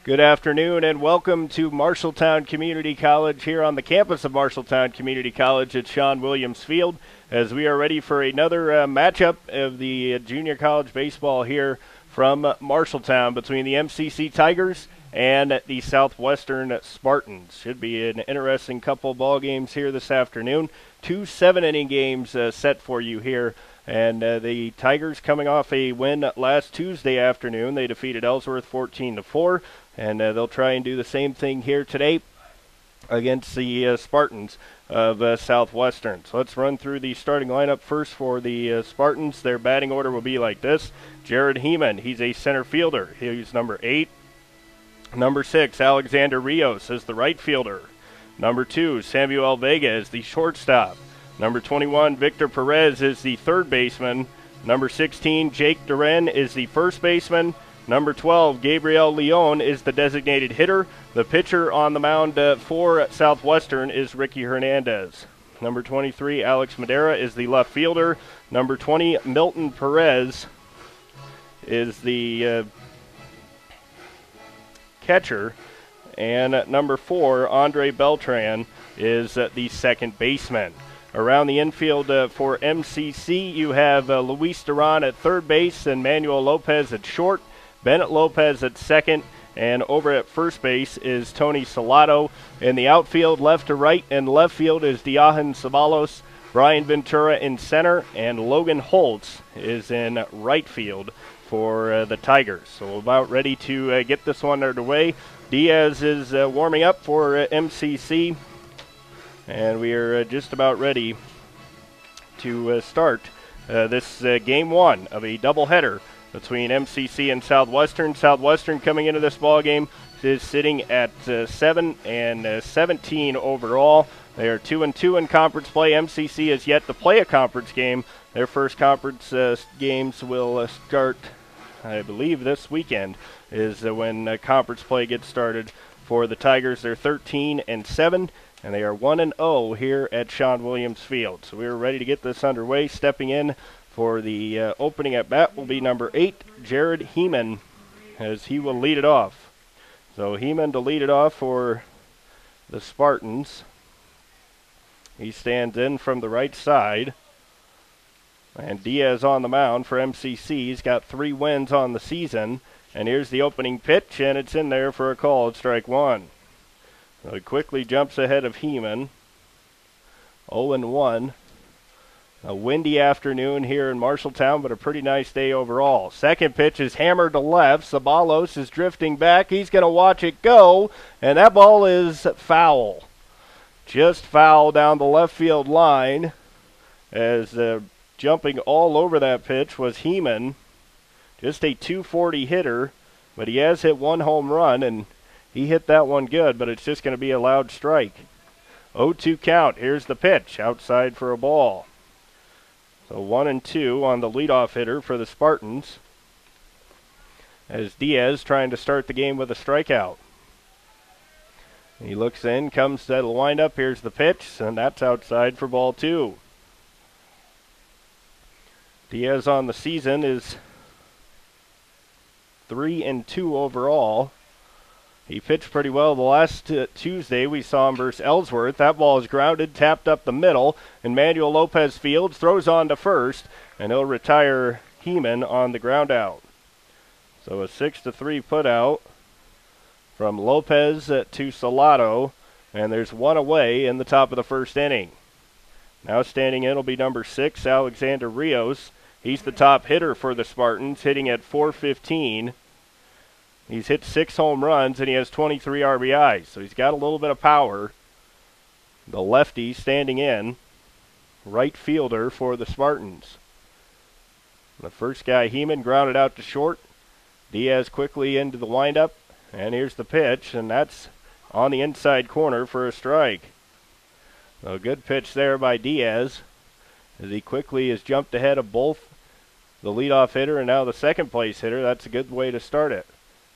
Good afternoon and welcome to Marshalltown Community College here on the campus of Marshalltown Community College at Sean Williams Field as we are ready for another matchup of the junior college baseball here from Marshalltown between the MCC Tigers and the Southwestern Spartans. Should be an interesting couple ball games here this afternoon. Two 7-inning games set for you here. And the Tigers coming off a win last Tuesday afternoon. They defeated Ellsworth 14-4. And they'll try and do the same thing here today against the Spartans of Southwestern. So let's run through the starting lineup first for the Spartans. Their batting order will be like this. Jared Heeman, he's a center fielder. He's number 8. Number 6, Alexander Rios is the right fielder. Number 2, Samuel Vega is the shortstop. Number 21, Victor Perez is the third baseman. Number 16, Jake Duren is the first baseman. Number 12, Gabriel Leon is the designated hitter. The pitcher on the mound for Southwestern is Ricky Hernandez. Number 23, Alex Madera is the left fielder. Number 20, Milton Perez is the catcher. And number 4, Andre Beltran is the second baseman. Around the infield for MCC, you have Luis Duran at third base and Manuel Lopez at short. Bennett Lopez at second, and over at first base is Tony Salato. In the outfield, left to right, and left field is Diahan Sabalos, Brian Ventura in center, and Logan Holtz is in right field for the Tigers. So we're about ready to get this one underway. Diaz is warming up for MCC, and we are just about ready to start this game one of a doubleheader between MCC and Southwestern. Southwestern coming into this ball game is sitting at 7-17 overall. They are 2-2 in conference play. MCC has yet to play a conference game. Their first conference games will start, I believe, this weekend is when conference play gets started for the Tigers. They're 13-7, and they are 1-0 here at Sean Williams Field. So we're ready to get this underway. Stepping in for the opening at bat will be number 8, Jared Heeman, as he will lead it off. So Heeman to lead it off for the Spartans. He stands in from the right side. And Diaz on the mound for MCC. He's got 3 wins on the season. And here's the opening pitch, and it's in there for a call at strike 1. So he quickly jumps ahead of Heeman. 0-1. A windy afternoon here in Marshalltown, but a pretty nice day overall. Second pitch is hammered to left. Sabalos is drifting back. He's going to watch it go, and that ball is foul. Just foul down the left field line, as jumping all over that pitch was Heeman. Just a .240 hitter, but he has hit 1 home run, and he hit that one good, but it's just going to be a loud strike. 0-2 count. Here's the pitch, outside for a ball. So 1-2 on the leadoff hitter for the Spartans, as Diaz trying to start the game with a strikeout. He looks in, comes to the windup. Here's the pitch, and that's outside for ball 2. Diaz on the season is 3-2 overall. He pitched pretty well the last Tuesday. We saw him versus Ellsworth. That ball is grounded, tapped up the middle, and Manuel Lopez fields, throws on to first, and he'll retire Heeman on the ground out. So a 6-3 put out from Lopez to Salato, and there's 1 away in the top of the first inning. Now standing in will be number 6, Alexander Rios. He's the top hitter for the Spartans, hitting at .415. He's hit 6 home runs, and he has 23 RBIs, so he's got a little bit of power. The lefty standing in, right fielder for the Spartans. The first guy, Heeman, grounded out to short. Diaz quickly into the windup, and here's the pitch, and that's on the inside corner for a strike. A good pitch there by Diaz, as he quickly has jumped ahead of both the leadoff hitter and now the second place hitter. That's a good way to start it.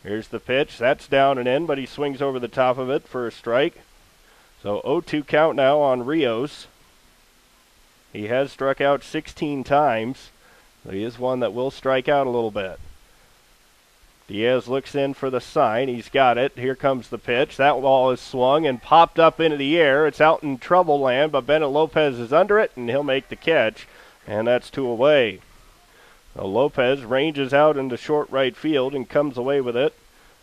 Here's the pitch. That's down and in, but he swings over the top of it for a strike. So 0-2 count now on Rios. He has struck out 16 times. So he is one that will strike out a little bit. Diaz looks in for the sign. He's got it. Here comes the pitch. That ball is swung and popped up into the air. It's out in trouble land, but Bennett Lopez is under it, and he'll make the catch, and that's 2 away. So Lopez ranges out into short right field and comes away with it,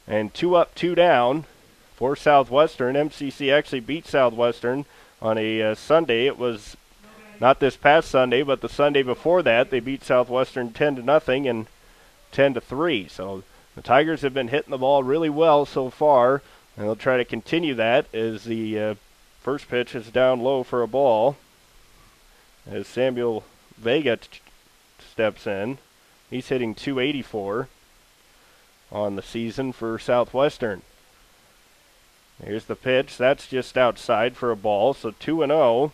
and 2 up, 2 down for Southwestern. MCC actually beat Southwestern on a Sunday. It was not this past Sunday, but the Sunday before that. They beat Southwestern 10-0 and 10-3. So the Tigers have been hitting the ball really well so far, and they'll try to continue that as the first pitch is down low for a ball. As Samuel Vega steps in, he's hitting .284 on the season for Southwestern. Here's the pitch. That's just outside for a ball, so 2-0.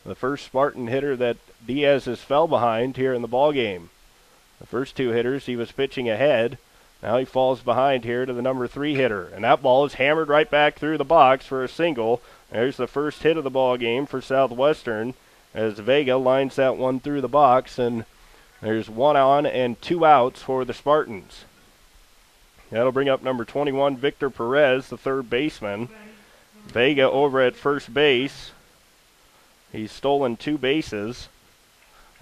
The first Spartan hitter that Diaz has fell behind here in the ball game. The first 2 hitters he was pitching ahead. Now he falls behind here to the number 3 hitter. And that ball is hammered right back through the box for a single. There's the first hit of the ball game for Southwestern as Vega lines that one through the box. And there's 1 on and 2 outs for the Spartans. That'll bring up number 21, Victor Perez, the third baseman. Vega over at first base. He's stolen 2 bases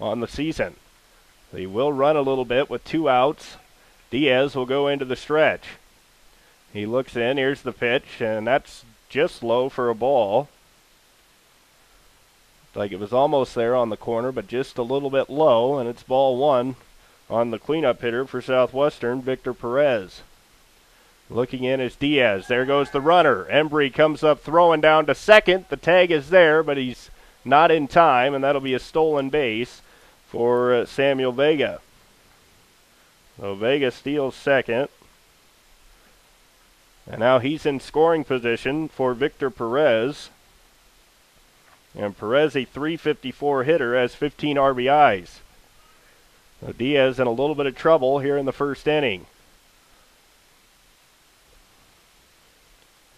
on the season. He will run a little bit with 2 outs. Diaz will go into the stretch. He looks in. Here's the pitch, and that's just low for a ball. Like it was almost there on the corner, but just a little bit low, and it's ball 1 on the cleanup hitter for Southwestern, Victor Perez. Looking in is Diaz. There goes the runner. Embry comes up throwing down to second. The tag is there, but he's not in time, and that'll be a stolen base for Samuel Vega. So Vega steals second. And now he's in scoring position for Victor Perez. And Perez, a .354 hitter, has 15 RBIs. So Diaz in a little bit of trouble here in the first inning.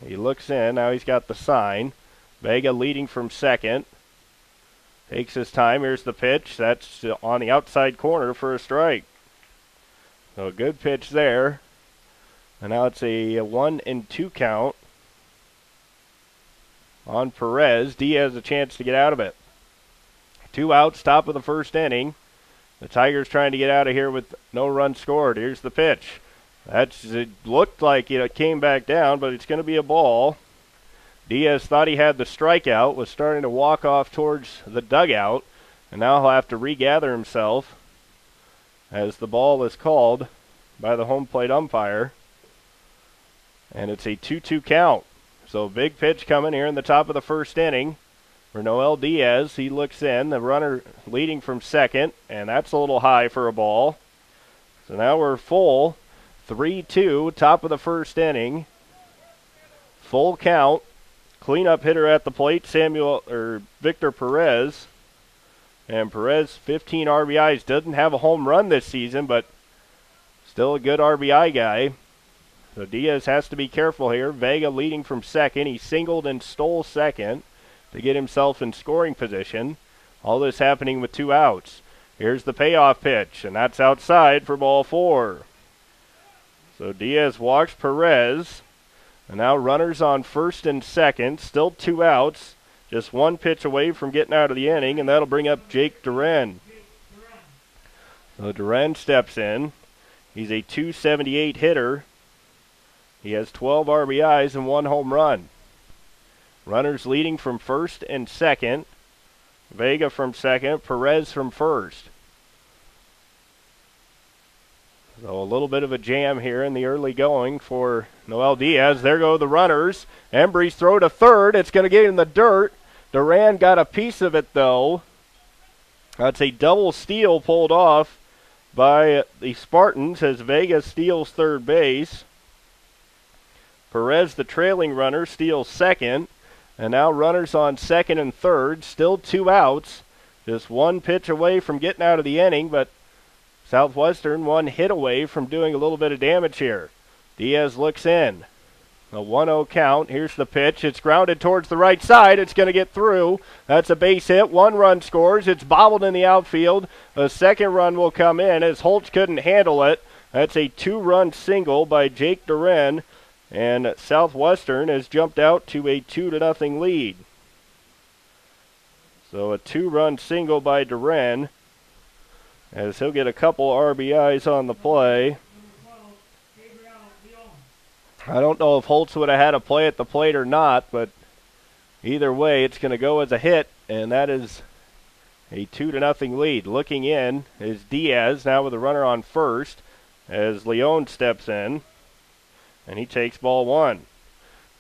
He looks in. Now he's got the sign. Vega leading from second. Takes his time. Here's the pitch. That's on the outside corner for a strike. So a good pitch there. And now it's a 1-2 count on Perez. Diaz a chance to get out of it. 2 outs, top of the first inning. The Tigers trying to get out of here with no run scored. Here's the pitch. It looked like it came back down, but it's going to be a ball. Diaz thought he had the strikeout, was starting to walk off towards the dugout, and now he'll have to regather himself as the ball is called by the home plate umpire. And it's a 2-2 count. So big pitch coming here in the top of the first inning for Noel Diaz. He looks in, the runner leading from second, and that's a little high for a ball. So now we're full. 3-2, top of the first inning. Full count. Cleanup hitter at the plate, Victor Perez. And Perez, 15 RBIs. Doesn't have a home run this season, but still a good RBI guy. So Diaz has to be careful here. Vega leading from second. He singled and stole second to get himself in scoring position. All this happening with 2 outs. Here's the payoff pitch, and that's outside for ball 4. So Diaz walks Perez. And now runners on first and second. Still 2 outs. Just 1 pitch away from getting out of the inning, and that'll bring up Jake Duran. So Duran steps in. He's a .278 hitter. He has 12 RBIs and 1 home run. Runners leading from first and second. Vega from second, Perez from first. So a little bit of a jam here in the early going for Noel Diaz. There go the runners. Embry's throw to third. It's going to get in the dirt. Duran got a piece of it, though. That's a double steal pulled off by the Spartans as Vega steals third base. Perez, the trailing runner, steals second. And now runners on second and third. Still 2 outs. Just 1 pitch away from getting out of the inning, but Southwestern 1 hit away from doing a little bit of damage here. Diaz looks in. A 1-0 count. Here's the pitch. It's grounded towards the right side. It's going to get through. That's a base hit. 1 run scores. It's bobbled in the outfield. A second run will come in as Holtz couldn't handle it. That's a 2-run single by Jake Duran, and Southwestern has jumped out to a 2-0 lead. So a 2-run single by Duran, as he'll get a couple RBIs on the play. I don't know if Holtz would have had a play at the plate or not, but either way, it's going to go as a hit, and that is a 2-0 lead. Looking in is Diaz, now with a runner on first, as Leon steps in, and he takes ball one.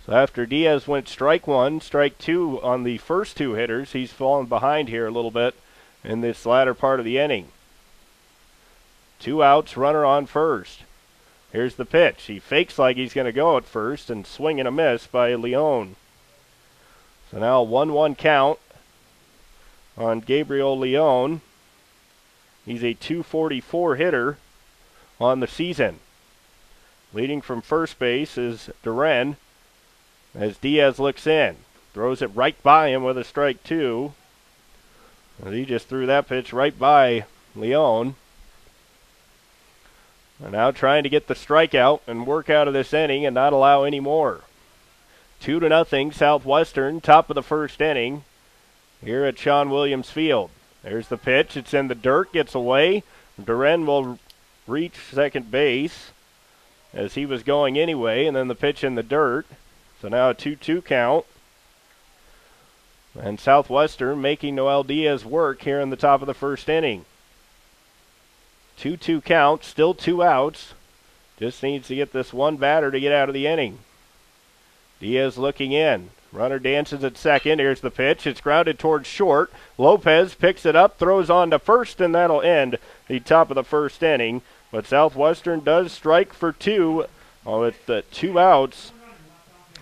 So after Diaz went strike one, strike two on the first two hitters, he's fallen behind here a little bit in this latter part of the inning. 2 outs, runner on first. Here's the pitch. He fakes like he's going to go at first, and swing and a miss by Leon. So now a 1-1 count on Gabriel Leon. He's a .244 hitter on the season. Leading from first base is Duran, as Diaz looks in. Throws it right by him with a strike two. And he just threw that pitch right by Leon. And now trying to get the strikeout and work out of this inning and not allow any more. 2-0 Southwestern, top of the first inning here at Sean Williams Field. There's the pitch. It's in the dirt, gets away. Duran will reach second base as he was going anyway, and then the pitch in the dirt. So now a 2-2 count. And Southwestern making Noel Diaz work here in the top of the first inning. 2-2 count, still 2 outs. Just needs to get this one batter to get out of the inning. Diaz looking in. Runner dances at second. Here's the pitch. It's grounded towards short. Lopez picks it up, throws on to first, and that'll end the top of the first inning. But Southwestern does strike for 2 with 2 outs.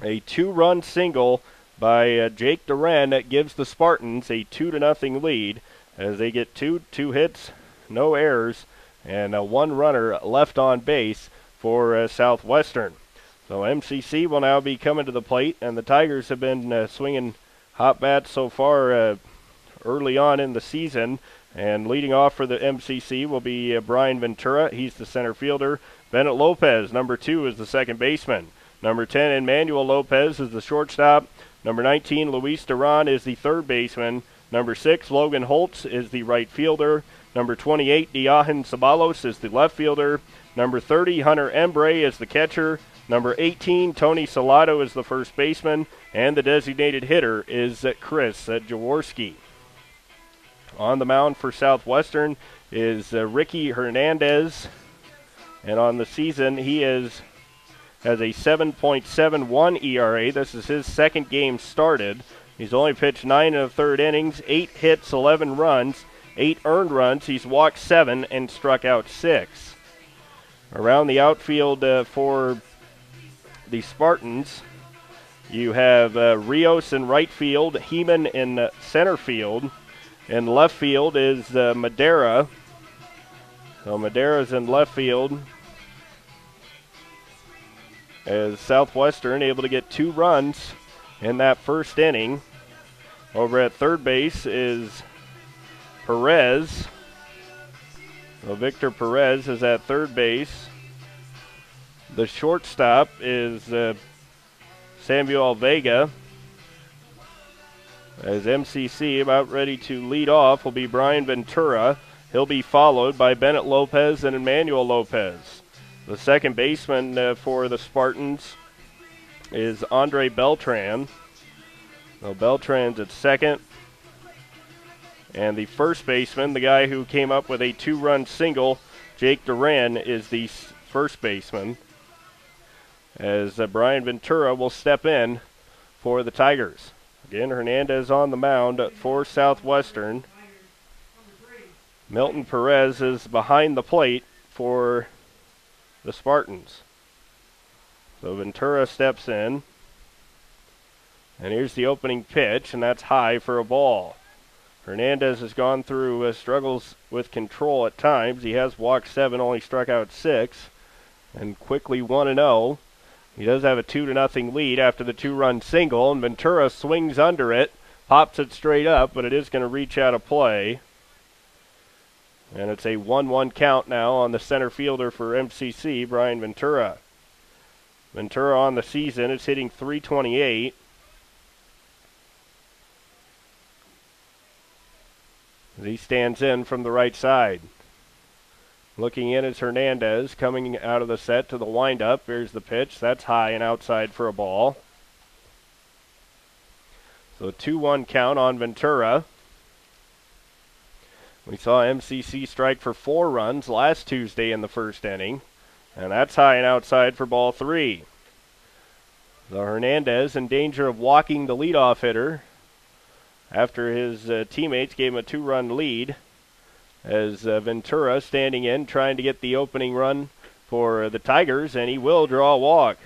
A 2-run single by Jake Duran that gives the Spartans a 2-0 lead as they get two hits, no errors, and 1 runner left on base for Southwestern. So MCC will now be coming to the plate, and the Tigers have been swinging hot bats so far early on in the season. And leading off for the MCC will be Brian Ventura. He's the center fielder. Bennett Lopez, number 2, is the second baseman. Number 10, Emmanuel Lopez, is the shortstop. Number 19, Luis Duran, is the third baseman. Number 6, Logan Holtz, is the right fielder. Number 28, Diahan Sabalos, is the left fielder. Number 30, Hunter Embre, is the catcher. Number 18, Tony Salado, is the first baseman. And the designated hitter is Chris Jaworski. On the mound for Southwestern is Ricky Hernandez. And on the season, he has a 7.71 ERA. This is his second game started. He's only pitched 9 1/3 innings, 8 hits, 11 runs, 8 earned runs. He's walked 7 and struck out 6. Around the outfield for the Spartans, you have Rios in right field, Heeman in center field. In left field is Madera. So Madera's in left field, as Southwestern able to get 2 runs in that first inning. Over at third base is Perez. So Victor Perez is at third base. The shortstop is Samuel Vega. As MCC about ready to lead off will be Brian Ventura. He'll be followed by Bennett Lopez and Emmanuel Lopez. The second baseman for the Spartans is Andre Beltran. So Beltran's at second. And the first baseman, the guy who came up with a 2-run single, Jake Duran, is the first baseman. As Brian Ventura will step in for the Tigers. Again, Hernandez on the mound for Southwestern. Milton Perez is behind the plate for the Spartans. So Ventura steps in. And here's the opening pitch, and that's high for a ball. Hernandez has gone through struggles with control at times. He has walked 7, only struck out 6, and quickly 1-0. He does have a 2-0 lead after the 2-run single, and Ventura swings under it, pops it straight up, but it is going to reach out of play. And it's a 1-1 count now on the center fielder for MCC, Brian Ventura. Ventura on the season is hitting .328. As he stands in from the right side. Looking in is Hernandez coming out of the set to the windup. Here's the pitch. That's high and outside for a ball. So a 2-1 count on Ventura. We saw MCC strike for 4 runs last Tuesday in the first inning. And that's high and outside for ball 3. So Hernandez in danger of walking the leadoff hitter after his teammates gave him a 2-run lead. As Ventura standing in trying to get the opening run for the Tigers, and he will draw a walk.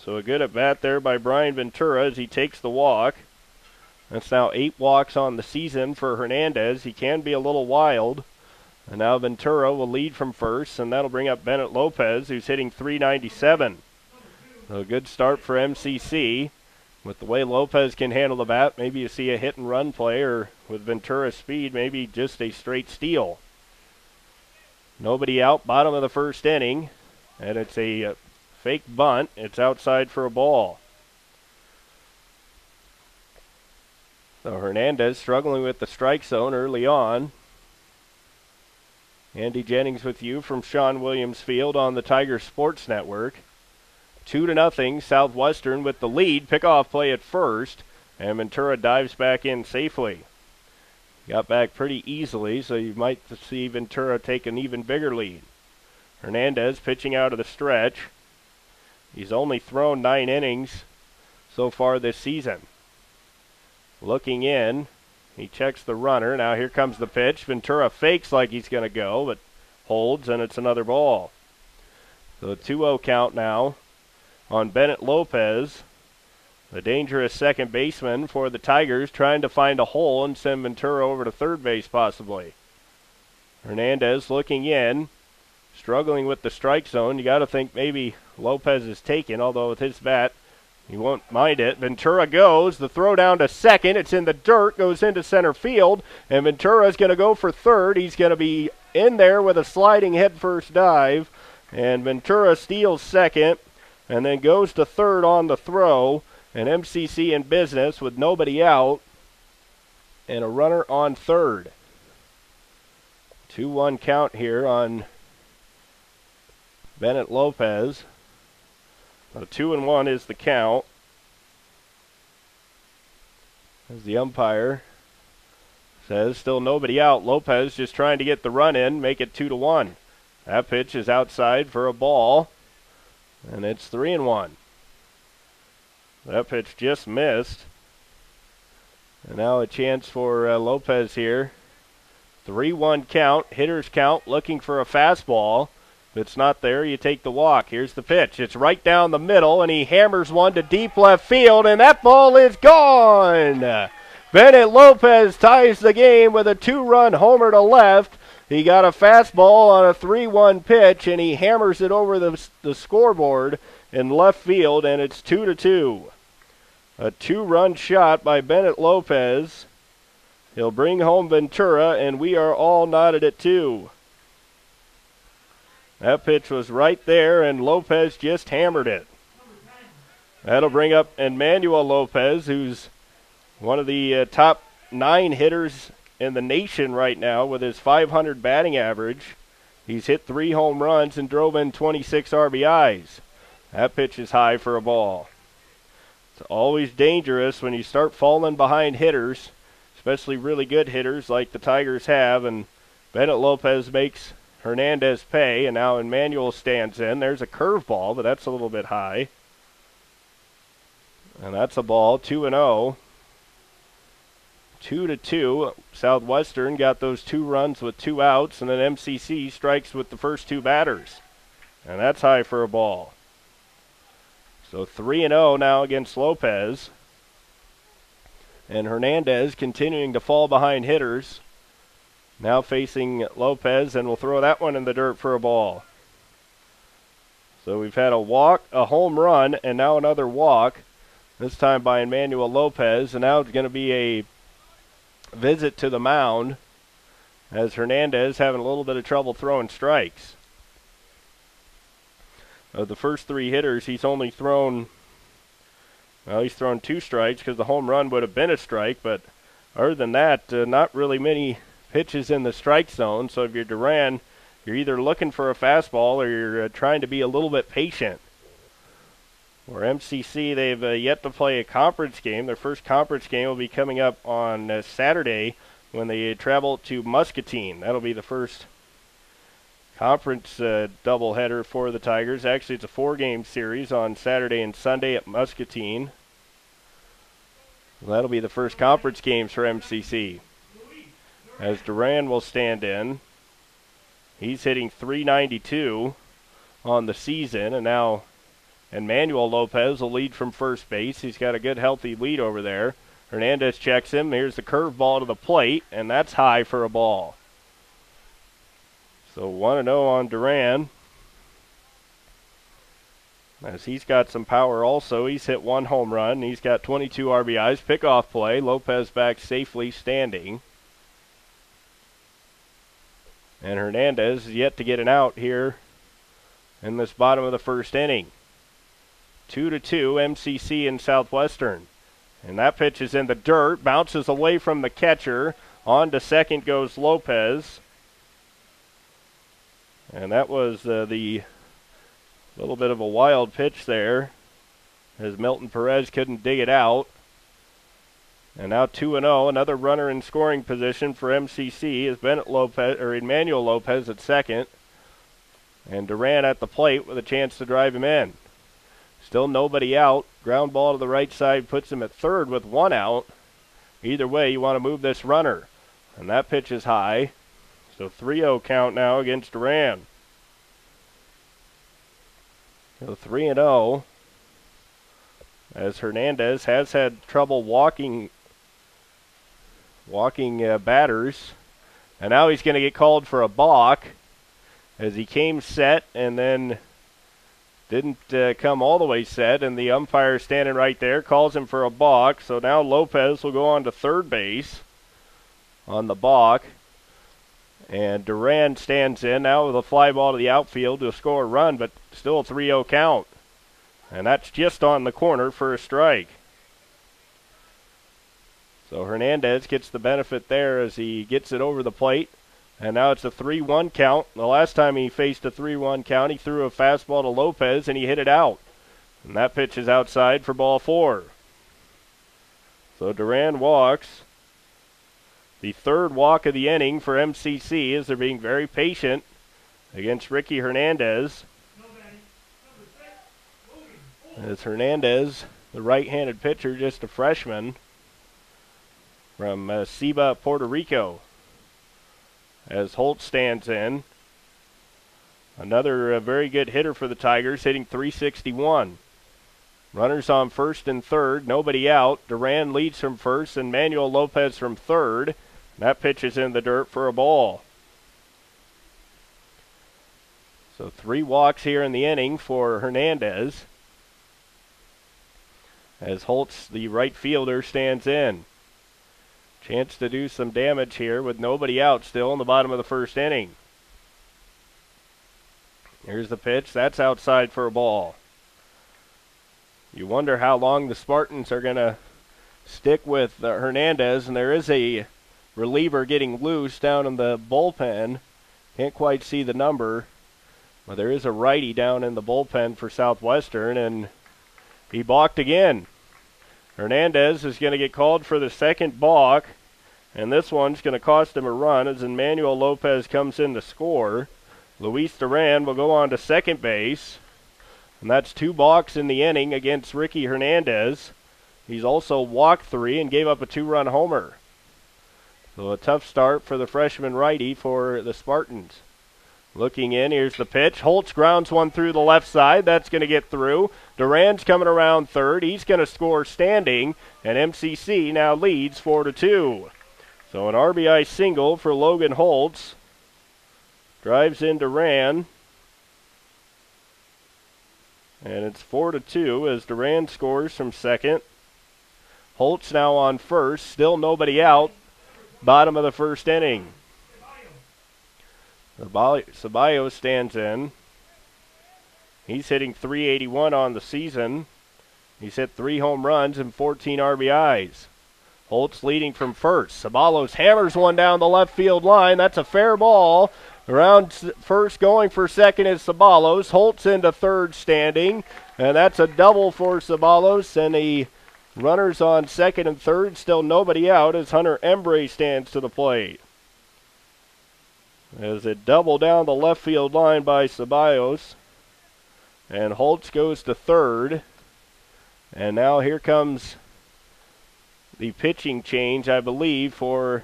So a good at bat there by Brian Ventura as he takes the walk. That's now 8 walks on the season for Hernandez. He can be a little wild. And now Ventura will lead from first, and that'll bring up Bennett Lopez, who's hitting .397. So a good start for MCC. With the way Lopez can handle the bat, maybe you see a hit and run play, or with Ventura's speed, maybe just a straight steal. Nobody out, bottom of the first inning, and it's a fake bunt. It's outside for a ball. So Hernandez struggling with the strike zone early on. Andy Jennings with you from Sean Williams Field on the Tiger Sports Network. 2-0, Southwestern with the lead. Pickoff play at first, and Ventura dives back in safely. Got back pretty easily, so you might see Ventura take an even bigger lead. Hernandez pitching out of the stretch. He's only thrown 9 innings so far this season. Looking in, he checks the runner. Now here comes the pitch. Ventura fakes like he's going to go, but holds, and it's another ball. So a 2-0 count now on Bennett Lopez, the dangerous second baseman for the Tigers, trying to find a hole and send Ventura over to third base possibly. Hernandez looking in, struggling with the strike zone. You got to think maybe Lopez is taken, although with his bat, he won't mind it. Ventura goes, the throw down to second. It's in the dirt, goes into center field, and Ventura's going to go for third. He's going to be in there with a sliding headfirst dive, and Ventura steals second, and then goes to third on the throw, and MCC in business with nobody out, and a runner on third. 2-1 count here on Bennett Lopez. 2-1 is the count. As the umpire says, still nobody out. Lopez just trying to get the run in, make it 2-1. That pitch is outside for a ball. And it's 3-1. That pitch just missed. And now a chance for Lopez here. 3-1 count, hitter's count, looking for a fastball. If it's not there, you take the walk. Here's the pitch. It's right down the middle, and he hammers one to deep left field, and that ball is gone. Bennett Lopez ties the game with a 2-run homer to left. He got a fastball on a 3-1 pitch, and he hammers it over the scoreboard in left field, and it's 2-2. A 2-run shot by Bennett Lopez. He'll bring home Ventura, and we are all knotted at 2. That pitch was right there, and Lopez just hammered it. That'll bring up Emmanuel Lopez, who's one of the top 9 hitters in the nation right now with his .500 batting average. He's hit 3 home runs and drove in 26 RBIs. That pitch is high for a ball. It's always dangerous when you start falling behind hitters, especially really good hitters like the Tigers have, and Bennett Lopez makes Hernandez pay, and now Emmanuel stands in. There's a curveball, but that's a little bit high. And that's a ball, 2-0. 2-2. Southwestern got those 2 runs with 2 outs, and then MCC strikes with the first 2 batters. And that's high for a ball. So 3-0 now against Lopez. And Hernandez continuing to fall behind hitters. Now facing Lopez, and will throw that one in the dirt for a ball. So we've had a walk, a home run, and now another walk. This time by Emmanuel Lopez, and now it's going to be a visit to the mound as Hernandez having a little bit of trouble throwing strikes. Of the first three hitters, he's only thrown, well, he's thrown 2 strikes because the home run would have been a strike, but other than that, not really many pitches in the strike zone. So if you're Duran, you're either looking for a fastball or you're trying to be a little bit patient. For MCC, they've yet to play a conference game. Their first conference game will be coming up on Saturday when they travel to Muscatine. That'll be the first conference doubleheader for the Tigers. Actually, it's a 4-game series on Saturday and Sunday at Muscatine. Well, that'll be the first conference games for MCC. As Duran will stand in. He's hitting .392 on the season, and now Emmanuel Lopez will lead from first base. He's got a good, healthy lead over there. Hernandez checks him. Here's the curveball to the plate, and that's high for a ball. So 1-0 on Duran. As he's got some power also. He's hit 1 home run. He's got 22 RBIs. Pickoff play. Lopez back safely standing. And Hernandez is yet to get an out here in this bottom of the first inning. 2-2 MCC and Southwestern. And that pitch is in the dirt. Bounces away from the catcher. On to second goes Lopez. And that was the little bit of a wild pitch there, as Milton Perez couldn't dig it out. And now 2-0, another runner in scoring position for MCC is Emmanuel Lopez at second. And Duran at the plate with a chance to drive him in. Still nobody out. Ground ball to the right side puts him at third with 1 out. Either way, you want to move this runner. And that pitch is high. So 3-0 count now against Duran. So 3-0. As Hernandez has had trouble walking batters. And now he's going to get called for a balk, as he came set and then didn't come all the way set, and the umpire standing right there calls him for a balk. So now Lopez will go on to third base on the balk. And Duran stands in now with a fly ball to the outfield to score a run, but still a 3-0 count. And that's just on the corner for a strike. So Hernandez gets the benefit there as he gets it over the plate. And now it's a 3-1 count. The last time he faced a 3-1 count, he threw a fastball to Lopez and he hit it out. And that pitch is outside for ball 4. So Duran walks. The third walk of the inning for MCC as they're being very patient against Ricky Hernandez. As Hernandez, the right-handed pitcher, just a freshman from Ciba, Puerto Rico. As Holt stands in. Another very good hitter for the Tigers, hitting .361. Runners on first and third, nobody out. Duran leads from first and Manuel Lopez from third. That pitch is in the dirt for a ball. So 3 walks here in the inning for Hernandez. As Holtz, the right fielder, stands in. Chance to do some damage here with nobody out still in the bottom of the first inning. Here's the pitch. That's outside for a ball. You wonder how long the Spartans are going to stick with Hernandez, and there is a reliever getting loose down in the bullpen. Can't quite see the number, but there is a righty down in the bullpen for Southwestern, and he balked again. Hernandez is going to get called for the second balk, and this one's going to cost him a run as Emmanuel Lopez comes in to score. Luis Duran will go on to second base, and that's 2 balks in the inning against Ricky Hernandez. He's also walked 3 and gave up a 2-run homer. So a tough start for the freshman righty for the Spartans. Looking in, here's the pitch. Holtz grounds one through the left side. That's going to get through. Duran's coming around third. He's going to score standing, and MCC now leads 4-2. So an RBI single for Logan Holtz. Drives in Duran. And it's 4-2 as Duran scores from second. Holtz now on first. Still nobody out. Bottom of the first inning. Ceballos stands in. He's hitting .381 on the season. He's hit 3 home runs and 14 RBIs. Holtz leading from first. Ceballos hammers one down the left field line. That's a fair ball. Around first, going for second is Ceballos. Holtz into third standing. And that's a double for Ceballos. And the runners on second and third, still nobody out as Hunter Embree stands to the plate. As it double down the left field line by Ceballos. And Holtz goes to third. And now here comes the pitching change, I believe, for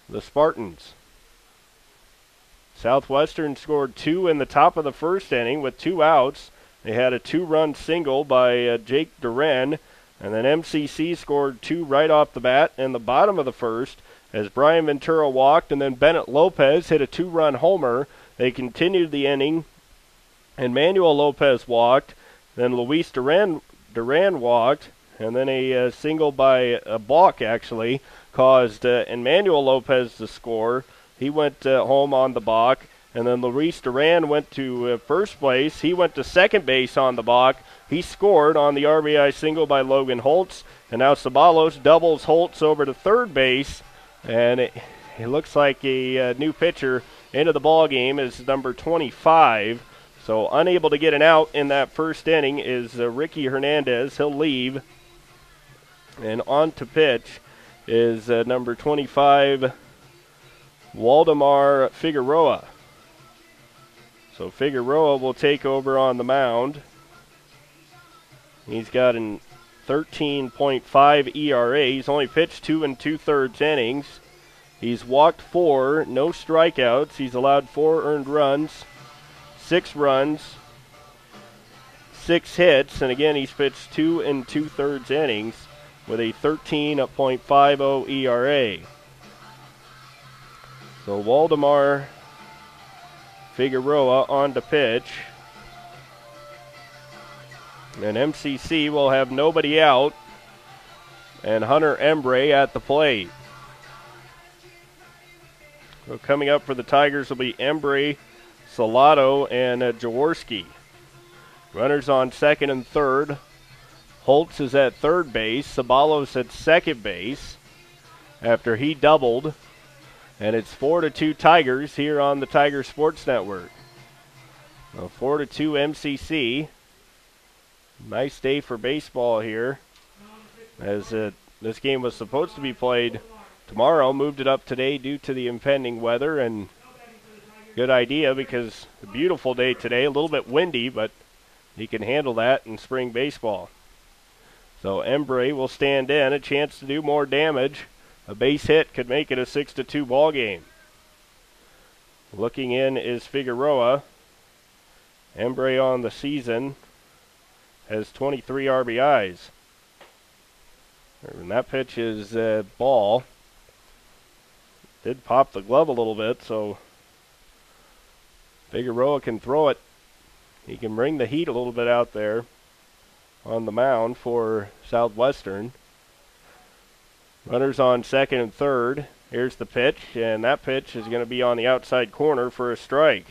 the Spartans. Southwestern scored 2 in the top of the first inning with 2 outs. They had a 2-run single by Jake Duran, and then MCC scored 2 right off the bat in the bottom of the first as Brian Ventura walked, and then Bennett Lopez hit a 2-run homer. They continued the inning, and Manuel Lopez walked, then Luis Duran walked, and then a single by a balk actually caused Emmanuel Lopez to score. He went home on the balk, and then Luis Duran went to first place. He went to second base on the balk. He scored on the RBI single by Logan Holtz, and now Ceballos doubles Holtz over to third base, and it looks like a new pitcher into the ball game is number 25. So unable to get an out in that first inning is Ricky Hernandez. He'll leave. And on to pitch is number 25, Waldemar Figueroa. So Figueroa will take over on the mound. He's got an 13.5 ERA. He's only pitched 2 2/3 innings. He's walked 4, no strikeouts. He's allowed 4 earned runs, 6 runs, 6 hits, and again he's pitched 2 2/3 innings with a 13.50 ERA. So Waldemar Figueroa on to pitch. And MCC will have nobody out, and Hunter Embree at the plate. So coming up for the Tigers will be Embree, Salado, and Jaworski. Runners on second and third. Holtz is at third base. Ceballos at second base after he doubled. And it's 4-2 Tigers here on the Tiger Sports Network. 4-2 MCC. Nice day for baseball here, as this game was supposed to be played tomorrow. Moved it up today due to the impending weather, and good idea because a beautiful day today. A little bit windy, but he can handle that in spring baseball. So Embree will stand in, a chance to do more damage. A base hit could make it a 6-2 ball game. Looking in is Figueroa. Embree on the season has 23 RBIs. And that pitch is ball. Did pop the glove a little bit, so Figueroa can throw it. He can bring the heat a little bit out there on the mound for Southwestern. Runners on second and third. Here's the pitch, and that pitch is going to be on the outside corner for a strike.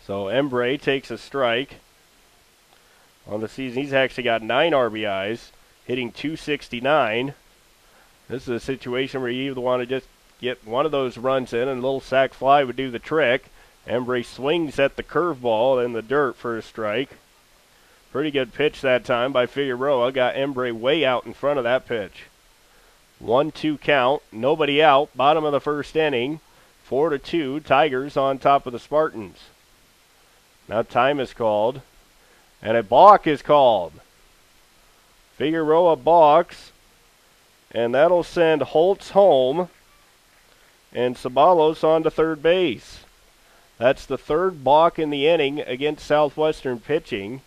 So Embree takes a strike. On the season, he's actually got 9 RBIs, hitting .269. This is a situation where you either want to just get one of those runs in, and a little sac fly would do the trick. Embree swings at the curveball in the dirt for a strike. Pretty good pitch that time by Figueroa. Got Embree way out in front of that pitch. 1-2 count, nobody out, bottom of the first inning. 4-2, Tigers on top of the Spartans. Now time is called, and a balk is called. Figueroa balks, and that'll send Holtz home and Ceballos on to third base. That's the third balk in the inning against Southwestern pitching,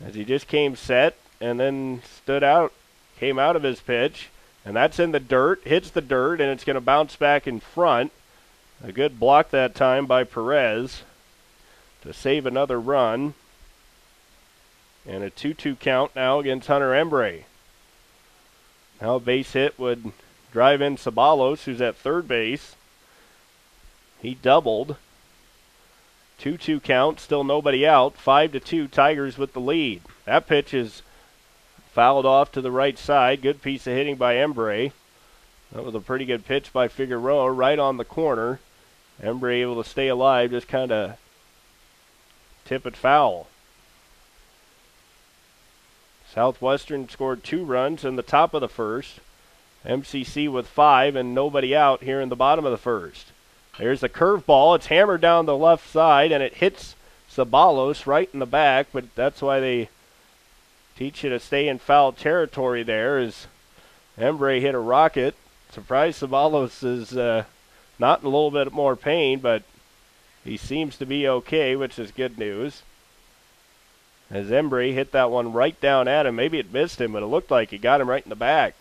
as he just came set and then came out of his pitch, and that's in the dirt, hits the dirt, and it's going to bounce back in front. A good block that time by Perez to save another run. And a 2-2 count now against Hunter Embree. Now a base hit would drive in Sabalos, who's at third base. He doubled. 2-2 count, still nobody out. 5-2, Tigers with the lead. That pitch is fouled off to the right side. Good piece of hitting by Embry. That was a pretty good pitch by Figueroa right on the corner. Embry able to stay alive, just kind of tip it foul. Southwestern scored 2 runs in the top of the first. MCC with 5 and nobody out here in the bottom of the first. There's the curveball. It's hammered down the left side, and it hits Sabalos right in the back, but that's why they teach you to stay in foul territory there, as Embry hit a rocket. Surprised Sabalos is not in a little bit more pain, but he seems to be okay, which is good news. As Embry hit that one right down at him. Maybe it missed him, but it looked like it got him right in the back.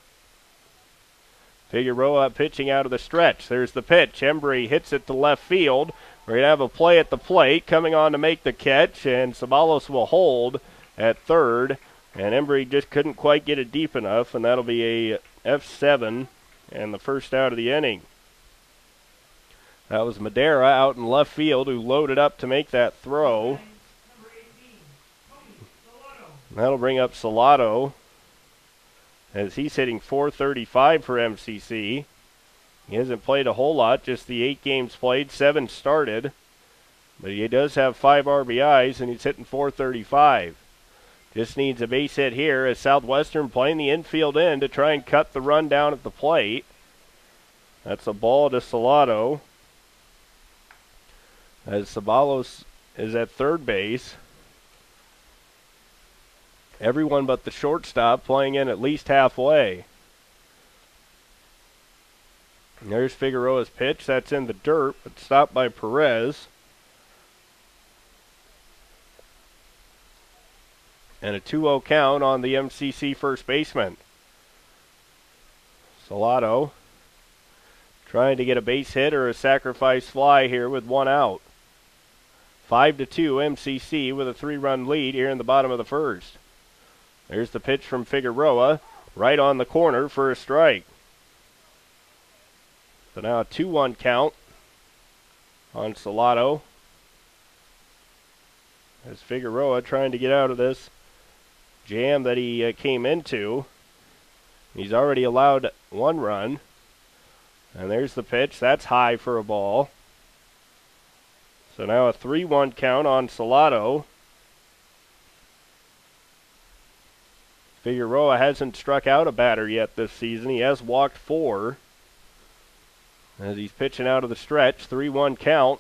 Figueroa pitching out of the stretch. There's the pitch. Embry hits it to left field. We're going to have a play at the plate. Coming on to make the catch, and Sabalos will hold at third. And Embry just couldn't quite get it deep enough, and that'll be a F7 and the first out of the inning. That was Madera out in left field who loaded up to make that throw. That'll bring up Salado, as he's hitting .435 for MCC. He hasn't played a whole lot, just the 8 games played, 7 started. But he does have 5 RBIs, and he's hitting .435. Just needs a base hit here as Southwestern playing the infield in to try and cut the run down at the plate. That's a ball to Salado, as Sabalos is at third base. Everyone but the shortstop playing in at least halfway. And there's Figueroa's pitch. That's in the dirt, but stopped by Perez. And a 2-0 count on the MCC first baseman. Salado trying to get a base hit or a sacrifice fly here with 1 out. 5-2 MCC with a 3-run lead here in the bottom of the first. There's the pitch from Figueroa, right on the corner for a strike. So now a 2-1 count on Salado, as Figueroa trying to get out of this jam that he came into. He's already allowed 1 run. And there's the pitch. That's high for a ball. So now a 3-1 count on Salado. Figueroa hasn't struck out a batter yet this season. He has walked 4 as he's pitching out of the stretch. 3-1 count.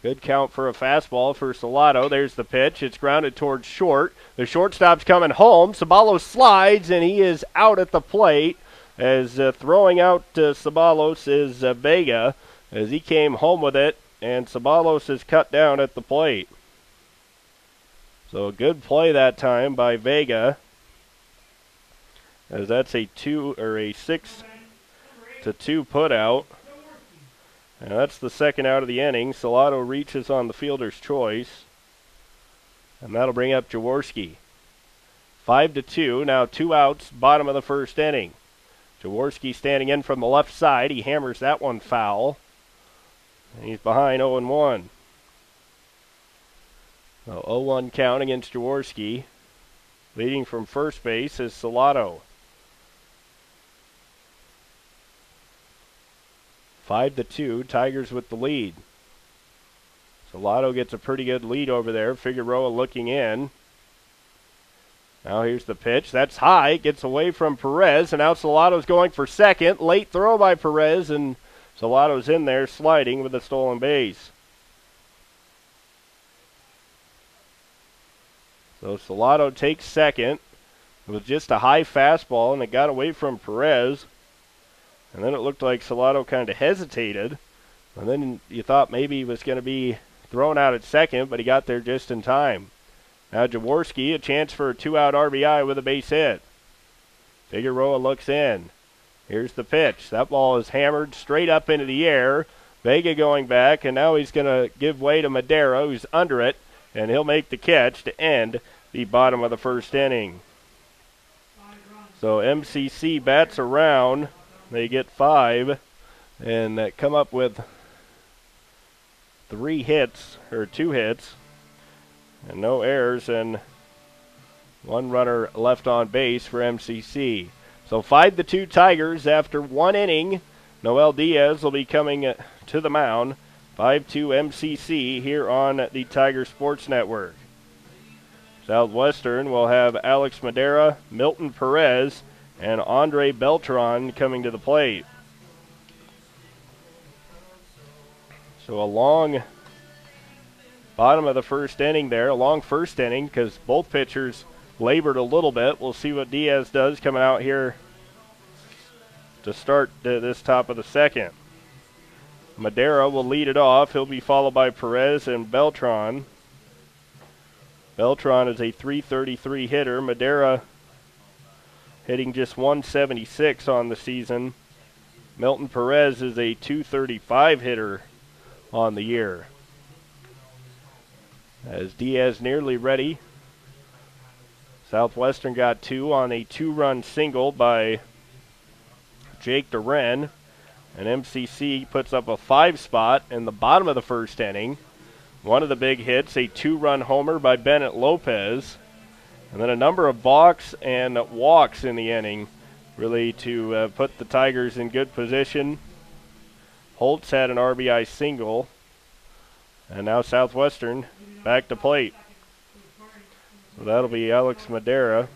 Good count for a fastball for Salado. There's the pitch. It's grounded towards short. The shortstop's coming home. Sabalos slides, and he is out at the plate. As throwing out Sabalos is Vega, as he came home with it, and Sabalos is cut down at the plate. So a good play that time by Vega, as that's a 6-2 put out. And that's the second out of the inning. Salado reaches on the fielder's choice, and that'll bring up Jaworski. 5-2, now 2 outs, bottom of the first inning. Jaworski standing in from the left side. He hammers that one foul, and he's behind 0-1. So 0-1 count against Jaworski. Leading from first base is Salado. 5-2, Tigers with the lead. Salado gets a pretty good lead over there. Figueroa looking in. Now here's the pitch. That's high. Gets away from Perez, and now Salado's going for second. Late throw by Perez, and Salado's in there sliding with a stolen base. So Salado takes second. It was just a high fastball, and it got away from Perez. And then it looked like Salado kind of hesitated. And then you thought maybe he was going to be thrown out at second, but he got there just in time. Now Jaworski, a chance for a 2-out RBI with a base hit. Figueroa looks in. Here's the pitch. That ball is hammered straight up into the air. Vega going back, and now he's going to give way to Madera, who's under it, and he'll make the catch to end the bottom of the first inning. So MCC bats around they get 5 and come up with 2 hits, and no errors, and 1 runner left on base for MCC. So 5-2 Tigers after 1 inning. Noel Diaz will be coming to the mound. 5-2 MCC here on the Tiger Sports Network. Southwestern will have Alex Madera, Milton Perez, and Andre Beltran coming to the plate. So a long bottom of the first inning there, a long first inning because both pitchers labored a little bit. We'll see what Diaz does coming out here to start this top of the second. Madera will lead it off. He'll be followed by Perez and Beltran. Beltran is a .333 hitter. Madera hitting just .176 on the season. Milton Perez is a .235 hitter on the year. As Diaz nearly ready. Southwestern got 2 on a 2-run single by Jake DeRen. And MCC puts up a 5 spot in the bottom of the first inning. One of the big hits, a 2-run homer by Bennett Lopez. And then a number of balks and walks in the inning, really to put the Tigers in good position. Holtz had an RBI single. And now Southwestern back to plate. So that'll be Alex Madera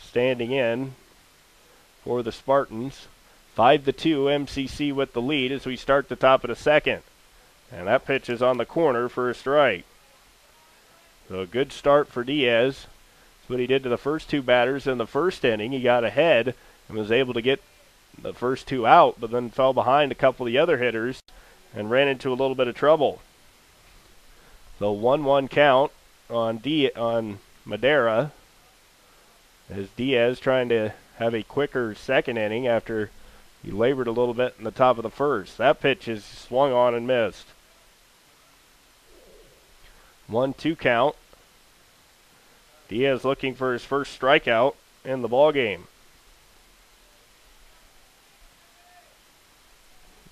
standing in for the Spartans. 5-2 MCC with the lead as we start the top of the second. And that pitch is on the corner for a strike. So a good start for Diaz. That's what he did to the first 2 batters in the first inning. He got ahead and was able to get the first 2 out, but then fell behind a couple of the other hitters and ran into a little bit of trouble. So 1-1 count on Madera as Diaz trying to have a quicker second inning after he labored a little bit in the top of the first. That pitch is swung on and missed. 1-2 count. Diaz looking for his first strikeout in the ballgame.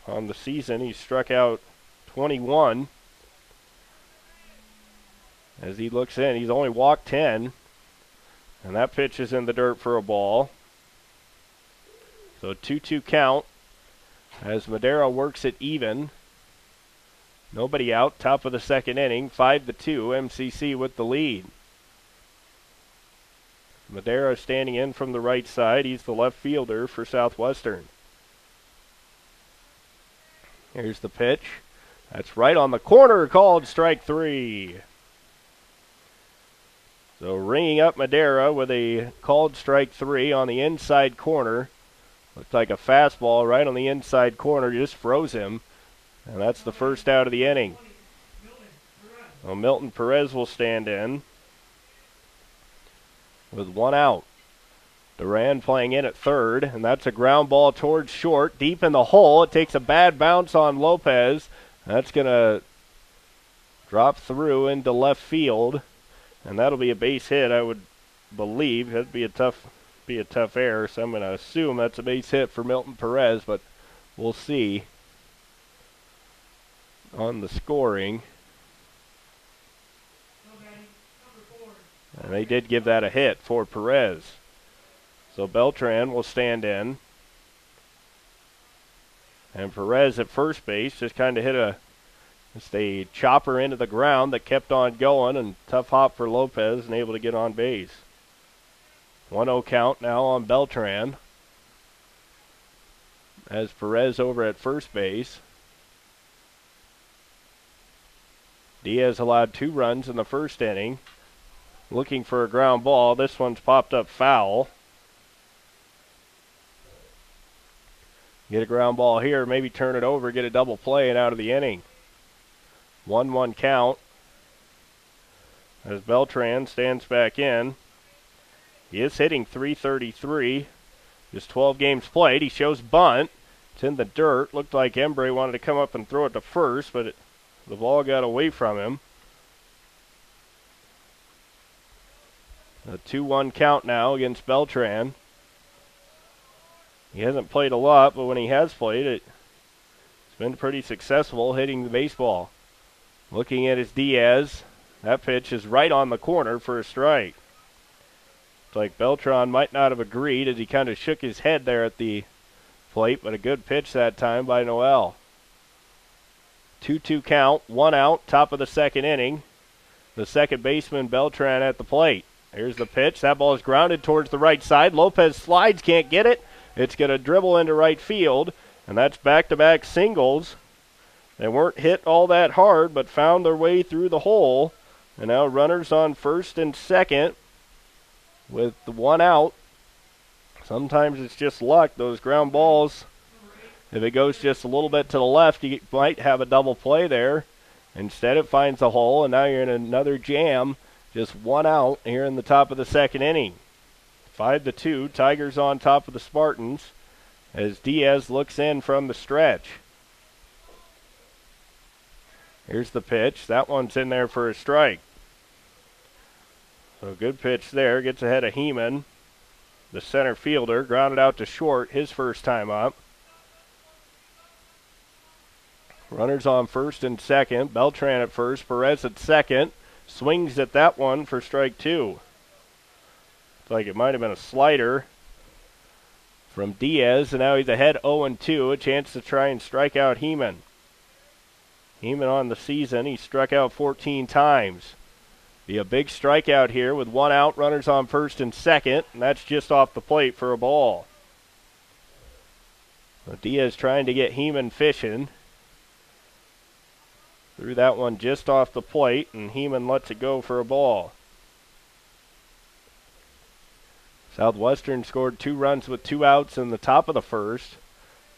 On the season, he struck out 21. As he looks in, he's only walked 10. And that pitch is in the dirt for a ball. So 2-2 count as Madera works it even. Nobody out, top of the second inning, 5-2, MCC with the lead. Madera standing in from the right side. He's the left fielder for Southwestern. Here's the pitch. That's right on the corner, called strike 3. So ringing up Madera with a called strike 3 on the inside corner. Looks like a fastball right on the inside corner, just froze him. And that's the first out of the inning. Well, Milton Perez will stand in with 1 out. Duran playing in at third, and that's a ground ball towards short, deep in the hole. It takes a bad bounce on Lopez. That's going to drop through into left field, and that'll be a base hit, I would believe. That'd be a tough error, so I'm going to assume that's a base hit for Milton Perez, but we'll see on the scoring. And they did give that a hit for Perez. So Beltran will stand in. And Perez at first base just kind of hit a chopper into the ground that kept on going, and tough hop for Lopez and able to get on base. 1-0 count now on Beltran. As Perez over at first base. Diaz allowed 2 runs in the first inning. Looking for a ground ball. This one's popped up foul. Get a ground ball here, maybe turn it over, get a double play, and out of the inning. 1-1 count as Beltran stands back in. He is hitting .333. Just 12 games played. He shows bunt. It's in the dirt. Looked like Embry wanted to come up and throw it to first, but the ball got away from him. A 2-1 count now against Beltran. He hasn't played a lot, but when he has played, it's been pretty successful hitting the baseball. Looking at his Diaz, that pitch is right on the corner for a strike. It's like Beltran might not have agreed as he kind of shook his head there at the plate, but a good pitch that time by Noel. 2-2 count, 1 out, top of the second inning. The second baseman, Beltran, at the plate. Here's the pitch. That ball is grounded towards the right side. Lopez slides, can't get it. It's going to dribble into right field, and that's back-to-back singles. They weren't hit all that hard, but found their way through the hole. And now runners on first and second with the 1 out. Sometimes it's just luck. Those ground balls, if it goes just a little bit to the left, you might have a double play there. Instead, it finds the hole, and now you're in another jam. Just 1 out here in the top of the second inning. 5-2, Tigers on top of the Spartans as Diaz looks in from the stretch. Here's the pitch. That one's in there for a strike. So good pitch there. Gets ahead of Heeman, the center fielder. Grounded out to short, his first time up. Runners on first and second. Beltran at first. Perez at second. Swings at that one for strike 2. Looks like it might have been a slider from Diaz, and now he's ahead 0-2. A chance to try and strike out Heeman. Heeman on the season, he struck out 14 times. Be a big strikeout here with 1 out, runners on first and second, and that's just off the plate for a ball. So Diaz trying to get Heeman fishing. Threw that one just off the plate, and Heeman lets it go for a ball. Southwestern scored 2 runs with 2 outs in the top of the first.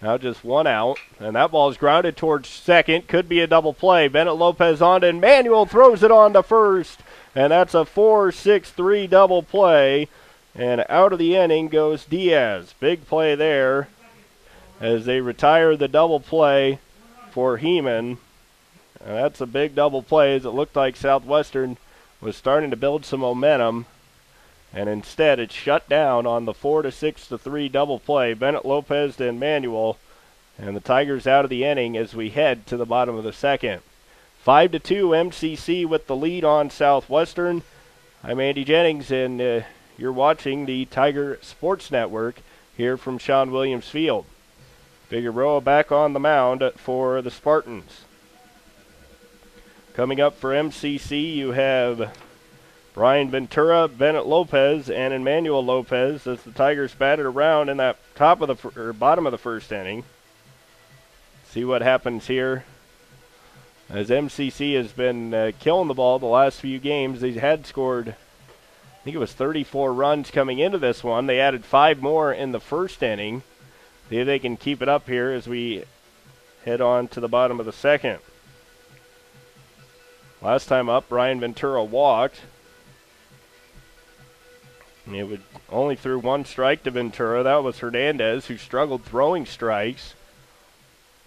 Now just 1 out, and that ball is grounded towards second. Could be a double play. Bennett Lopez on to Emmanuel, throws it on to first, and that's a 4-6-3 double play. And out of the inning goes Diaz. Big play there as they retire the double play for Heeman. And that's a big double play as it looked like Southwestern was starting to build some momentum. And instead, it's shut down on the 4-6-3 double play. Bennett Lopez to Emmanuel, and the Tigers out of the inning as we head to the bottom of the second. 5-2, MCC with the lead on Southwestern. I'm Andy Jennings, and you're watching the Tiger Sports Network here from Shawn Williams Field. Figueroa back on the mound for the Spartans. Coming up for MCC, you have Brian Ventura, Bennett Lopez, and Emmanuel Lopez as the Tigers batted around in that bottom of the first inning. See what happens here. As MCC has been killing the ball the last few games, they had scored, I think it was 34 runs coming into this one. They added 5 more in the first inning. See if they can keep it up here as we head on to the bottom of the second. Last time up, Brian Ventura walked. It would only threw 1 strike to Ventura. That was Hernandez, who struggled throwing strikes.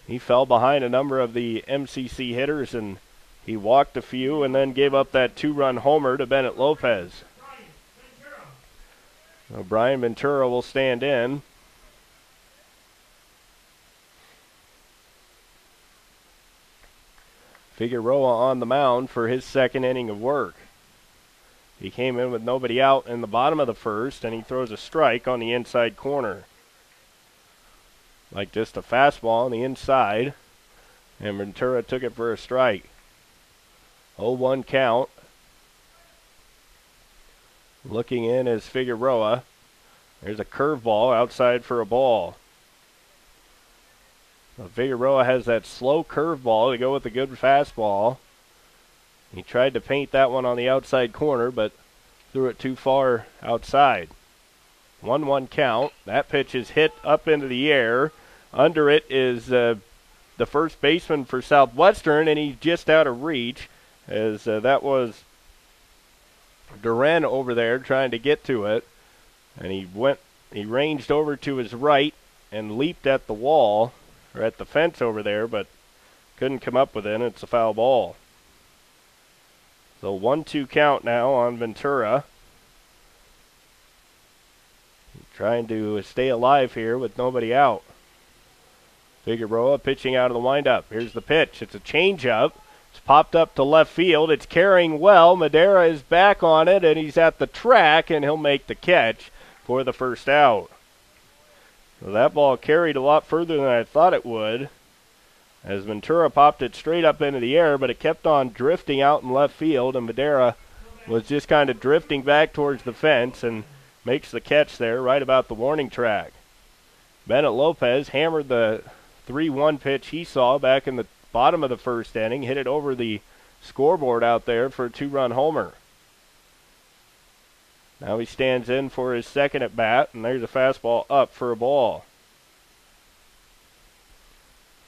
He fell behind a number of the MCC hitters, and he walked a few and then gave up that 2-run homer to Bennett Lopez. So Brian Ventura will stand in. Figueroa on the mound for his second inning of work. He came in with nobody out in the bottom of the first, and he throws a strike on the inside corner. Like just a fastball on the inside, and Ventura took it for a strike. 0-1 count. Looking in is Figueroa. There's a curveball outside for a ball. So Figueroa has that slow curveball to go with a good fastball. He tried to paint that one on the outside corner, but threw it too far outside. 1-1 count. That pitch is hit up into the air. Under it is the first baseman for Southwestern, and he's just out of reach, as that was Duran over there trying to get to it. And he ranged over to his right and leaped at the wall, or at the fence over there, but couldn't come up with it, and it's a foul ball. So 1-2 count now on Ventura. He trying to stay alive here with nobody out. Figueroa pitching out of the windup. Here's the pitch. It's a changeup. It's popped up to left field. It's carrying well. Madera is back on it, and he's at the track, and he'll make the catch for the first out. So that ball carried a lot further than I thought it would, as Ventura popped it straight up into the air, but it kept on drifting out in left field, and Madera was just kind of drifting back towards the fence and makes the catch there right about the warning track. Bennett Lopez hammered the 3-1 pitch he saw back in the bottom of the first inning, hit it over the scoreboard out there for a 2-run homer. Now he stands in for his second at bat, and there's a fastball up for a ball.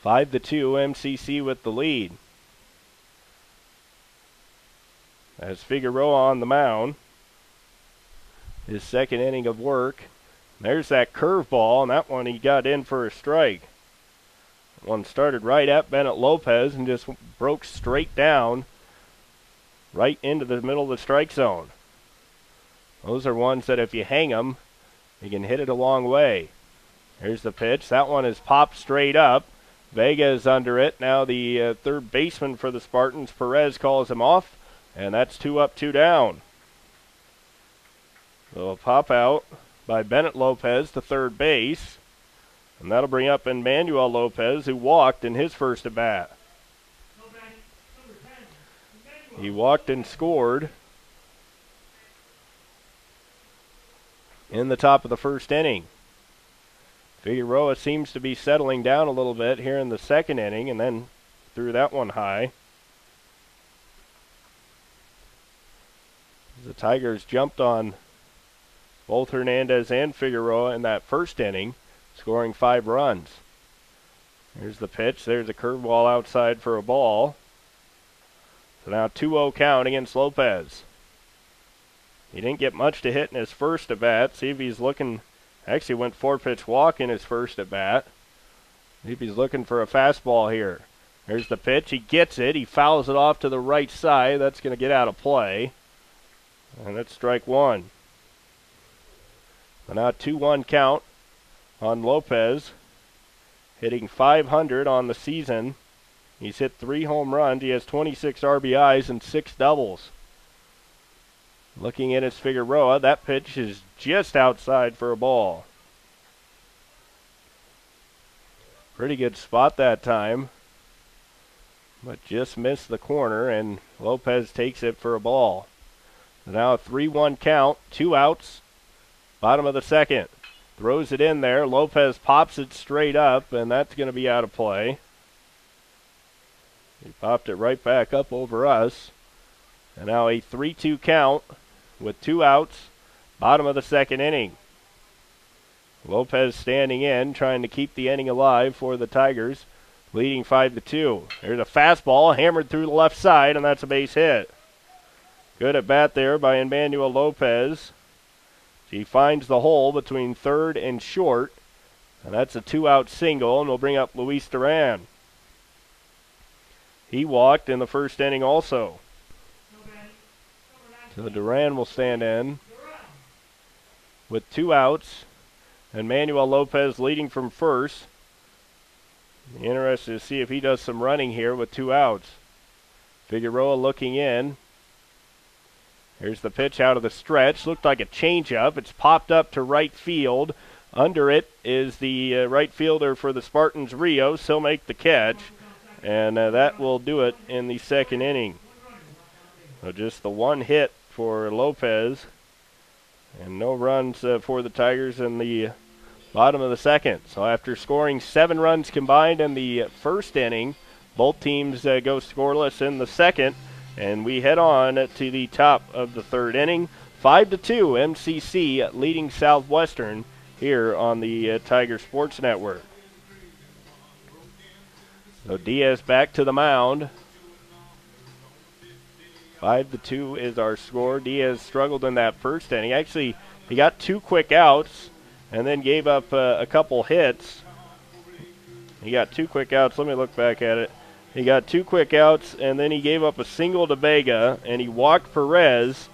5-2, MCC with the lead. As Figueroa on the mound, his second inning of work. There's that curveball, and that one he got in for a strike. One started right at Bennett Lopez and just broke straight down right into the middle of the strike zone. Those are ones that if you hang them, you can hit it a long way. Here's the pitch. That one is popped straight up. Vega is under it. Now the third baseman for the Spartans, Perez, calls him off, and that's 2 up, 2 down. So a pop out by Bennett Lopez to third base. And that'll bring up Emmanuel Lopez, who walked in his first at bat. He walked and scored in the top of the first inning. Figueroa seems to be settling down a little bit here in the second inning, and then threw that one high. The Tigers jumped on both Hernandez and Figueroa in that first inning, scoring 5 runs. Here's the pitch. There's a curveball outside for a ball. So now 2-0 count against Lopez. He didn't get much to hit in his first at bat. See if he's looking. Actually went 4-pitch walk in his first at bat. See if he's looking for a fastball here. There's the pitch. He gets it. He fouls it off to the right side. That's going to get out of play. And that's strike one. So now 2-1 count on Lopez, hitting .500 on the season. He's hit 3 home runs. He has 26 RBIs and 6 doubles. Looking at his Figueroa, that pitch is just outside for a ball. Pretty good spot that time, but just missed the corner, and Lopez takes it for a ball. So now a 3-1 count, 2 outs, bottom of the second. Throws it in there. Lopez pops it straight up, and that's going to be out of play. He popped it right back up over us. And now a 3-2 count with 2 outs, bottom of the second inning. Lopez standing in, trying to keep the inning alive for the Tigers, leading 5-2. There's a fastball hammered through the left side, and that's a base hit. Good at bat there by Emmanuel Lopez. He finds the hole between third and short, and that's a 2-out single, and we'll bring up Luis Duran. He walked in the first inning also. So Duran will stand in with 2 outs, and Manuel Lopez leading from first. Interested to see if he does some running here with 2 outs. Figueroa looking in. Here's the pitch out of the stretch. Looked like a changeup. It's popped up to right field. Under it is the right fielder for the Spartans, Rios. He'll make the catch, and that will do it in the second inning. So just the 1 hit for Lopez, and no runs for the Tigers in the bottom of the second. So after scoring 7 runs combined in the first inning, both teams go scoreless in the second. And we head on to the top of the third inning. 5-2, MCC leading Southwestern here on the Tiger Sports Network. So Diaz back to the mound. 5-2 is our score. Diaz struggled in that first inning. Actually, he got 2 quick outs and then gave up a couple hits. He got 2 quick outs. Let me look back at it. He got 2 quick outs, and then he gave up a single to Vega, and he walked Perez,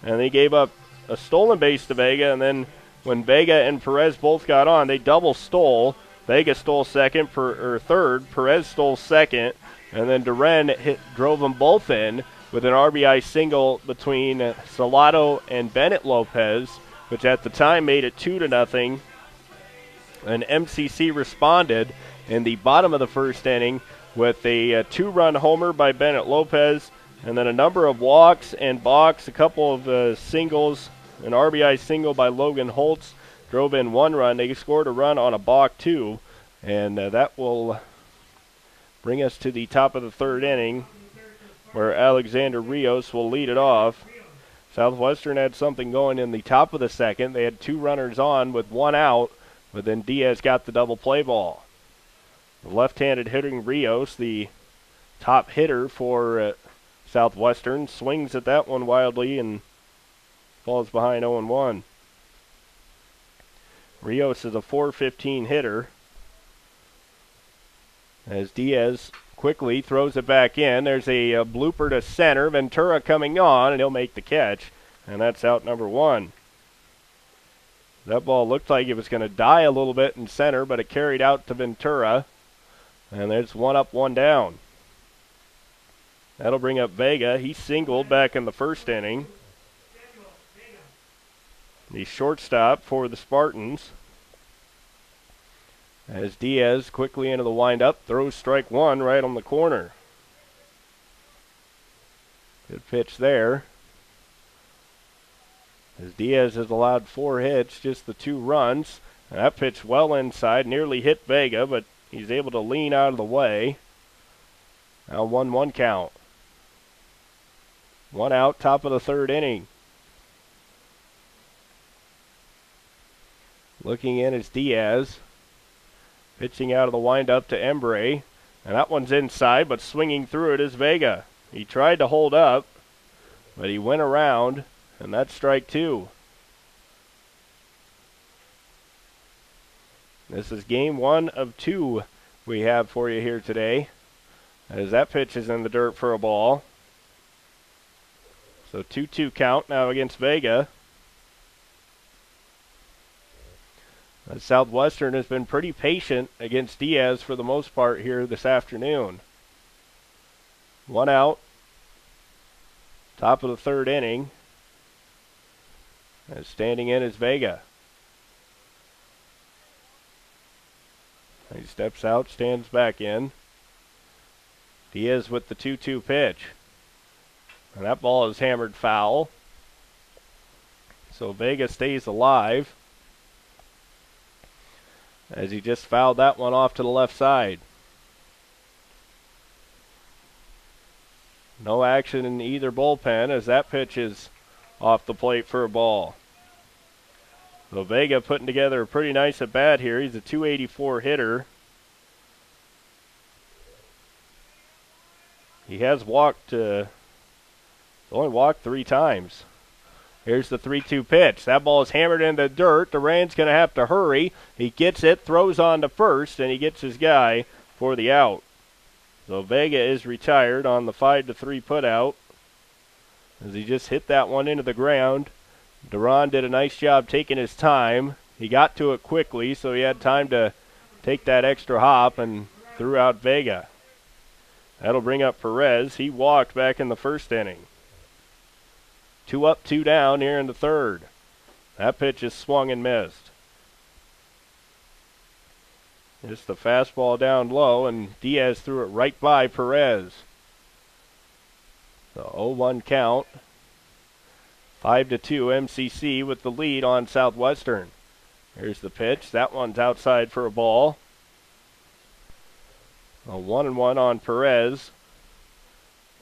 and he gave up a stolen base to Vega, and then when Vega and Perez both got on, they double stole. Vega stole third, Perez stole second, and then Duran drove them both in with an RBI single between Salado and Bennett Lopez, which at the time made it 2-0. And MCC responded in the bottom of the first inning with a 2-run homer by Bennett Lopez, and then a number of walks and balks, a couple of singles, an RBI single by Logan Holtz drove in 1 run. They scored a run on a balk too, and that will bring us to the top of the third inning, where Alexander Rios will lead it off. Southwestern had something going in the top of the second. They had 2 runners on with 1 out, but then Diaz got the double play ball. The left-handed hitting Rios, the top hitter for Southwestern, swings at that one wildly and falls behind 0-1. Rios is a .415 hitter, as Diaz quickly throws it back in. There's a blooper to center. Ventura coming on, and he'll make the catch, and that's out number 1. That ball looked like it was going to die a little bit in center, but it carried out to Ventura, and there's 1 up, 1 down. That'll bring up Vega. He singled back in the first inning. The shortstop for the Spartans. As Diaz quickly into the windup, throws strike 1 right on the corner. Good pitch there. As Diaz has allowed 4 hits, just the 2 runs. And that pitch well inside, nearly hit Vega, but he's able to lean out of the way. Now 1-1 count. 1 out, top of the third inning. Looking in is Diaz. Pitching out of the windup to Embre. And that one's inside, but swinging through it is Vega. He tried to hold up, but he went around, and that's strike 2. This is game 1 of 2 we have for you here today, as that pitch is in the dirt for a ball. So 2-2 count now against Vega. Southwestern has been pretty patient against Diaz for the most part here this afternoon. 1 out. Top of the third inning. And standing in is Vega. He steps out, stands back in. Diaz with the 2-2 pitch. And that ball is hammered foul. So Vega stays alive, as he just fouled that one off to the left side. No action in either bullpen, as that pitch is off the plate for a ball. So Vega putting together a pretty nice at bat here. He's a .284 hitter. He has walked, only walked 3 times. Here's the 3-2 pitch. That ball is hammered in the dirt. Duran's going to have to hurry. He gets it, throws on to first, and he gets his guy for the out. So Vega is retired on the 5-3 putout, as he just hit that one into the ground. Duran did a nice job taking his time. He got to it quickly, so he had time to take that extra hop and threw out Vega. That'll bring up Perez. He walked back in the first inning. 2 up, 2 down here in the third. That pitch is swung and missed. Just the fastball down low, and Diaz threw it right by Perez. The 0-1 count. 5-2 MCC with the lead on Southwestern. Here's the pitch. That one's outside for a ball. A 1-1 on Perez.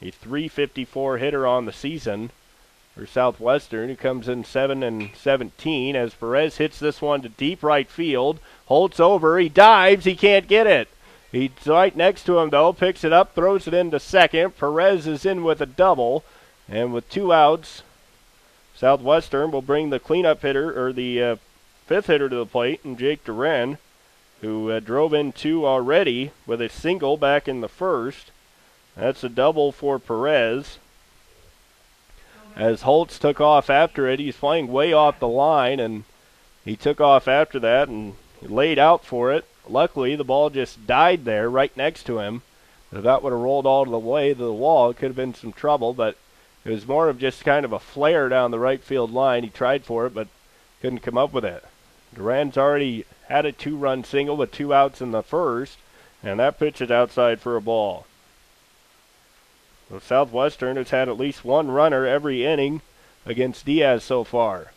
A .354 hitter on the season for Southwestern, who comes in 7-17 as Perez hits this one to deep right field. Holtz over. He dives. He can't get it. He's right next to him, though. Picks it up, throws it into second. Perez is in with a double. And with 2 outs, Southwestern will bring the cleanup hitter, or the 5th hitter, to the plate, and Jake Duran, who drove in 2 already with a single back in the first. That's a double for Perez. As Holtz took off after it, he's playing way off the line, and He took off after that and laid out for it. Luckily, the ball just died there right next to him. If that would have rolled all the way to the wall, it could have been some trouble, but it was more of just kind of a flare down the right field line. He tried for it, but couldn't come up with it. Duran's already had a 2-run single with 2 outs in the first, and that pitch is outside for a ball. So Southwestern has had at least 1 runner every inning against Diaz so far.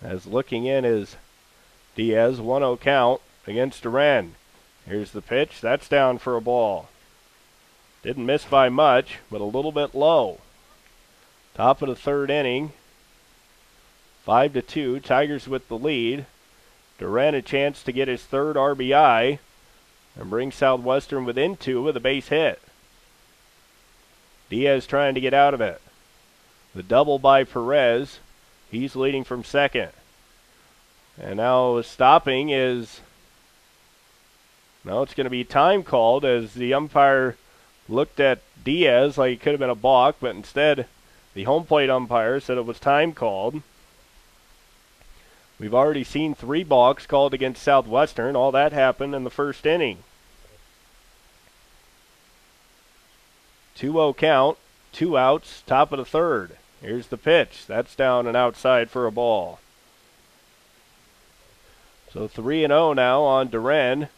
As looking in is Diaz, 1-0 count against Duran. Here's the pitch. That's down for a ball. Didn't miss by much, but a little bit low. Top of the 3rd inning. 5-2. Tigers with the lead. Duran a chance to get his 3rd RBI and bring Southwestern within 2 with a base hit. Diaz trying to get out of it. The double by Perez. He's leading from second. And now stopping is... No, it's going to be time called as the umpire looked at Diaz like it could have been a balk, but instead the home plate umpire said it was time called. We've already seen 3 balks called against Southwestern. All that happened in the 1st inning. 2-0 count, 2 outs, top of the 3rd. Here's the pitch. That's down and outside for a ball. So 3-0 now on Duran.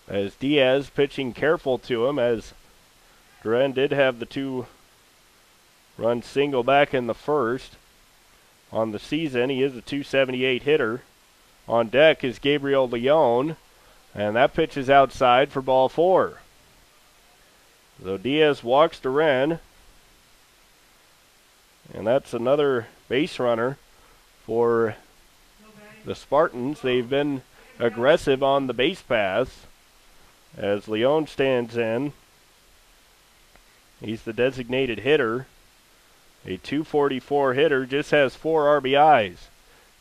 As Diaz pitching careful to him, as Duran did have the 2-run single back in the 1st. On the season, he is a .278 hitter. On deck is Gabriel Leon, and that pitch is outside for ball 4. So Diaz walks Duran. And that's another base runner for the Spartans. They've been aggressive on the base paths as Leon stands in. He's the designated hitter. A .244 hitter, just has 4 RBIs.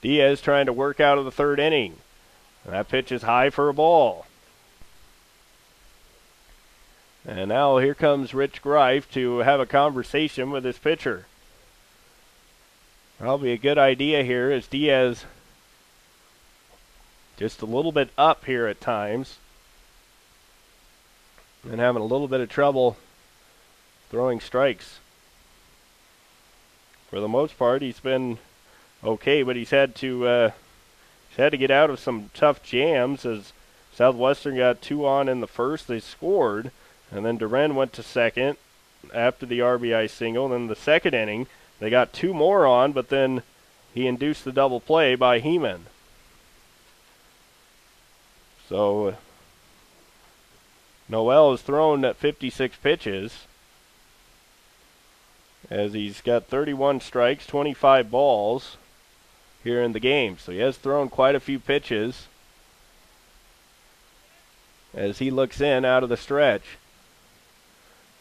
Diaz trying to work out of the 3rd inning. And that pitch is high for a ball. And now here comes Rich Greif to have a conversation with his pitcher. Probably a good idea here as Diaz just a little bit up here at times and having a little bit of trouble throwing strikes. For the most part, he's been okay, but he's had to get out of some tough jams as Southwestern got 2 on in the 1st. They scored, and then Duran went to second after the RBI single. Then the 2nd inning, they got 2 more on, but then he induced the double play by Heeman. So Noel has thrown at 56 pitches as he's got 31 strikes, 25 balls here in the game. So he has thrown quite a few pitches as he looks in out of the stretch.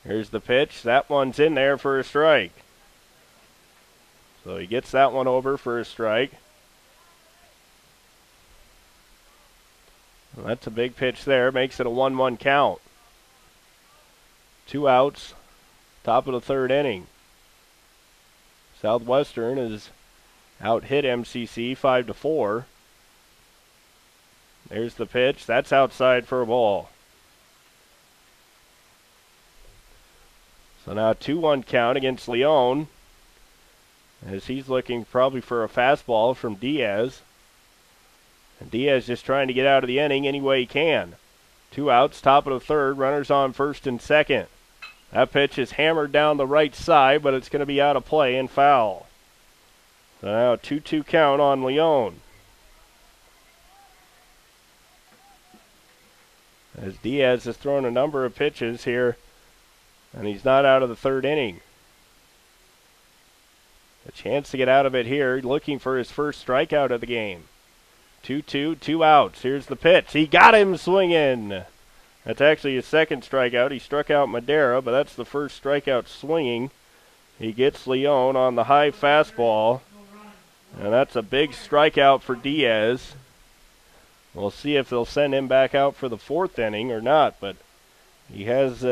Here's the pitch. That one's in there for a strike. So he gets that one over for a strike. Well, that's a big pitch there. Makes it a 1-1 count. 2 outs. Top of the 3rd inning. Southwestern has out-hit MCC 5-4. There's the pitch. That's outside for a ball. So now 2-1 count against Leon as he's looking probably for a fastball from Diaz. And Diaz just trying to get out of the inning any way he can. 2 outs, top of the 3rd, runners on 1st and 2nd. That pitch is hammered down the right side, but it's going to be out of play and foul. So now 2-2 count on Leon. As Diaz has thrown a number of pitches here, and he's not out of the 3rd inning. A chance to get out of it here, looking for his first strikeout of the game. 2-2, 2 outs. Here's the pitch. He got him swinging. That's actually his 2nd strikeout. He struck out Madera, but that's the first strikeout swinging. He gets Leon on the high fastball, and that's a big strikeout for Diaz. We'll see if they'll send him back out for the 4th inning or not, but he has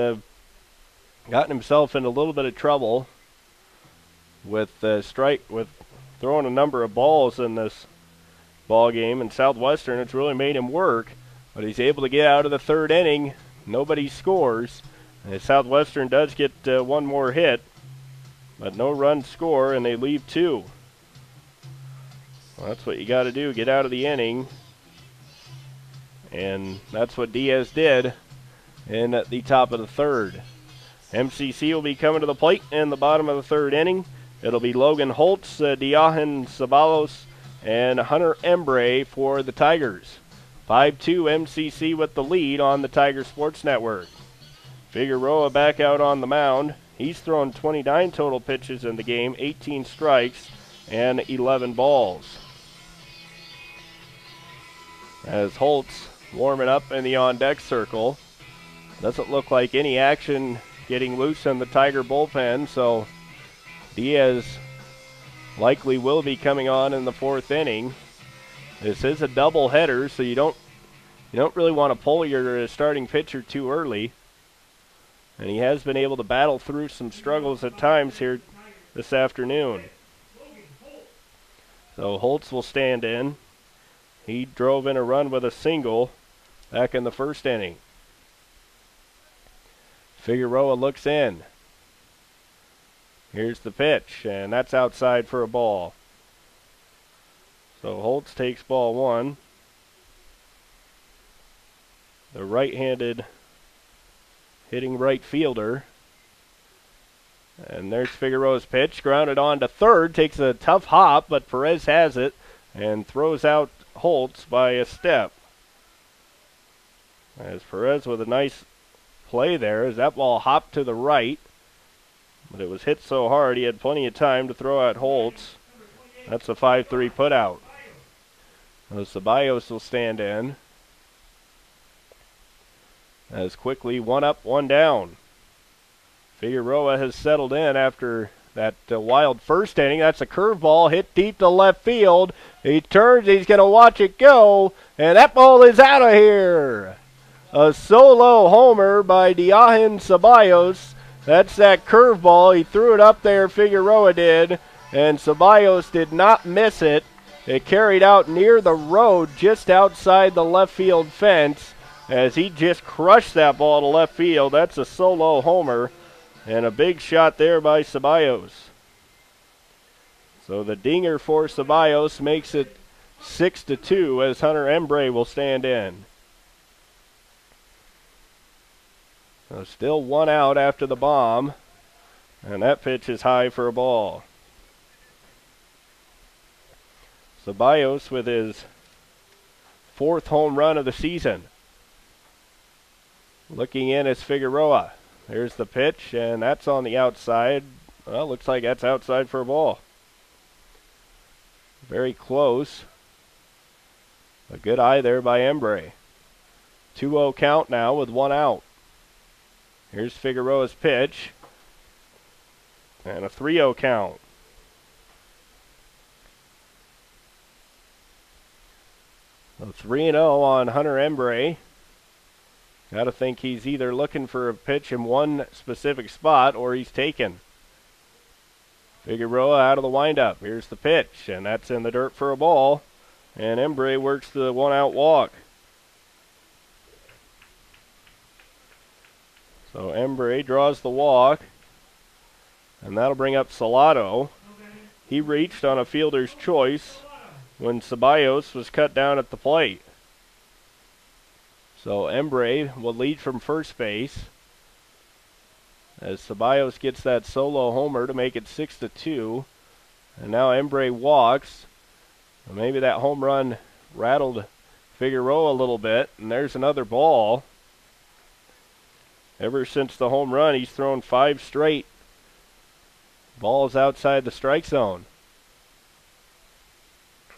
gotten himself in a little bit of trouble with throwing a number of balls in this ball game, and Southwestern, it's really made him work, but he's able to get out of the third inning. Nobody scores. And Southwestern does get one more hit, but no run score, and they leave two. Well, that's what you got to do, get out of the inning, and that's what Diaz did in at the top of the third. MCC will be coming to the plate in the bottom of the third inning. It'll be Logan Holtz, Diahan Sabalos, and Hunter Embre for the Tigers. 5-2 MCC with the lead on the Tiger Sports Network. Figueroa back out on the mound. He's thrown 29 total pitches in the game, 18 strikes, and 11 balls. As Holtz warming up in the on-deck circle. Doesn't look like any action getting loose in the Tiger bullpen, so Diaz likely will be coming on in the fourth inning. This is a doubleheader, so you don't really want to pull your starting pitcher too early. And he has been able to battle through some struggles at times here this afternoon. So Holtz will stand in. He drove in a run with a single back in the first inning. Figueroa looks in. Here's the pitch, and that's outside for a ball. So Holtz takes ball one. The right-handed hitting right fielder. And there's Figueroa's pitch, grounded on to third, takes a tough hop, but Perez has it and throws out Holtz by a step. As Perez with a nice play there, as that ball hopped to the right, but it was hit so hard he had plenty of time to throw out Holtz. That's a 5-3 putout. Ceballos will stand in. As quickly, one up, one down. Figueroa has settled in after that wild first inning. That's a curveball hit deep to left field. He turns, he's going to watch it go, and that ball is out of here. A solo homer by Diahan Ceballos. That's that curveball. He threw it up there, Figueroa did, and Ceballos did not miss it. It carried out near the road just outside the left field fence as he just crushed that ball to left field. That's a solo homer and a big shot there by Ceballos. So the dinger for Ceballos makes it 6-2 as Hunter Embre will stand in. So still one out after the bomb, and that pitch is high for a ball. Ceballos with his fourth home run of the season. Looking in is Figueroa. There's the pitch, and that's on the outside. Well, looks like that's outside for a ball. Very close. A good eye there by Embre. 2-0 count now with one out. Here's Figueroa's pitch. And a 3-0 count. So 3-0 on Hunter Embre. Got to think he's either looking for a pitch in one specific spot or he's taken. Figueroa out of the windup. Here's the pitch, and that's in the dirt for a ball. And Embre works the one-out walk. So Embre draws the walk, and that'll bring up Salado. He reached on a fielder's choice when Ceballos was cut down at the plate. So Embre will lead from first base as Ceballos gets that solo homer to make it 6-2. And now Embre walks. Maybe that home run rattled Figueroa a little bit, and there's another ball. Ever since the home run, he's thrown 5 straight balls outside the strike zone.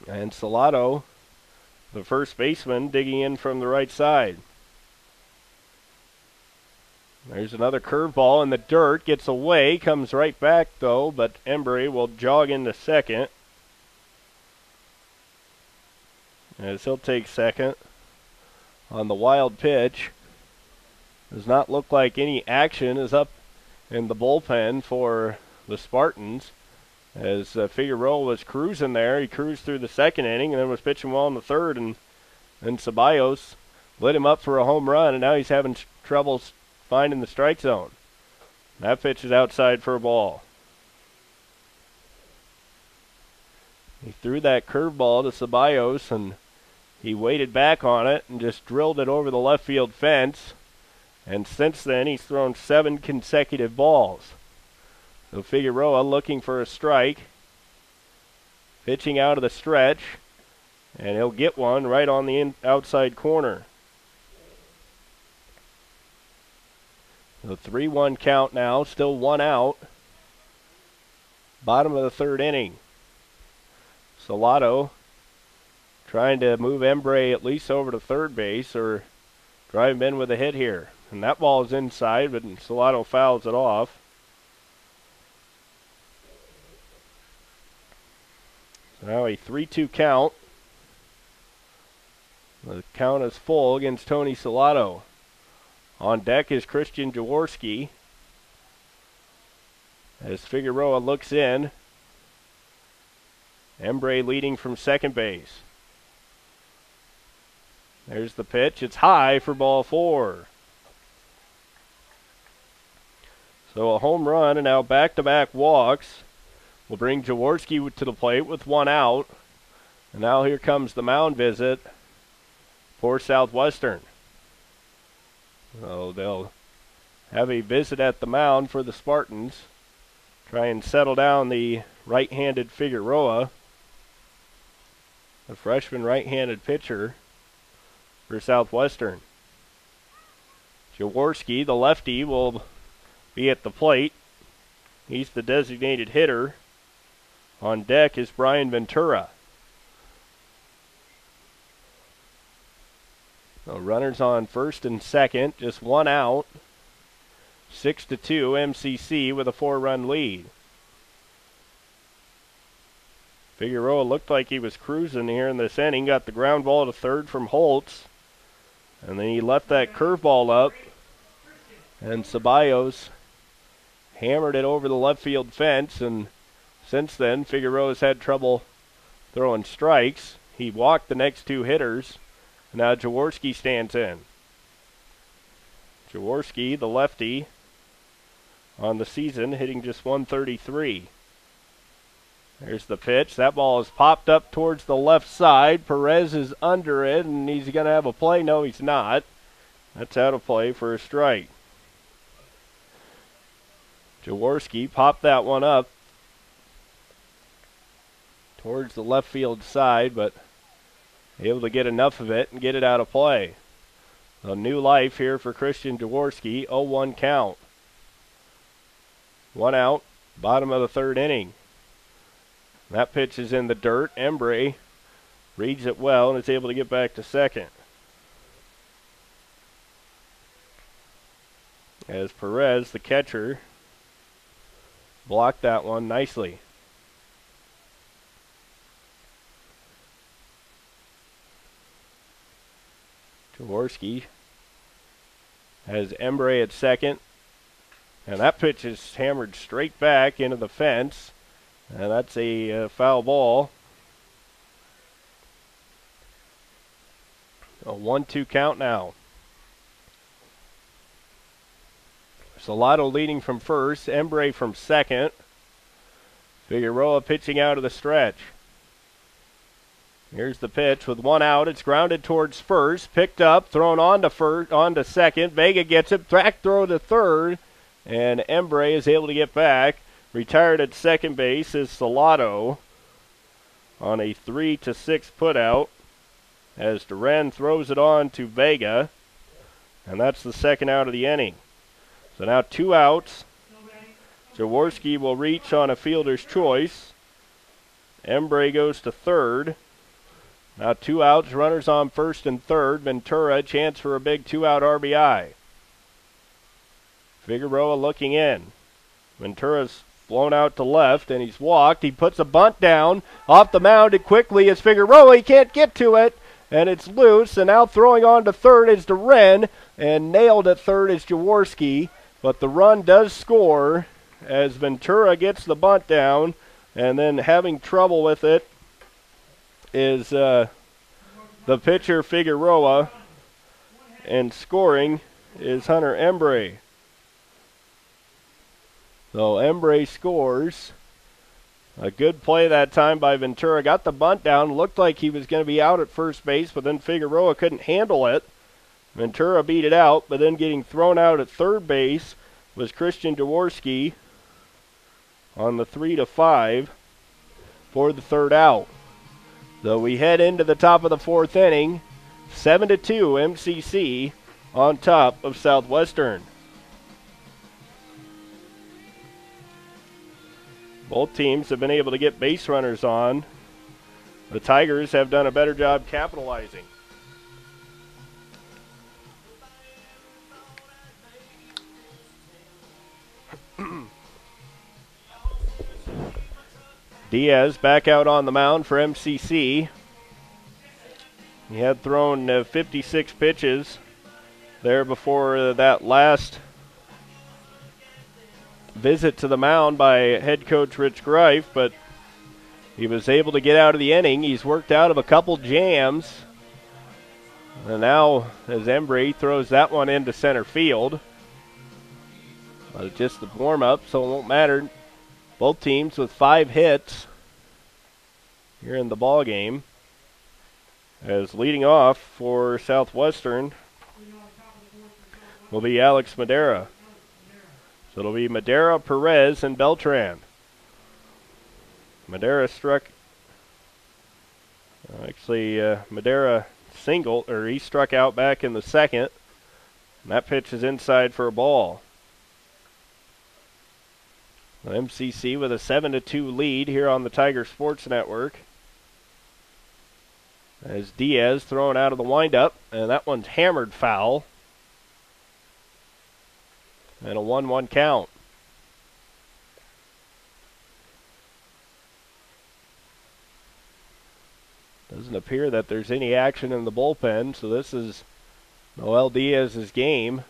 And Salado, the first baseman, digging in from the right side. There's another curveball in the dirt, gets away, comes right back though, but Embre will jog into second. As he'll take second on the wild pitch. Does not look like any action is up in the bullpen for the Spartans. As Figueroa was cruising there, he cruised through the second inning and then was pitching well in the third, and then Ceballos lit him up for a home run, and now he's having trouble finding the strike zone. That pitch is outside for a ball. He threw that curveball to Ceballos, and he waited back on it and just drilled it over the left field fence. And since then, he's thrown 7 consecutive balls. So Figueroa looking for a strike, pitching out of the stretch, and he'll get one right on the outside corner. The 3-1 count now, still 1 out. Bottom of the third inning. Salado trying to move Embre at least over to third base or drive him in with a hit here. And that ball is inside, but Salado fouls it off. So now a 3-2 count. The count is full against Tony Salado. On deck is Christian Jaworski. As Figueroa looks in. Embre leading from second base. There's the pitch. It's high for ball 4. So a home run and now back-to-back walks will bring Jaworski to the plate with 1 out. And now here comes the mound visit for Southwestern. So they'll have a visit at the mound for the Spartans. Try and settle down the right-handed Figueroa, the freshman right-handed pitcher for Southwestern. Jaworski, the lefty, will be at the plate. He's the designated hitter. On deck is Brian Ventura. So runners on first and second, just 1 out. 6-2 MCC with a 4-run lead. Figueroa looked like he was cruising here in this inning. Got the ground ball to third from Holtz. And then he left that curveball up. And Ceballos hammered it over the left field fence. And since then, Figueroa's had trouble throwing strikes. He walked the next 2 hitters. Now Jaworski stands in. Jaworski, the lefty, on the season, hitting just 133. There's the pitch. That ball is popped up towards the left side. Perez is under it, and he's going to have a play. No, he's not. That's out of play for a strike. Jaworski popped that one up towards the left field side, but able to get enough of it and get it out of play. A new life here for Christian Jaworski. 0-1 count. 1 out, bottom of the third inning. That pitch is in the dirt. Embre reads it well and is able to get back to second. As Perez, the catcher, blocked that one nicely. Jaworski has Embre at second. And that pitch is hammered straight back into the fence. And that's a foul ball. A 1-2 count now. Salado leading from first. Embre from second. Figueroa pitching out of the stretch. Here's the pitch with 1 out. It's grounded towards first. Picked up, thrown onto second. Vega gets it. Back throw to third. And Embre is able to get back. Retired at second base is Salado on a 3-6 putout as Duran throws it on to Vega. And that's the second out of the inning. So now 2 outs. Jaworski will reach on a fielder's choice. Embre goes to third. Now 2 outs, runners on first and third. Ventura, chance for a big 2-out RBI. Figueroa looking in. Ventura's blown out to left, and he's walked. He puts a bunt down off the mound, and quickly is Figueroa. He can't get to it, and it's loose. And now throwing on to third is Duran, and nailed at third is Jaworski. but the run does score as Ventura gets the bunt down, and then having trouble with it is the pitcher Figueroa, and scoring is Hunter Embray. So Embray scores. A good play that time by Ventura. Got the bunt down. Looked like he was going to be out at first base, but then Figueroa couldn't handle it. Ventura beat it out, but then getting thrown out at third base was Christian Jaworski on the 3-5 for the third out. So we head into the top of the fourth inning. 7-2 MCC on top of Southwestern. Both teams have been able to get base runners on. The Tigers have done a better job capitalizing. Diaz back out on the mound for MCC. He had thrown 56 pitches there before that last visit to the mound by head coach Rich Greif, but he was able to get out of the inning. He's worked out of a couple jams. And now as Embry throws that one into center field. But it's just the warm-up, so it won't matter. Both teams with 5 hits here in the ball game. As leading off for Southwestern will be Alex Madera. So it'll be Madera, Perez, and Beltran. Madera struck. Madera he struck out back in the second. And that pitch is inside for a ball. The MCC with a 7-2 lead here on the Tiger Sports Network. As Diaz thrown out of the windup, and that one's hammered foul. And a 1-1 count. Doesn't appear that there's any action in the bullpen, so this is Noel Diaz's game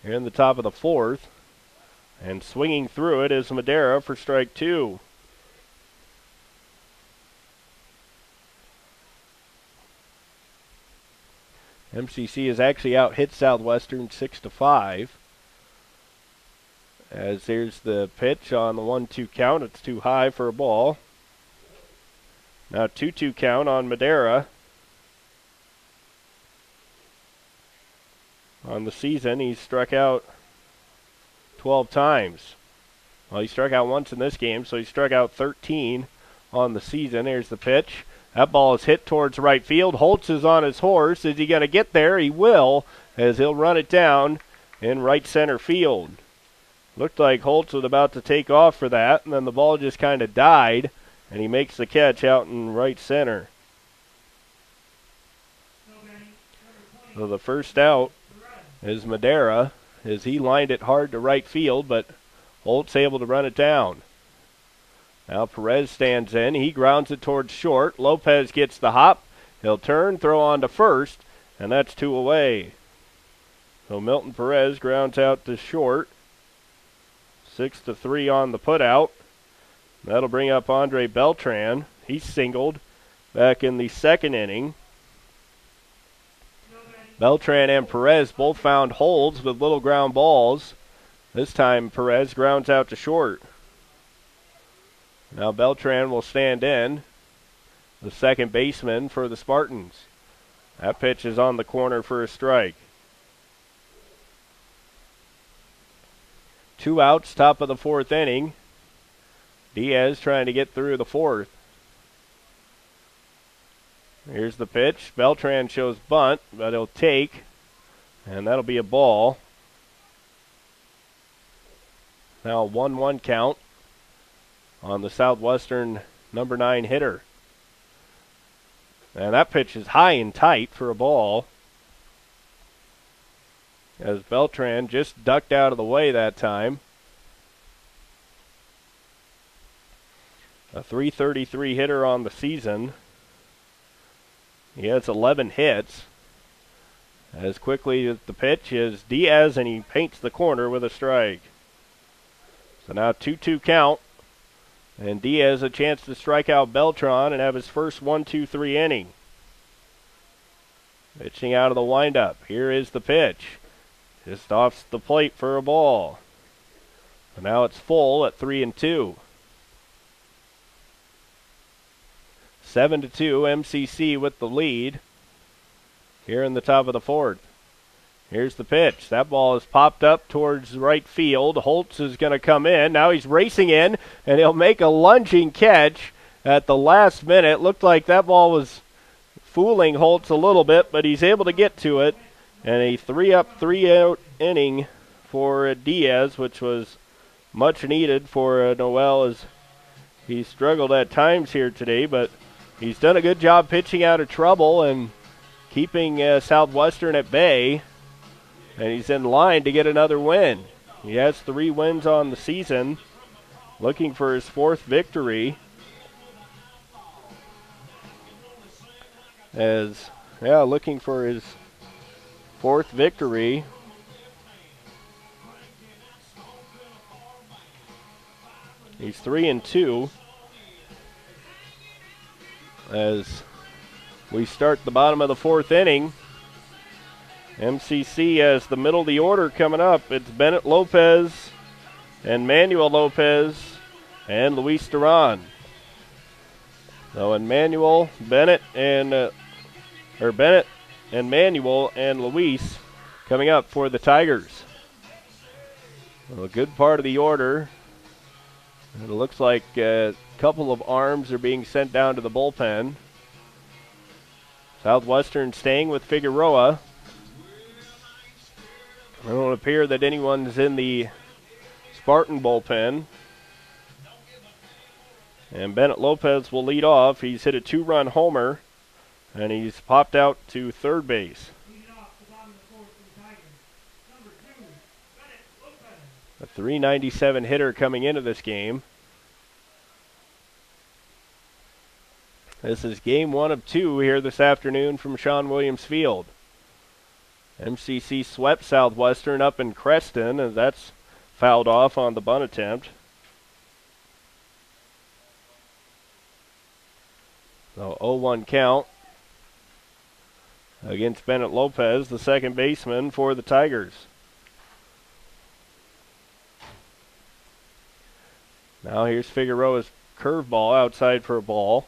here in the top of the fourth. And swinging through it is Madera for strike 2. MCC has actually out-hit Southwestern 6-5. As there's the pitch on the 1-2 count. It's too high for a ball. Now 2-2 count on Madera. On the season, he's struck out 12 times. Well, he struck out once in this game, so he struck out 13 on the season. Here's the pitch. That ball is hit towards right field. Holtz is on his horse. Is he going to get there? He will, as he'll run it down in right center field. Looked like Holtz was about to take off for that, and then the ball just kind of died, and he makes the catch out in right center. So the first out is Madera, as he lined it hard to right field, but Holtz able to run it down. Now Perez stands in. He grounds it towards short. Lopez gets the hop. He'll turn, throw on to first, and that's 2 away. So Milton Perez grounds out to short. 6-3 on the putout. That'll bring up Andre Beltran. He singled back in the second inning. Beltran and Perez both found holds with little ground balls. This time Perez grounds out to short. Now Beltran will stand in, the second baseman for the Spartans. That pitch is on the corner for a strike. 2 outs, top of the fourth inning. Diaz trying to get through the fourth. Here's the pitch. Beltran shows bunt, but he'll take, and that'll be a ball. Now a 1-1 count on the Southwestern number 9 hitter. And that pitch is high and tight for a ball, as Beltran just ducked out of the way that time. A .333 hitter on the season. He has 11 hits, As quickly as the pitch is Diaz, and he paints the corner with a strike. So now 2-2 count. And Diaz a chance to strike out Beltran and have his first 1-2-3 inning. Pitching out of the windup. Here is the pitch. Just off the plate for a ball. And now it's full at 3-2. 7-2, MCC with the lead here in the top of the fourth. Here's the pitch. That ball is popped up towards right field. Holtz is going to come in. Now he's racing in, and he'll make a lunging catch at the last minute. Looked like that ball was fooling Holtz a little bit, but he's able to get to it. And a 3-up, 3-out inning for Diaz, which was much needed for Noel, as he struggled at times here today, but he's done a good job pitching out of trouble and keeping Southwestern at bay. And he's in line to get another win. He has 3 wins on the season, looking for his 4th victory. Looking for his 4th victory. He's 3-2 as we start the bottom of the 4th inning. MCC has the middle of the order coming up. It's Bennett Lopez and Manuel Lopez and Luis Duran. So Bennett and Manuel and Luis coming up for the Tigers. Well, a good part of the order. It looks like a couple of arms are being sent down to the bullpen. Southwestern staying with Figueroa. It don't appear that anyone's in the Spartan bullpen. And Bennett Lopez will lead off. He's hit a 2-run homer, and he's popped out to third base. A .397 hitter coming into this game. This is game 1 of 2 here this afternoon from Shawn Williams Field. MCC swept Southwestern up in Creston, and that's fouled off on the bunt attempt. So 0-1 count against Bennett Lopez, the second baseman for the Tigers. Now here's Figueroa's curveball outside for a ball.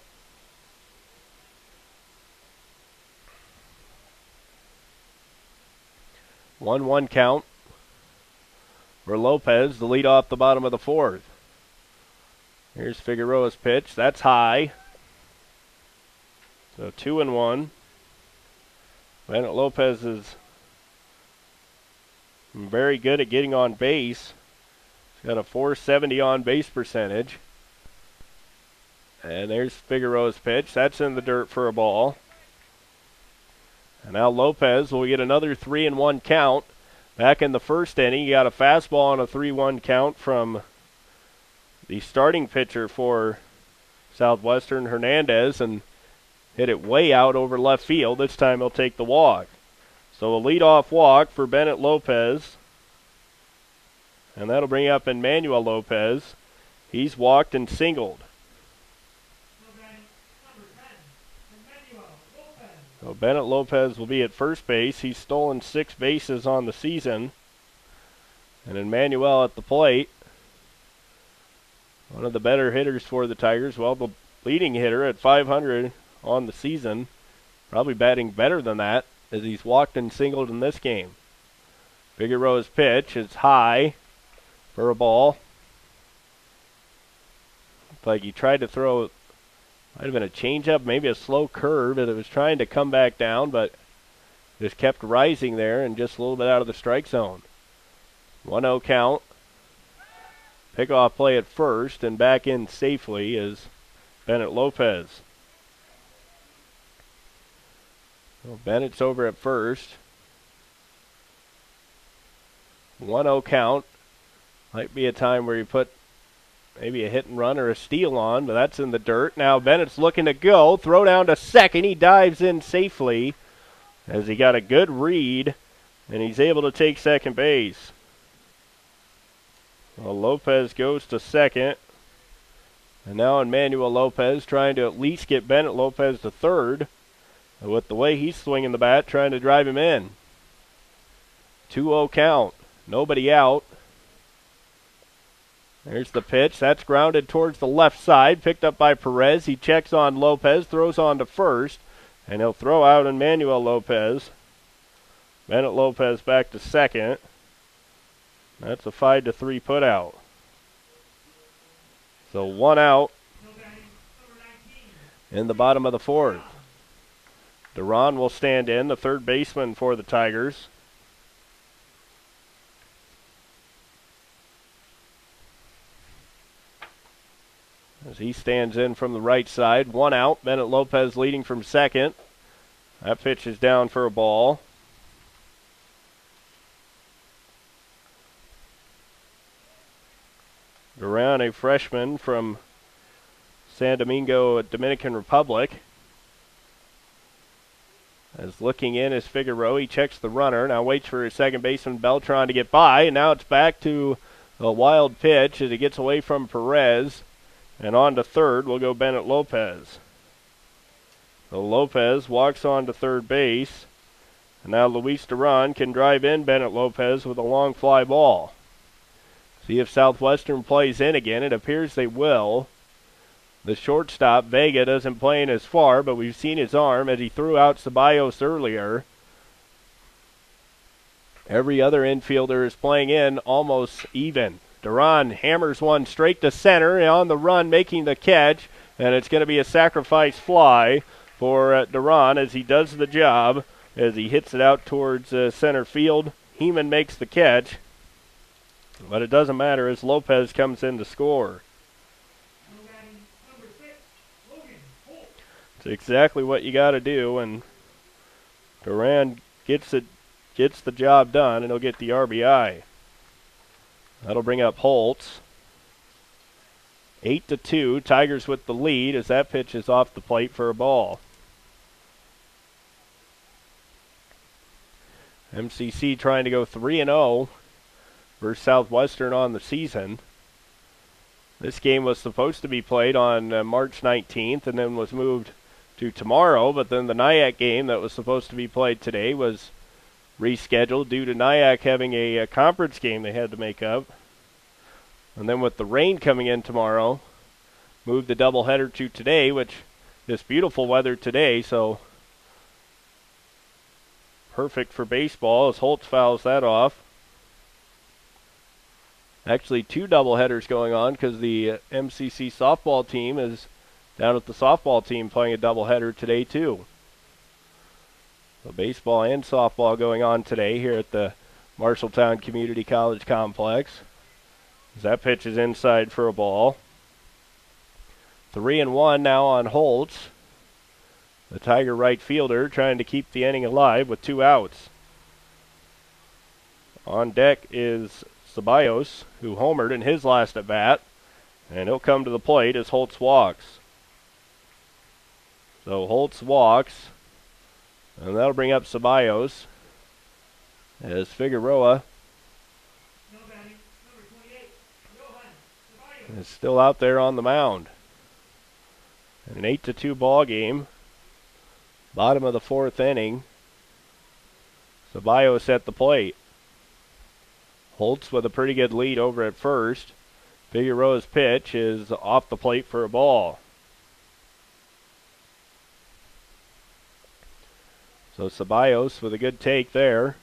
One count for Lopez, the lead off the bottom of the 4th. Here's Figueroa's pitch. That's high. So 2-1. Bennett Lopez is very good at getting on base. He's got a .470 on base percentage. And there's Figueroa's pitch. That's in the dirt for a ball. And now Lopez will get another 3-1 count. Back in the first inning, he got a fastball on a 3-1 count from the starting pitcher for Southwestern, Hernandez, and hit it way out over left field. This time he'll take the walk. So a leadoff walk for Bennett Lopez. And that'll bring up Emmanuel Lopez. He's walked and singled. So Bennett Lopez will be at first base. He's stolen 6 bases on the season. And Emmanuel at the plate. One of the better hitters for the Tigers. Well, the leading hitter at .500 on the season. Probably batting better than that as he's walked and singled in this game. Figueroa's pitch is high for a ball. Looks like he tried to throw. Might have been a changeup, maybe a slow curve, and it was trying to come back down, but just kept rising there and just a little bit out of the strike zone. 1-0 count. Pickoff play at first, and back in safely is Bennett Lopez. Well, Bennett's over at first. 1-0 count. Might be a time where you put maybe a hit and run or a steal on, but that's in the dirt. Now Bennett's looking to go. Throw down to second. He dives in safely as he got a good read, and he's able to take second base. Well, Lopez goes to second. And now Emmanuel Lopez trying to at least get Bennett Lopez to third. With the way he's swinging the bat, trying to drive him in. 2-0 count. Nobody out. There's the pitch. That's grounded towards the left side. Picked up by Perez. He checks on Lopez. Throws on to first. And he'll throw out Emmanuel Lopez. Bennett Lopez back to second. That's a 5-3 put out. So 1 out in the bottom of the fourth. Duran will stand in, the third baseman for the Tigers. As he stands in from the right side, 1 out. Bennett Lopez leading from second. That pitch is down for a ball. Duran, a freshman from San Domingo, Dominican Republic. As looking in is Figueroa. He checks the runner. Now waits for his second baseman Beltran to get by. And now it's back to a wild pitch as he gets away from Perez. And on to third will go Bennett Lopez. So Lopez walks on to third base. And now Luis Duran can drive in Bennett Lopez with a long fly ball. See if Southwestern plays in again. It appears they will. The shortstop, Vega, doesn't play in as far, but we've seen his arm as he threw out Ceballos earlier. Every other infielder is playing in almost even. Duran hammers one straight to center, and on the run making the catch, and it's going to be a sacrifice fly for Duran as he does the job, as he hits it out towards center field. Heeman makes the catch. But it doesn't matter as Lopez comes in to score. It's exactly what you got to do, and Duran gets the job done, and he'll get the RBI. That'll bring up Holtz. 8-2, Tigers with the lead as that pitch is off the plate for a ball. MCC trying to go 3-0. Versus Southwestern on the season. This game was supposed to be played on March 19th and then was moved to tomorrow, but then the Nyack game that was supposed to be played today was rescheduled due to Nyack having a conference game they had to make up. And then with the rain coming in tomorrow, moved the doubleheader to today, which is beautiful weather today, so perfect for baseball as Holtz fouls that off. Actually, 2 doubleheaders going on because the MCC softball team is down at the softball team playing a doubleheader today, too. So baseball and softball going on today here at the Marshalltown Community College complex. As that pitch is inside for a ball. 3-1 now on Holtz. The Tiger right fielder trying to keep the inning alive with 2 outs. On deck is Ceballos, who homered in his last at-bat, and he'll come to the plate as Holtz walks. So Holtz walks, and that'll bring up Ceballos as Figueroa is still out there on the mound. An 8-2 ball game, bottom of the 4th inning. Ceballos at the plate. Holtz with a pretty good lead over at first. Figueroa's pitch is off the plate for a ball. So Ceballos with a good take there.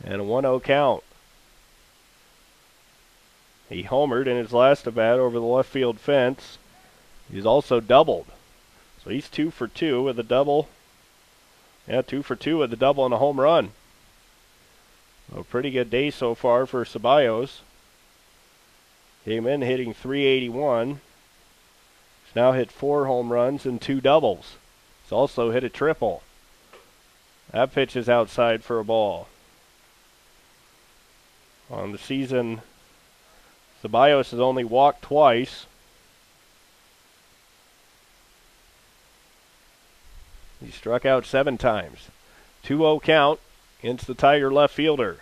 And a 1-0 count. He homered in his last at-bat over the left field fence. He's also doubled. So he's 2 for 2 with a double. Yeah, 2 for 2 with a double and a home run. A pretty good day so far for Ceballos. Came in hitting .381. He's now hit 4 home runs and 2 doubles. He's also hit a triple. That pitch is outside for a ball. On the season, Ceballos has only walked twice. He struck out 7 times. 2-0 count against the Tiger left fielder.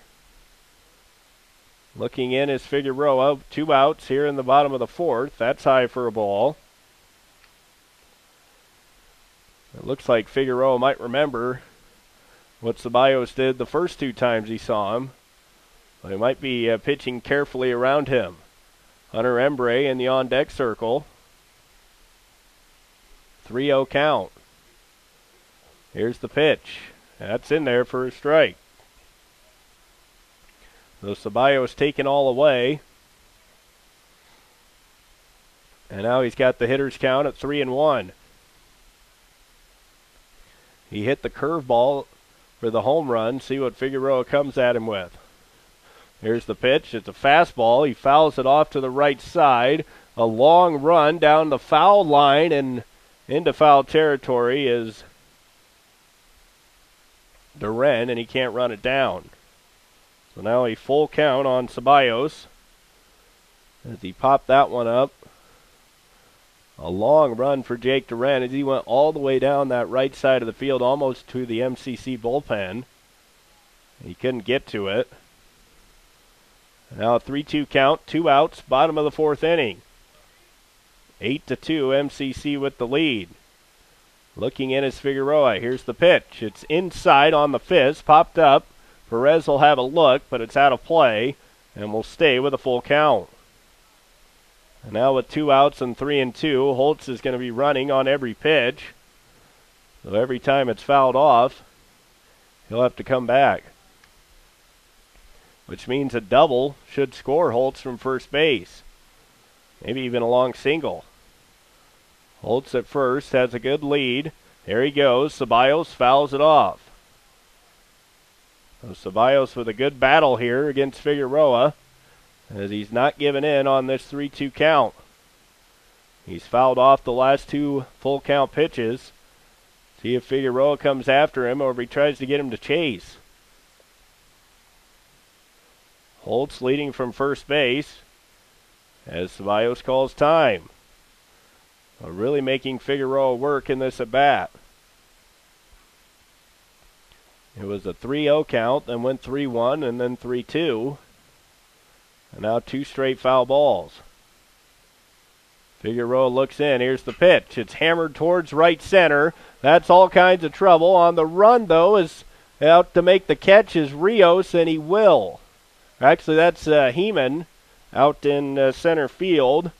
Looking in is Figueroa. 2 outs here in the bottom of the fourth. That's high for a ball. It looks like Figueroa might remember what Ceballos did the first 2 times he saw him. But he might be pitching carefully around him. Hunter Embre in the on-deck circle. 3-0 count. Here's the pitch. That's in there for a strike. So Ceballos taken all away. And now he's got the hitter's count at 3-1. He hit the curveball for the home run. See what Figueroa comes at him with. Here's the pitch. It's a fastball. He fouls it off to the right side. A long run down the foul line and into foul territory is Duran, and he can't run it down. So now a full count on Ceballos as he popped that one up. A long run for Jake Duran as he went all the way down that right side of the field, almost to the MCC bullpen. He couldn't get to it. Now a 3-2 count, 2 outs, bottom of the fourth inning. 8-2, MCC with the lead. Looking in is Figueroa. Here's the pitch. It's inside on the fist, popped up. Perez will have a look, but it's out of play, and will stay with a full count. And now with 2 outs and 3-2, Holtz is going to be running on every pitch. So every time it's fouled off, he'll have to come back. Which means a double should score Holtz from first base. Maybe even a long single. Holtz at first has a good lead. There he goes. Ceballos fouls it off. So Ceballos with a good battle here against Figueroa, as he's not giving in on this 3-2 count. He's fouled off the last 2 full count pitches. See if Figueroa comes after him or if he tries to get him to chase. Holtz leading from first base as Ceballos calls time. Really making Figueroa work in this at bat. It was a 3-0 count, then went 3-1 and then 3-2. And now 2 straight foul balls. Figueroa looks in. Here's the pitch. It's hammered towards right center. That's all kinds of trouble. On the run, though, is out to make the catch is Rios, and he will. Actually, that's Heeman out in center field,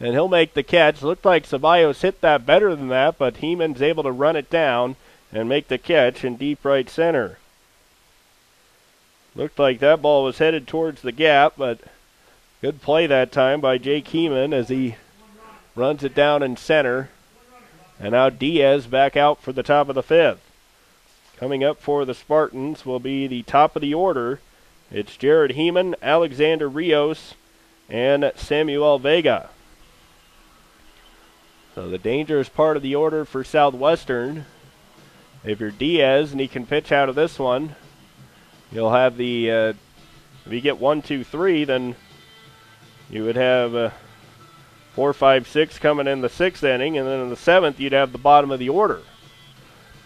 and he'll make the catch. Looked like Ceballos hit that better than that, but Heeman's able to run it down and make the catch in deep right center. Looked like that ball was headed towards the gap, but good play that time by Jake Heeman as he runs it down in center. And now Diaz back out for the top of the 5th. Coming up for the Spartans will be the top of the order. It's Jared Heeman, Alexander Rios, and Samuel Vega. So the dangerous part of the order for Southwestern. If you're Diaz and he can pitch out of this one, you'll have the, if you get 1, 2, 3, then you would have 4, 5, 6 coming in the 6th inning, and then in the 7th you'd have the bottom of the order,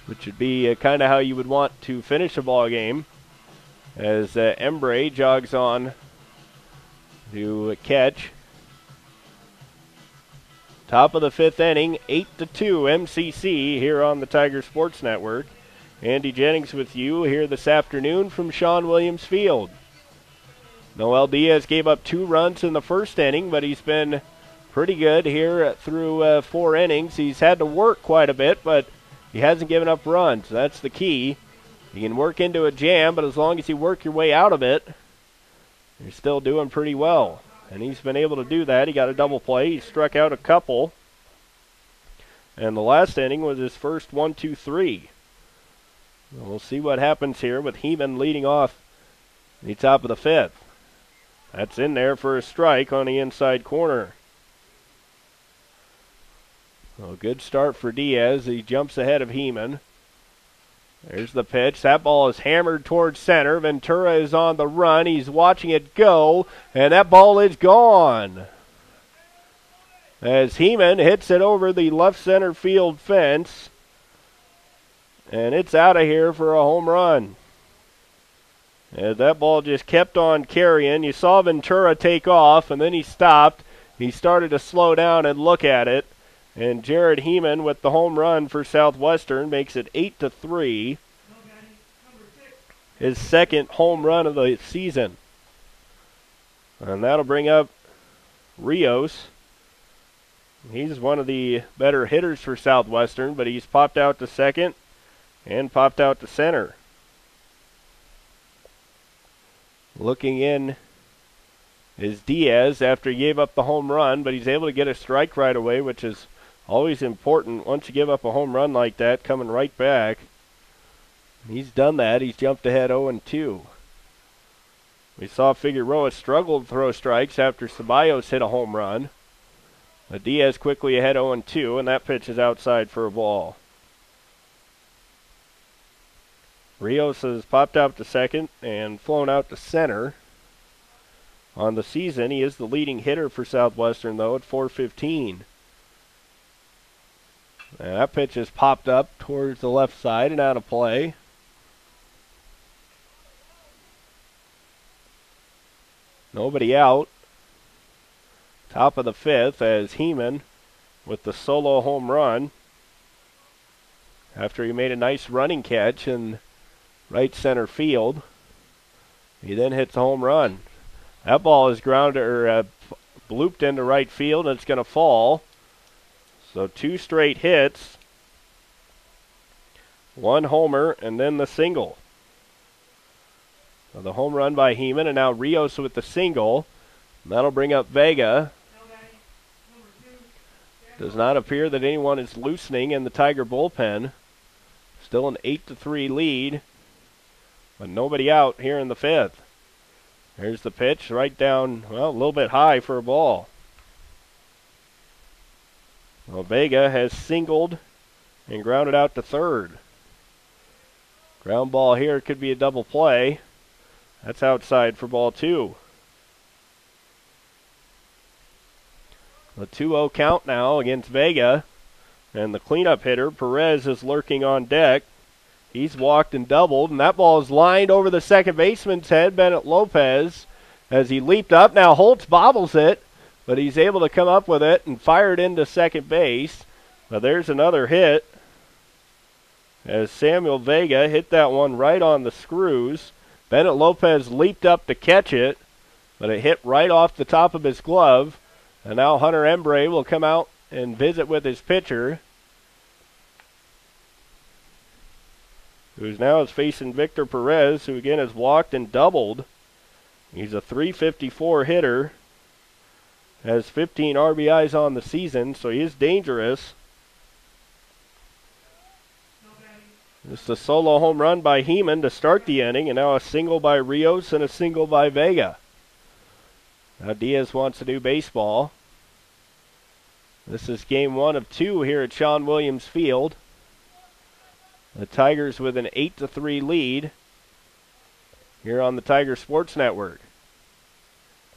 which would be kind of how you would want to finish a ball game. As Embre jogs on to catch. Top of the 5th inning, 8-2 MCC here on the Tiger Sports Network. Andy Jennings with you here this afternoon from Shawn Williams Field. Noel Diaz gave up 2 runs in the first inning, but he's been pretty good here through 4 innings. He's had to work quite a bit, but he hasn't given up runs. That's the key. You can work into a jam, but as long as you work your way out of it, you're still doing pretty well. And he's been able to do that. He got a double play. He struck out a couple. And the last inning was his first 1, 2, 3. We'll see what happens here with Heeman leading off the top of the 5th. That's in there for a strike on the inside corner. So good start for Diaz. He jumps ahead of Heeman. There's the pitch. That ball is hammered towards center. Ventura is on the run. He's watching it go, and that ball is gone. As Heeman hits it over the left center field fence. And it's out of here for a home run. And that ball just kept on carrying. You saw Ventura take off, and then he stopped. He started to slow down and look at it. And Jared Heeman with the home run for Southwestern makes it 8-3. His second home run of the season. And that'll bring up Rios. He's one of the better hitters for Southwestern, but he's popped out to second and popped out to center. Looking in is Diaz after he gave up the home run, but he's able to get a strike right away, which is always important. Once you give up a home run like that, coming right back. He's done that. He's jumped ahead 0-2. We saw Figueroa struggle to throw strikes after Ceballos hit a home run. But Diaz quickly ahead 0-2, and that pitch is outside for a ball. Rios has popped out to second and flown out to center. On the season, he is the leading hitter for Southwestern, though, at .415. And that pitch has popped up towards the left side and out of play. Nobody out. Top of the fifth as Heeman with the solo home run after he made a nice running catch in right center field. He then hits a home run. That ball is grounded or blooped into right field, and it's going to fall. So 2 straight hits, 1 homer, and then the single. So the home run by Heeman, and now Rios with the single. And that'll bring up Vega. Does not appear that anyone is loosening in the Tiger bullpen. Still an 8-3 lead, but nobody out here in the fifth. Here's the pitch right down, well, a little bit high for a ball. Well, Vega has singled and grounded out to third. Ground ball here could be a double play. That's outside for ball 2. A 2-0 count now against Vega. And the cleanup hitter, Perez, is lurking on deck. He's walked and doubled, and that ball is lined over the second baseman's head, Bennett Lopez, as he leaped up. Now Holtz bobbles it, but he's able to come up with it and fire it into second base. But there's another hit as Samuel Vega hit that one right on the screws. Bennett Lopez leaped up to catch it, but it hit right off the top of his glove. And now Hunter Embre will come out and visit with his pitcher, who's now facing Victor Perez, who again has walked and doubled. He's a .354 hitter, has 15 RBIs on the season, so he is dangerous. This is a solo home run by Heeman to start the inning, and now a single by Rios and a single by Vega. Now Diaz wants to do baseball. This is game 1 of 2 here at Shawn Williams Field. The Tigers with an 8-3 lead here on the Tiger Sports Network.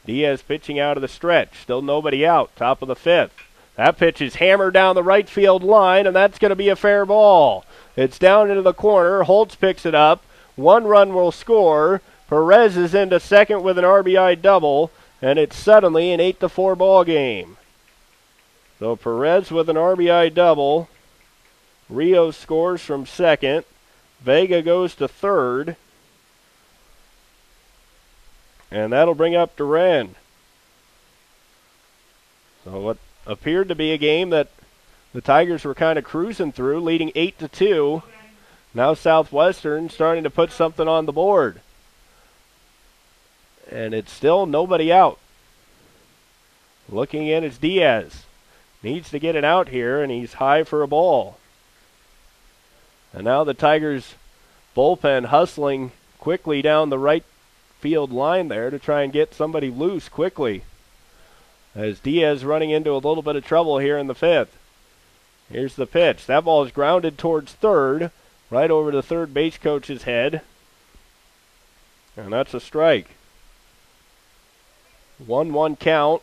Diaz pitching out of the stretch. Still nobody out. Top of the fifth. That pitch is hammered down the right field line, and that's going to be a fair ball. It's down into the corner. Holtz picks it up. 1 run will score. Perez is into second with an RBI double, and it's suddenly an 8-4 ball game. So Perez with an RBI double. Rios scores from second. Vega goes to third. And that'll bring up Duran. So what appeared to be a game that the Tigers were kind of cruising through, leading 8-2. Now Southwestern starting to put something on the board. And it's still nobody out. Looking in is Diaz. Needs to get it out here, and he's high for a ball. And now the Tigers bullpen hustling quickly down the right field line there to try and get somebody loose quickly, as Diaz running into a little bit of trouble here in the fifth. Here's the pitch. That ball is grounded towards third, right over the third base coach's head. And that's a strike. 1-1 count.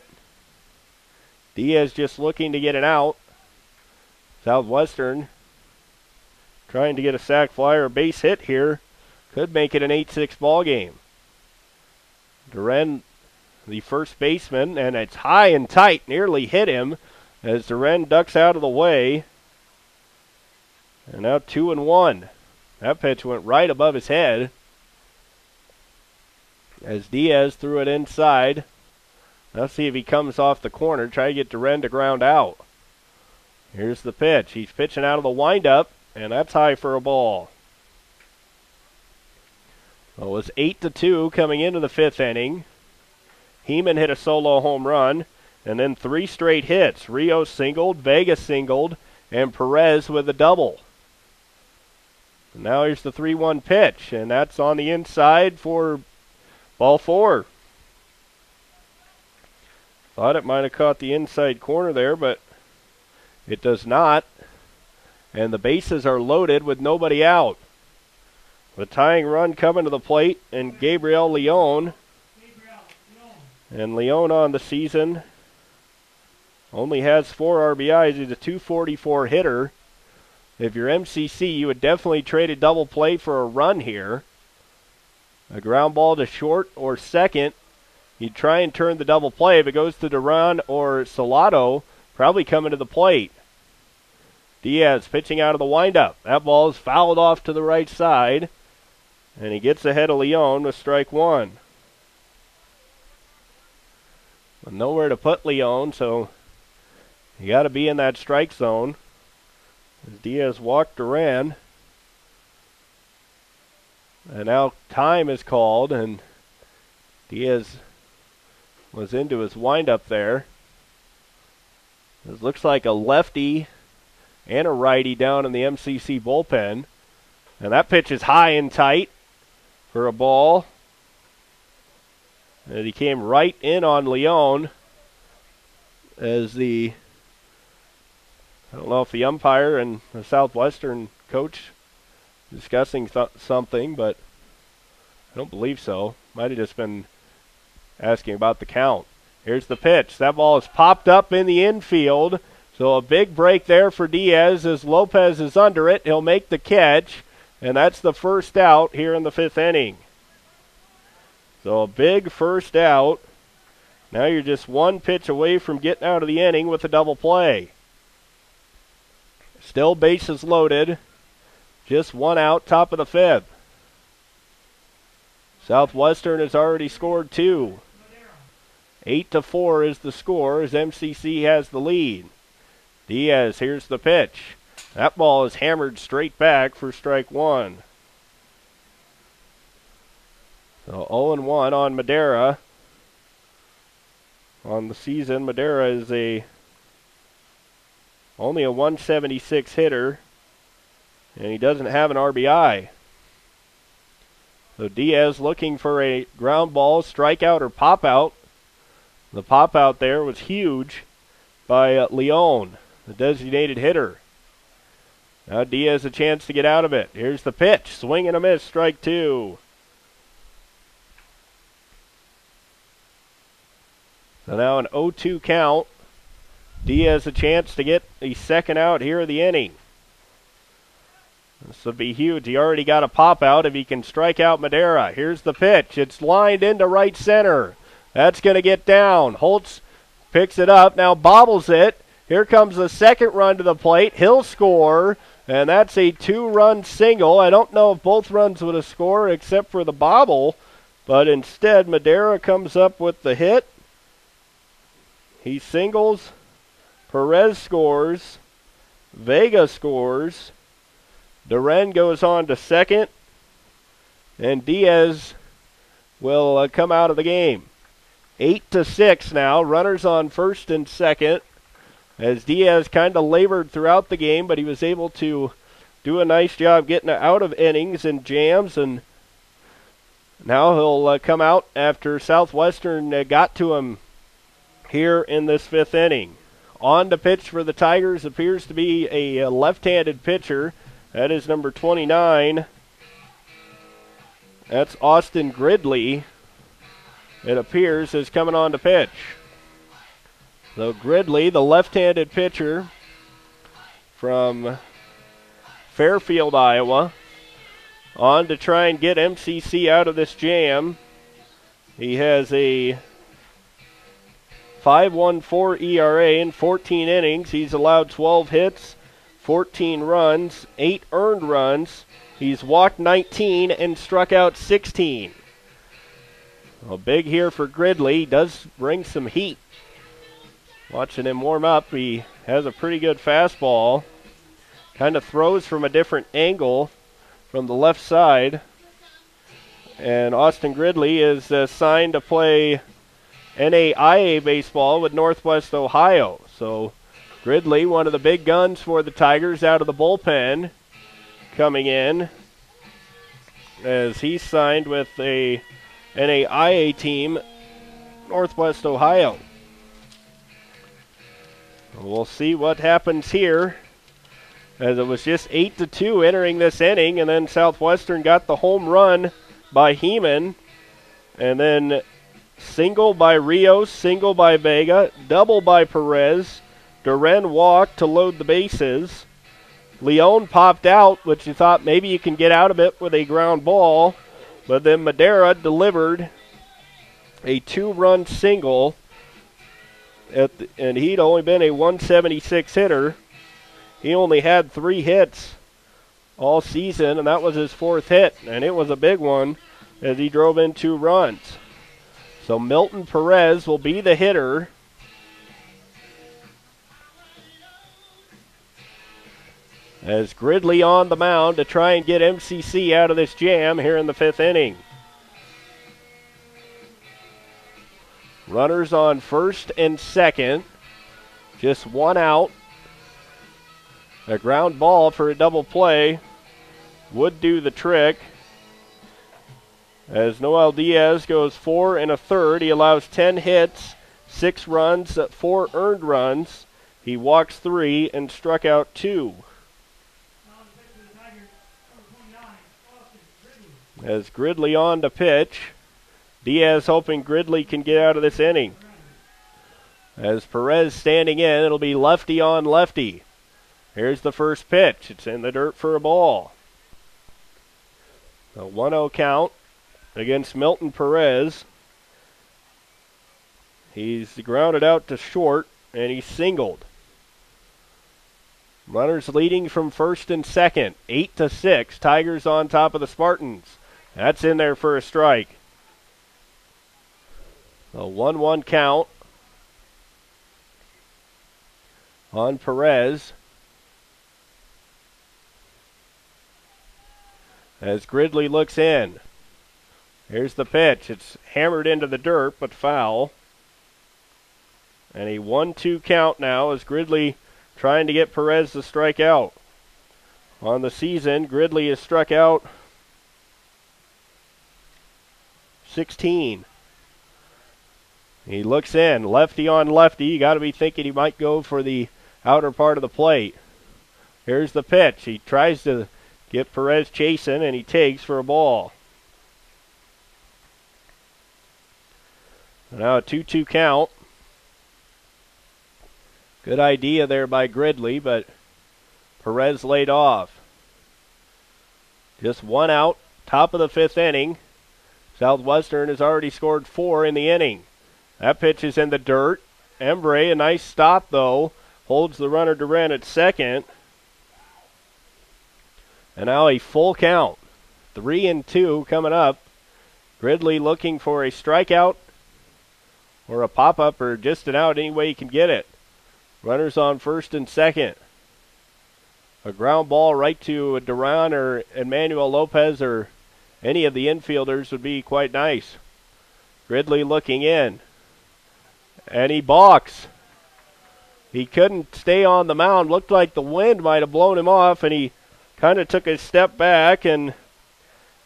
Diaz just looking to get it out. Southwestern trying to get a sac fly or a base hit here. Could make it an 8-6 ball game. Duren, the first baseman, and it's high and tight, nearly hit him as Duren ducks out of the way. And now 2-1. That pitch went right above his head as Diaz threw it inside. Let's see if he comes off the corner. Try to get Duren to ground out. Here's the pitch. He's pitching out of the windup, and that's high for a ball. Well, it was 8-2 coming into the fifth inning. Heeman hit a solo home run, and then 3 straight hits. Rio singled, Vega singled, and Perez with a double. And now here's the 3-1 pitch, and that's on the inside for ball 4. Thought it might have caught the inside corner there, but it does not. And the bases are loaded with nobody out. The tying run coming to the plate, and Gabriel Leon. And Leon on the season only has 4 RBIs. He's a .244 hitter. If you're MCC, you would definitely trade a double play for a run here. A ground ball to short or second. You'd try and turn the double play. If it goes to Duran or Salado, probably coming to the plate. Diaz pitching out of the windup. That ball is fouled off to the right side. And he gets ahead of Leon with strike 1. Well, nowhere to put Leon, so you got to be in that strike zone. As Diaz walked Duran. And now time is called, and Diaz was into his windup there. This looks like a lefty and a righty down in the MCC bullpen. And that pitch is high and tight for a ball. And he came right in on Leon as I don't know if the umpire and the Southwestern coach discussing something, but I don't believe so. Might have just been asking about the count. Here's the pitch. That ball is popped up in the infield. So a big break there for Diaz as Lopez is under it. He'll make the catch, and that's the first out here in the fifth inning. So a big first out. Now you're just 1 pitch away from getting out of the inning with a double play. Still bases loaded. Just 1 out, top of the fifth. Southwestern has already scored 2. 8-4 is the score as MCC has the lead. Diaz, here's the pitch. That ball is hammered straight back for strike 1. So 0-1 on Madera. On the season, Madera is only a 176 hitter, and he doesn't have an RBI. So Diaz looking for a ground ball, strikeout, or pop out. The pop out there was huge by Leon, the designated hitter. Now Diaz a chance to get out of it. Here's the pitch. Swing and a miss, strike 2. So now an 0-2 count. Diaz a chance to get the second out here of the inning. This would be huge. He already got a pop out if he can strike out Madera. Here's the pitch. It's lined into right center. That's going to get down. Holtz picks it up. Now bobbles it. Here comes the second run to the plate. He'll score, and that's a 2-run single. I don't know if both runs would have scored except for the bobble, but instead Madera comes up with the hit. He singles. Perez scores. Vega scores. Duren goes on to second. And Diaz will come out of the game. 8-6 now. Runners on first and second. As Diaz kind of labored throughout the game, but he was able to do a nice job getting out of innings and jams. And now he'll come out after Southwestern got to him here in this fifth inning. On to pitch for the Tigers appears to be a left-handed pitcher. That is number 29. That's Austin Gridley. It appears is coming on to pitch. So Gridley, the left-handed pitcher from Fairfield, Iowa. On to try and get MCC out of this jam. He has a 5.14 ERA in 14 innings. He's allowed 12 hits, 14 runs, 8 earned runs. He's walked 19 and struck out 16. Well, big here for Gridley. He does bring some heat. Watching him warm up, he has a pretty good fastball. Kind of throws from a different angle from the left side. And Austin Gridley is signed to play NAIA baseball with Northwest Ohio. So Gridley, one of the big guns for the Tigers out of the bullpen, coming in as he's signed with a NAIA team, Northwest Ohio. We'll see what happens here, as it was just 8-2 entering this inning, and then Southwestern got the home run by Heeman, and then single by Rios, single by Vega, double by Perez. Duran walked to load the bases. Leone popped out, which you thought maybe you can get out of it with a ground ball, but then Madera delivered a 2-run single, and he'd only been a 176 hitter. He only had 3 hits all season, and that was his 4th hit, and it was a big one as he drove in 2 runs. So Milton Perez will be the hitter. As Gridley on the mound to try and get MCC out of this jam here in the 5th inning. Runners on first and second. Just 1 out. A ground ball for a double play would do the trick. As Noel Diaz goes 4 1/3. He allows 10 hits, 6 runs, 4 earned runs. He walks 3 and struck out 2. As Gridley on to pitch. Diaz hoping Gridley can get out of this inning. As Perez standing in, it'll be lefty on lefty. Here's the first pitch. It's in the dirt for a ball. A 1-0 count against Milton Perez. He's grounded out to short, and he's singled. Runners leading from first and second, 8-6. Tigers on top of the Spartans. That's in there for a strike. A 1-1 count on Perez. As Gridley looks in. Here's the pitch. It's hammered into the dirt, but foul. And a 1-2 count now as Gridley trying to get Perez to strike out. On the season, Gridley has struck out 16. He looks in, lefty on lefty. You got to be thinking he might go for the outer part of the plate. Here's the pitch. He tries to get Perez chasing, and he takes for a ball. Now a 2-2 count. Good idea there by Gridley, but Perez laid off. Just 1 out, top of the 5th inning. Southwestern has already scored 4 in the inning. That pitch is in the dirt. Embry, a nice stop though, holds the runner Duran at second. And now a full count. 3-2 coming up. Gridley looking for a strikeout or a pop-up or just an out any way he can get it. Runners on first and second. A ground ball right to Duran or Emmanuel Lopez or any of the infielders would be quite nice. Gridley looking in. And he balks. He couldn't stay on the mound. Looked like the wind might have blown him off, and he kind of took a step back, and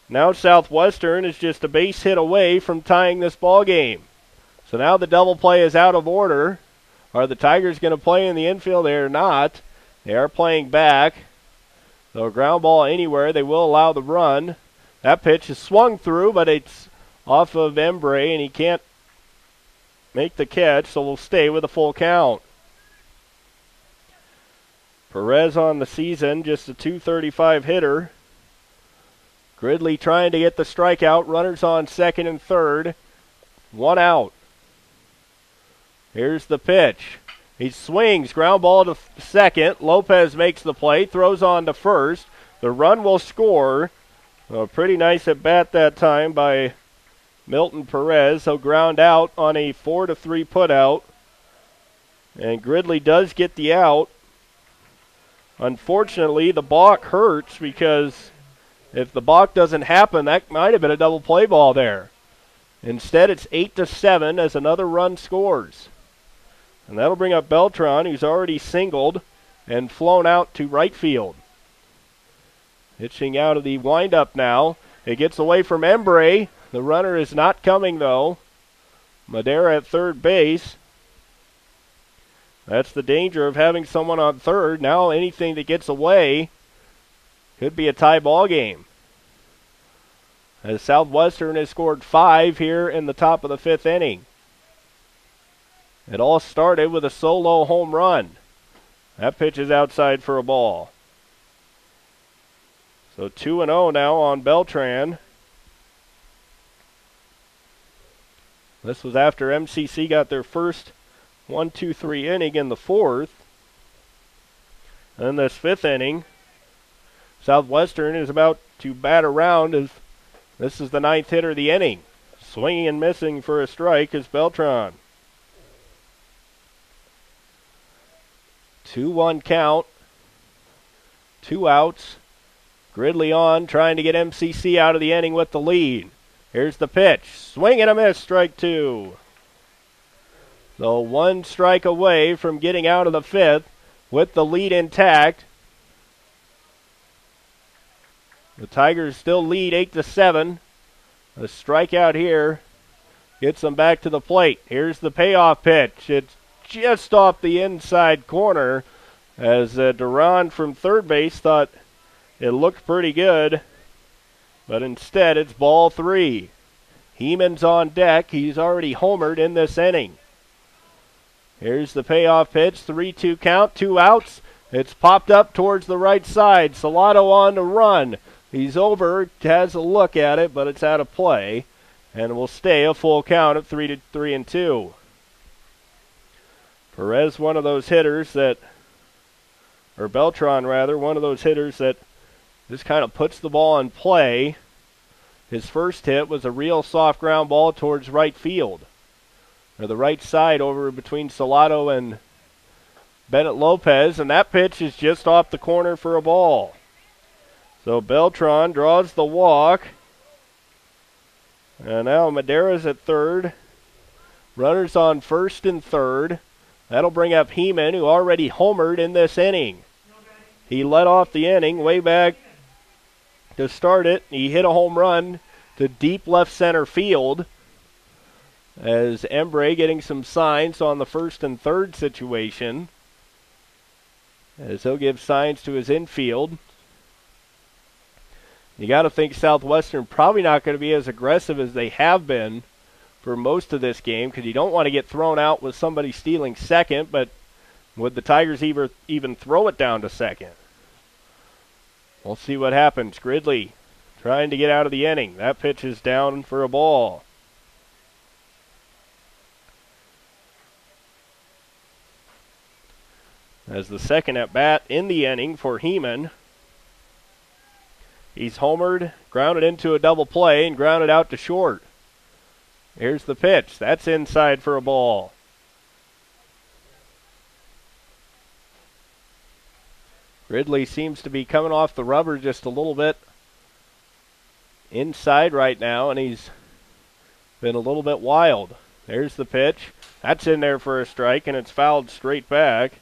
now Southwestern is just a base hit away from tying this ball game. So now the double play is out of order. Are the Tigers going to play in the infield? They are not. They are playing back. So a ground ball anywhere. They will allow the run. That pitch is swung through, but it's off of Embry, and he can't make the catch, so we'll stay with a full count. Perez on the season, just a .235 hitter. Gridley trying to get the strikeout. Runners on second and third. One out. Here's the pitch. He swings. Ground ball to second. Lopez makes the play. Throws on to first. The run will score. A pretty nice at bat that time by Milton Perez. He'll ground out on a 4-3 putout. And Gridley does get the out. Unfortunately, the balk hurts because if the balk doesn't happen, that might have been a double play ball there. Instead, it's 8-7 as another run scores. And that'll bring up Beltran, who's already singled and flown out to right field. Pitching out of the windup now. It gets away from Embry. The runner is not coming, though. Madera at third base. That's the danger of having someone on third. Now anything that gets away could be a tie ball game. As Southwestern has scored 5 here in the top of the 5th inning. It all started with a solo home run. That pitch is outside for a ball. So 2-0 now on Beltran. This was after MCC got their first 1-2-3 inning in the 4th. And this 5th inning, Southwestern is about to bat around as this is the 9th hitter of the inning. Swinging and missing for a strike is Beltran. 2-1 count. 2 outs. Gridley on, trying to get MCC out of the inning with the lead. Here's the pitch. Swing and a miss, strike 2. So 1 strike away from getting out of the 5th with the lead intact. The Tigers still lead 8-7. A strikeout here gets them back to the plate. Here's the payoff pitch. It's just off the inside corner as Duran from third base thought it looked pretty good, but instead it's ball 3. Heeman's on deck. He's already homered in this inning. Here's the payoff pitch, 3-2 count, 2 outs. It's popped up towards the right side. Salado on the run. He's over, has a look at it, but it's out of play, and will stay a full count at 3-2. Perez, one of those hitters that, or Beltran rather, one of those hitters that just kind of puts the ball in play. His first hit was a real soft ground ball towards right field, or the right side over between Salado and Bennett Lopez, and that pitch is just off the corner for a ball. So Beltran draws the walk, and now Madera's at third. Runners on first and third. That'll bring up Heeman, who already homered in this inning. He led off the inning way back to start it. He hit a home run to deep left center field as Embry getting some signs on the first and third situation, as he'll give signs to his infield. You got to think Southwestern probably not going to be as aggressive as they have been for most of this game, because you don't want to get thrown out with somebody stealing second, but would the Tigers even throw it down to second? We'll see what happens. Gridley trying to get out of the inning. That pitch is down for a ball. As the second at bat in the inning for Heeman. He's homered, grounded into a double play, and grounded out to short. Here's the pitch. That's inside for a ball. Gridley seems to be coming off the rubber just a little bit inside right now, and he's been a little bit wild. There's the pitch. That's in there for a strike, and it's fouled straight back.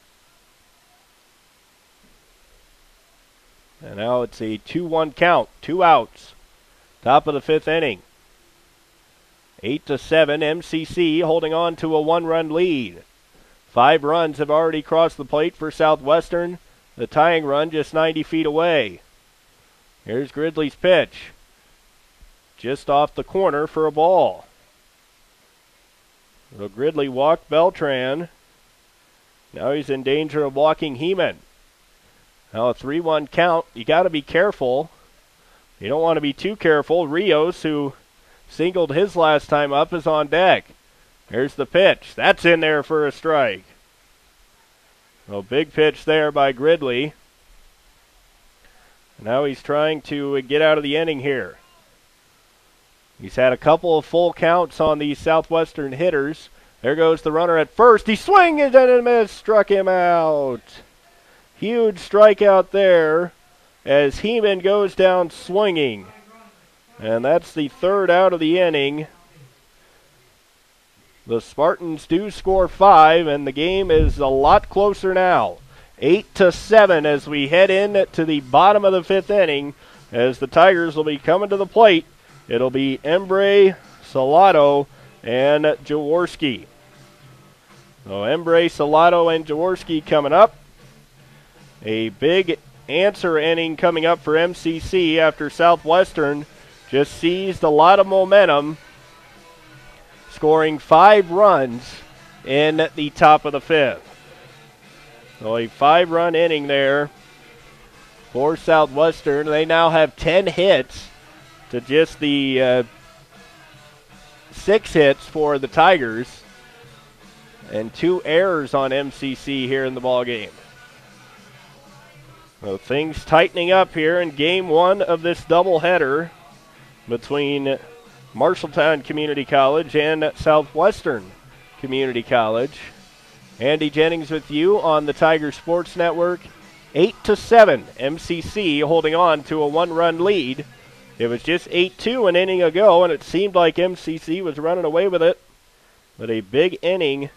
And now it's a 2-1 count, 2 outs. Top of the 5th inning. 8-7, MCC holding on to a 1-run lead. 5 runs have already crossed the plate for Southwestern. The tying run just 90 feet away. Here's Gridley's pitch. Just off the corner for a ball. So Gridley walked Beltran. Now he's in danger of walking Heeman. Now a 3-1 count. You got to be careful. You don't want to be too careful. Rios, who singled his last time up, is on deck. Here's the pitch. That's in there for a strike. A big pitch there by Gridley. Now he's trying to get out of the inning here. He's had a couple of full counts on these Southwestern hitters. There goes the runner at first. He swings and a miss. Struck him out. Huge strikeout there as Heeman goes down swinging. And that's the third out of the inning. The Spartans do score 5, and the game is a lot closer now. 8-7 as we head in to the bottom of the 5th inning, as the Tigers will be coming to the plate. It'll be Embre, Salato, and Jaworski. So Embre, Salato, and Jaworski coming up. A big answer inning coming up for MCC after Southwestern just seized a lot of momentum, scoring 5 runs in the top of the 5th. So a 5-run inning there for Southwestern. They now have 10 hits to just the 6 hits for the Tigers, and 2 errors on MCC here in the ball game. So things tightening up here in game 1 of this doubleheader between Marshalltown Community College and Southwestern Community College. Andy Jennings with you on the Tiger Sports Network. 8-7, MCC holding on to a 1-run lead. It was just 8-2 an inning ago, and it seemed like MCC was running away with it. But a big inning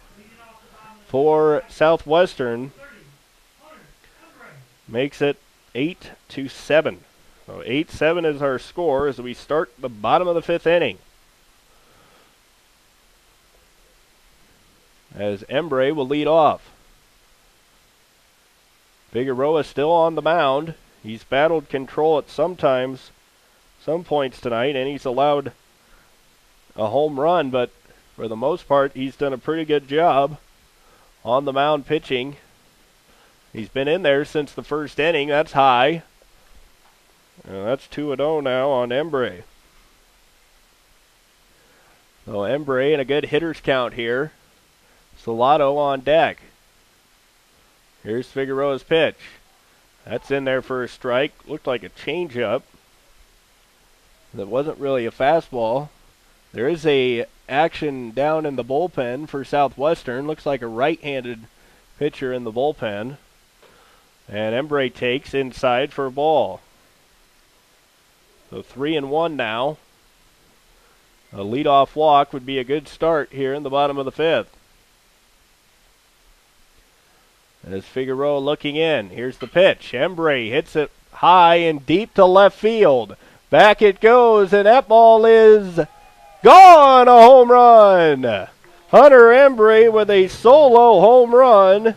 for Southwestern makes it 8-7. So 8-7 is our score as we start the bottom of the 5th inning. As Embre will lead off. Figueroa still on the mound. He's battled control at some points tonight, and he's allowed a home run, but for the most part, he's done a pretty good job on the mound pitching. He's been in there since the 1st inning. That's high. That's 2-0 now on Embre. So Embre in a good hitter's count here. Salato on deck. Here's Figueroa's pitch. That's in there for a strike. Looked like a changeup. That wasn't really a fastball. There is a action down in the bullpen for Southwestern. Looks like a right-handed pitcher in the bullpen. And Embre takes inside for a ball. So 3-1 now. A leadoff walk would be a good start here in the bottom of the 5th. As Figueroa looking in. Here's the pitch. Embre hits it high and deep to left field. Back it goes, and that ball is gone. A home run. Hunter Embre with a solo home run.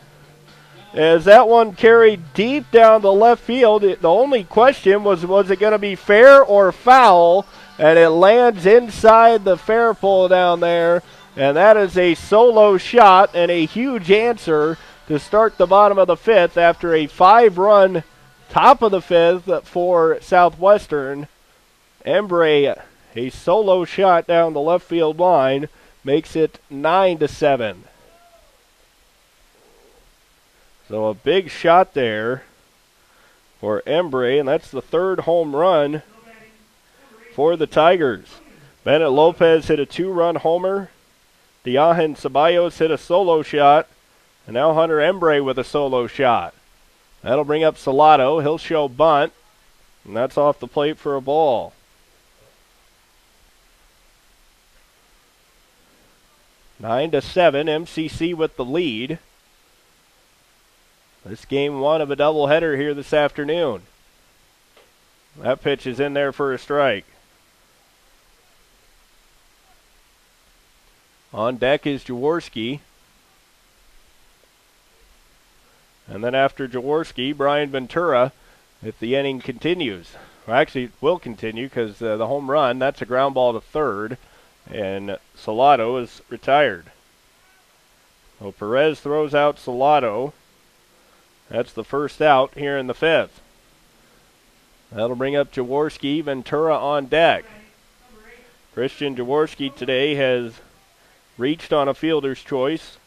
As that one carried deep down the left field. The only question was it going to be fair or foul? And it lands inside the fair pole down there. And that is a solo shot and a huge answer to start the bottom of the 5th after a 5-run top of the 5th for Southwestern. Embre, a solo shot down the left field line, makes it 9-7. So a big shot there for Embre, and that's the 3rd home run for the Tigers. Bennett Lopez hit a 2-run homer. Diahan Ceballos hit a solo shot. And now Hunter Embre with a solo shot. That'll bring up Salato. He'll show bunt. And that's off the plate for a ball. 9-7, MCC with the lead. This game 1 of a doubleheader here this afternoon. That pitch is in there for a strike. On deck is Jaworski. And then after Jaworski, Brian Ventura, if the inning continues. Well, actually, it will continue because the home run, that's a ground ball to 3rd. And Salato is retired. So Perez throws out Salato. That's the first out here in the fifth. That'll bring up Jaworski. Ventura on deck. Christian Jaworski today has reached on a fielder's choice,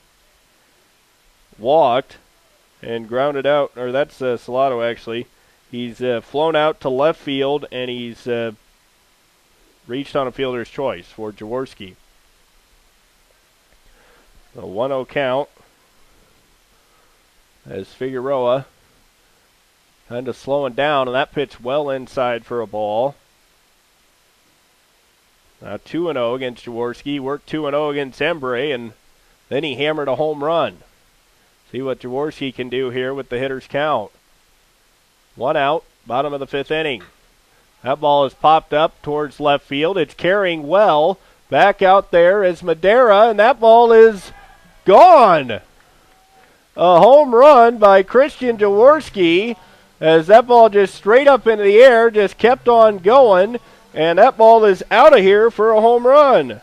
walked, and grounded out. Or that's Salado, actually. He's flown out to left field, and he's reached on a fielder's choice for Jaworski. A 1-0 count as Figueroa kind of slowing down, and that pitch well inside for a ball. Now 2-0 against Jaworski. Worked 2-0 against Embry, and then he hammered a home run. See what Jaworski can do here with the hitter's count. 1 out, bottom of the fifth inning. That ball is popped up towards left field. It's carrying well. Back out there is Madera, and that ball is gone. A home run by Christian Jaworski, as that ball just straight up into the air, just kept on going, and that ball is out of here for a home run.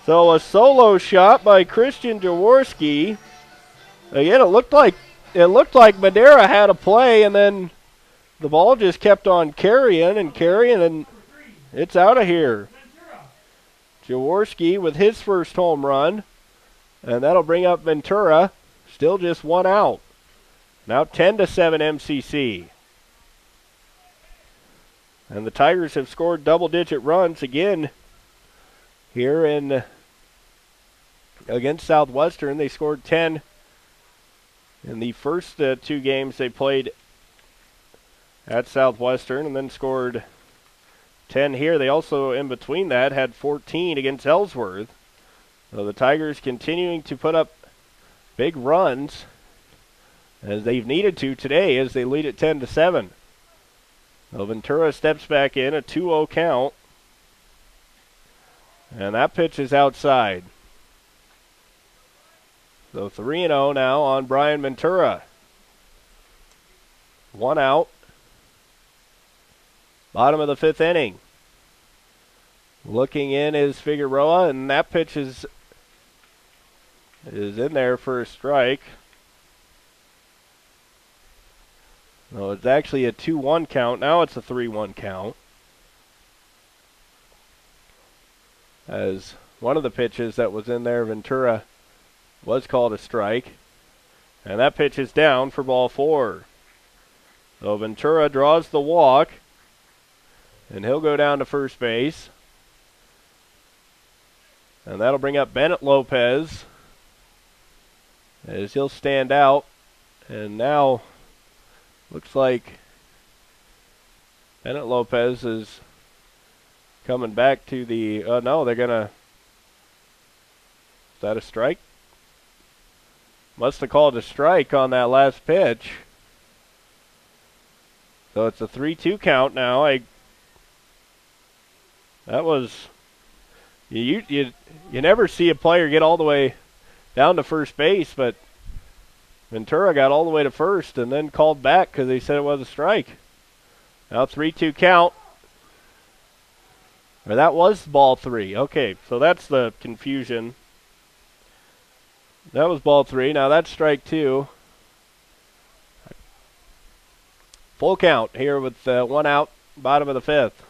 So a solo shot by Christian Jaworski. Again, it looked like Madera had a play, and then the ball just kept on carrying, and it's out of here. Jaworski with his first home run, and that'll bring up Ventura. Still just 1 out. Now 10-7 MCC. And the Tigers have scored double-digit runs again here against Southwestern. They scored 10 in the first 2 games they played at Southwestern, and then scored 10 here. They also, in between that, had 14 against Ellsworth. So the Tigers continuing to put up big runs, as they've needed to today, as they lead at 10-7. So Ventura steps back in, a 2-0 count. And that pitch is outside. So 3-0 now on Brian Ventura. 1 out. Bottom of the fifth inning. Looking in is Figueroa, and that pitch is in there for a strike. No, it's actually a 2-1 count. Now it's a 3-1 count, as one of the pitches that was in there, Ventura, was called a strike. And that pitch is down for ball 4. So Ventura draws the walk, and he'll go down to first base. And that'll bring up Bennett Lopez, as he'll stand out. And now looks like Bennett Lopez is coming back to the, no, they're going to, is that a strike? Must have called a strike on that last pitch. So it's a 3-2 count now. That was, you never see a player get all the way down to first base, but Ventura got all the way to first and then called back because they said it was a strike. Now 3-2 count. Or that was ball 3. Okay, so that's the confusion. That was ball 3. Now that's strike 2. Full count here with 1 out, bottom of the fifth.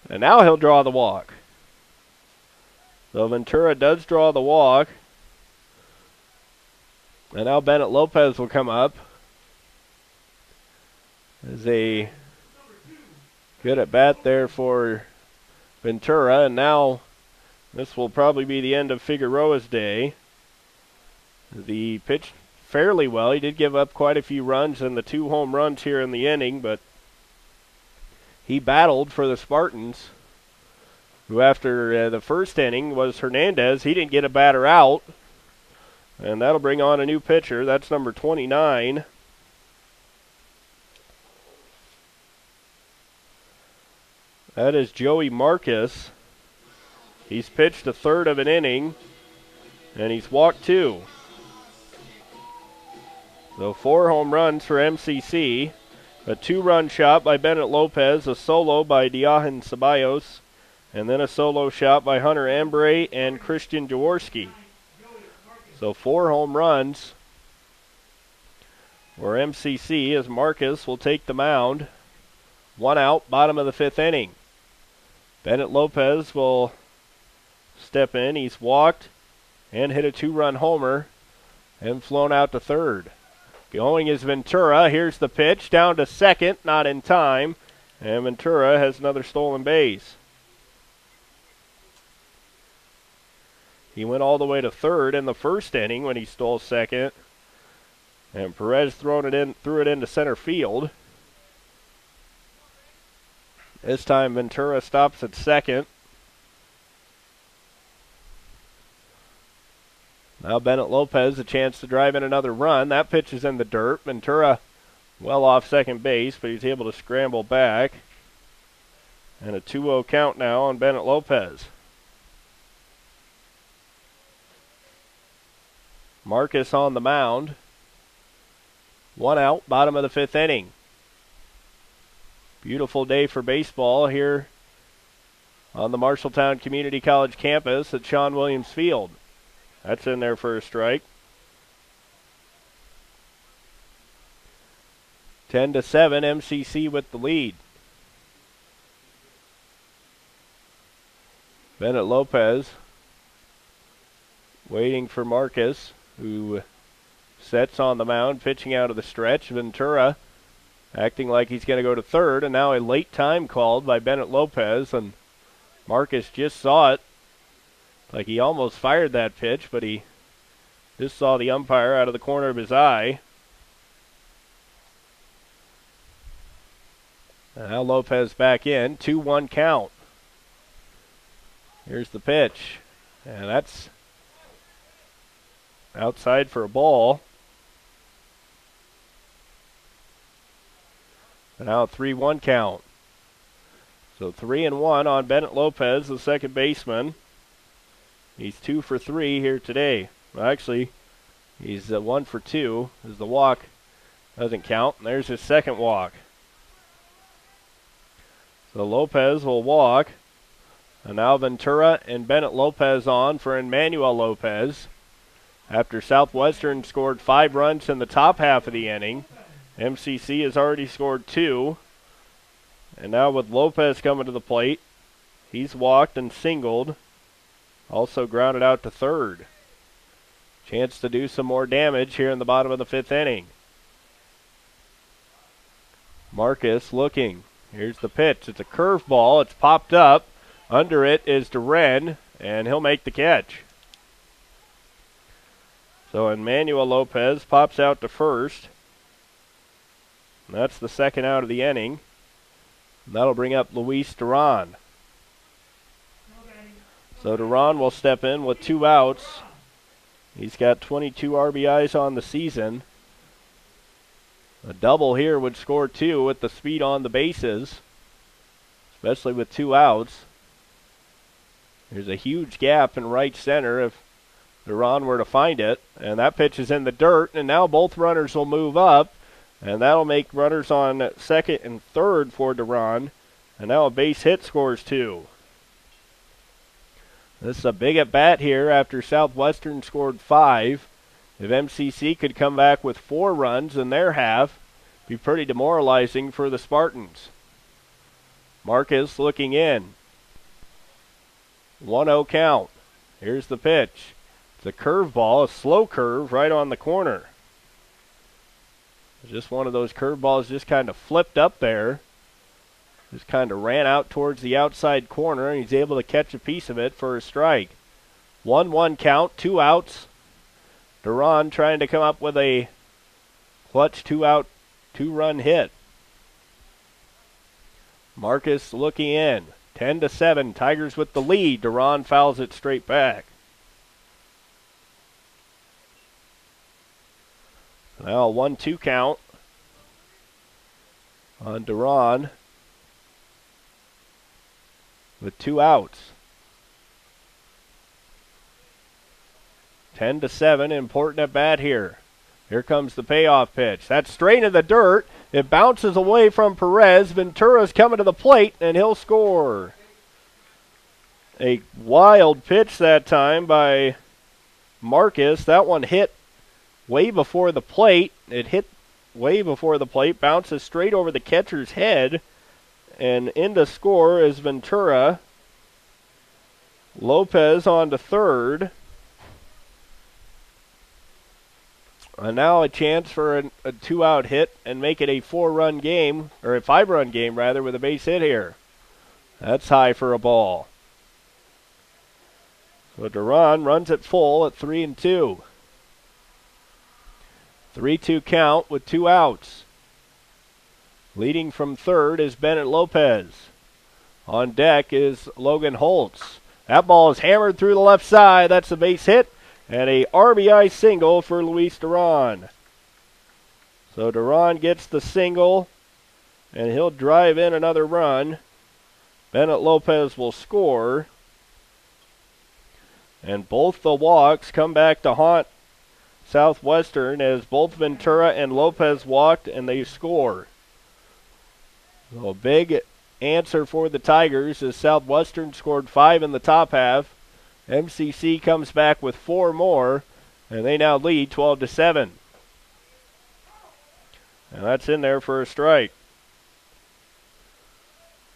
And now he'll draw the walk. So Ventura does draw the walk. And now Bennett Lopez will come up. As a good at bat there for Ventura. And now this will probably be the end of Figueroa's day. The pitch fairly well. He did give up quite a few runs and the 2 home runs here in the inning, but he battled for the Spartans, who after the first inning was Hernandez. He didn't get a batter out. And that'll bring on a new pitcher. That's number 29. That is Joey Marcus. He's pitched a third of an inning, and he's walked 2. So 4 home runs for MCC. A 2-run shot by Bennett Lopez, a solo by Diahan Ceballos, and then a solo shot by Hunter Embry and Christian Jaworski. So 4 home runs for MCC as Marcus will take the mound. 1 out, bottom of the 5th inning. Bennett Lopez will step in. He's walked and hit a 2-run homer and flown out to third. Going is Ventura. Here's the pitch down to second, not in time, and Ventura has another stolen base. He went all the way to third in the 1st inning when he stole second, and Perez threw it into center field. This time Ventura stops at second. Now Bennett Lopez a chance to drive in another run. That pitch is in the dirt. Ventura well off second base, but he's able to scramble back. And a 2-0 count now on Bennett Lopez. Marcus on the mound. 1 out, bottom of the 5th inning. Beautiful day for baseball here on the Marshalltown Community College campus at Shawn Williams Field. That's in there for a strike. 10-7, MCC with the lead. Bennett Lopez waiting for Marcus, who sets on the mound, pitching out of the stretch. Ventura acting like he's going to go to third, and now a late time called by Bennett Lopez, and Marcus just saw it. Like he almost fired that pitch, but he just saw the umpire out of the corner of his eye. And now Lopez back in, 2-1 count. Here's the pitch, and that's outside for a ball. And now a 3-1 count. So 3-1 on Bennett Lopez, the second baseman. He's 2 for 3 here today. Well, actually, he's 1 for 2, as the walk doesn't count. And there's his second walk. So Lopez will walk. And now Ventura and Bennett Lopez on for Emmanuel Lopez. After Southwestern scored 5 runs in the top half of the inning, MCC has already scored 2. And now with Lopez coming to the plate, he's walked and singled. Also grounded out to third. Chance to do some more damage here in the bottom of the 5th inning. Marcus looking. Here's the pitch. It's a curveball. It's popped up. Under it is Duren, and he'll make the catch. So Emmanuel Lopez pops out to first. And that's the second out of the inning. And that'll bring up Luis Duran. So Duran will step in with 2 outs. He's got 22 RBIs on the season. A double here would score 2 with the speed on the bases, especially with 2 outs. There's a huge gap in right center if Duran were to find it. And that pitch is in the dirt, and now both runners will move up, and that'll make runners on second and third for Duran. And now a base hit scores 2. This is a big at-bat here after Southwestern scored 5. If MCC could come back with 4 runs in their half, it'd be pretty demoralizing for the Spartans. Marcus looking in. 1-0 count. Here's the pitch. It's a curveball, a slow curve right on the corner. Just one of those curveballs just kind of flipped up there. Just kind of ran out towards the outside corner, and he's able to catch a piece of it for a strike. 1-1 count, 2 outs. Duran trying to come up with a clutch 2-out, 2-run hit. Marcus looking in. 10-7, Tigers with the lead. Duran fouls it straight back. Now a 1-2 count on Duran with 2 outs. 10-7, important at bat here. Here comes the payoff pitch. That's straight in the dirt. It bounces away from Perez. Ventura's coming to the plate, and he'll score. A wild pitch that time by Marcus. That one hit way before the plate. It hit way before the plate, bounces straight over the catcher's head, and in to score is Ventura. Lopez on to third. And now a chance for a 2-out hit and make it a 4-run game, or a 5-run game rather, with a base hit here. That's high for a ball. So Duran runs it full at 3-2. 3-2 count with 2 outs. Leading from third is Bennett Lopez. On deck is Logan Holtz. That ball is hammered through the left side. That's a base hit and a RBI single for Luis Duran. So Duran gets the single, and he'll drive in another run. Bennett Lopez will score. And both the walks come back to haunt Southwestern as both Ventura and Lopez walked, and they score. So a big answer for the Tigers as Southwestern scored 5 in the top half. MCC comes back with 4 more, and they now lead 12-7. And that's in there for a strike.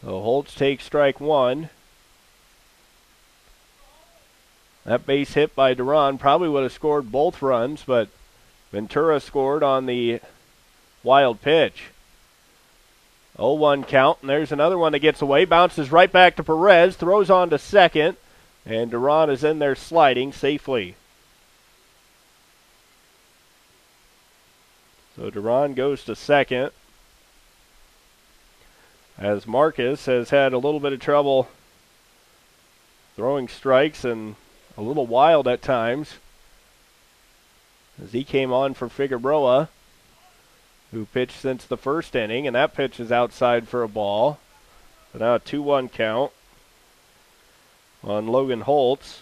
So Holtz takes strike 1. That base hit by Duran probably would have scored both runs, but Ventura scored on the wild pitch. 0-1 count, and there's another one that gets away, bounces right back to Perez, throws on to second, and Duran is in there sliding safely. So Duran goes to second, as Marcus has had a little bit of trouble throwing strikes and a little wild at times, as he came on for Figueroa, who pitched since the first inning, and that pitch is outside for a ball. So now a 2-1 count on Logan Holtz.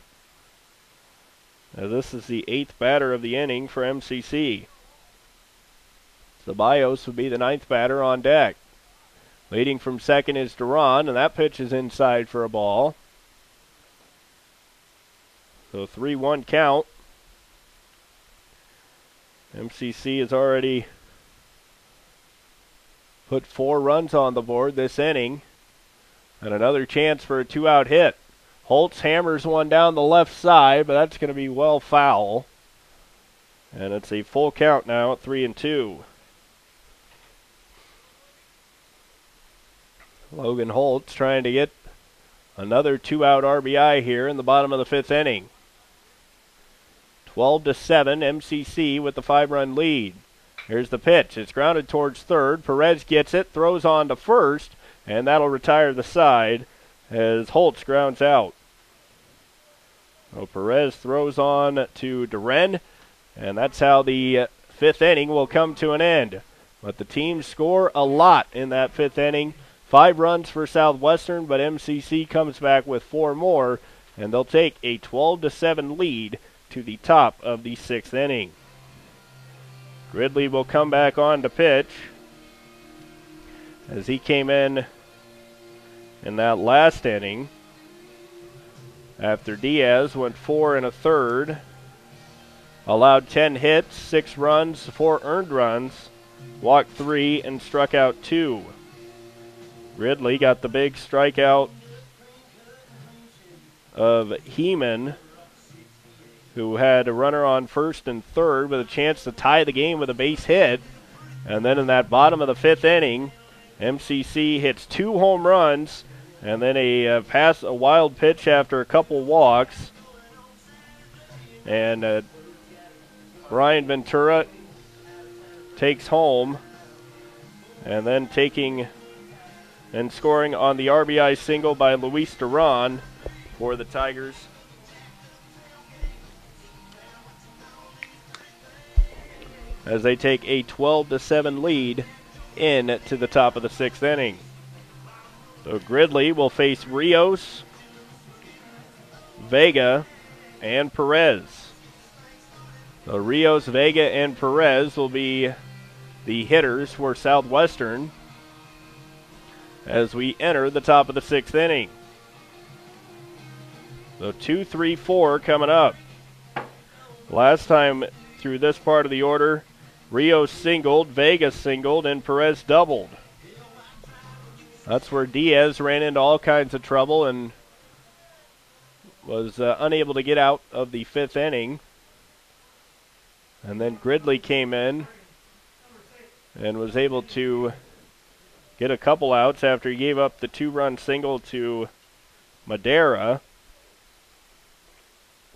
Now this is the 8th batter of the inning for MCC. Ceballos would be the 9th batter on deck. Leading from second is Duran, and that pitch is inside for a ball. So 3-1 count. MCC has already put 4 runs on the board this inning, and another chance for a 2-out hit. Holtz hammers one down the left side, but that's going to be well foul. And it's a full count now at 3-2. Logan Holtz trying to get another 2-out RBI here in the bottom of the 5th inning. 12-7, MCC with the 5-run lead. Here's the pitch. It's grounded towards third. Perez gets it, throws on to first, and that'll retire the side as Holtz grounds out. So Perez throws on to Duran, and that's how the 5th inning will come to an end. But the teams score a lot in that 5th inning. 5 runs for Southwestern, but MCC comes back with 4 more, and they'll take a 12-7 lead to the top of the 6th inning. Gridley will come back on to pitch, as he came in that last inning after Diaz went 4 1/3, allowed 10 hits, 6 runs, 4 earned runs, walked 3, and struck out 2. Gridley got the big strikeout of Heeman, who had a runner on first and third with a chance to tie the game with a base hit. And then in that bottom of the 5th inning, MCC hits 2 home runs and then a wild pitch after a couple walks. And Brian Ventura takes home, and then taking and scoring on the RBI single by Luis Duran for the Tigers. As they take a 12-7 lead into the top of the 6th inning. So Gridley will face Rios, Vega, and Perez. So Rios, Vega, and Perez will be the hitters for Southwestern as we enter the top of the 6th inning. So 2, 3, 4 coming up. Last time through this part of the order, Rios singled, Vega singled, and Perez doubled. That's where Diaz ran into all kinds of trouble and was unable to get out of the 5th inning. And then Gridley came in and was able to get a couple outs after he gave up the 2-run single to Madera.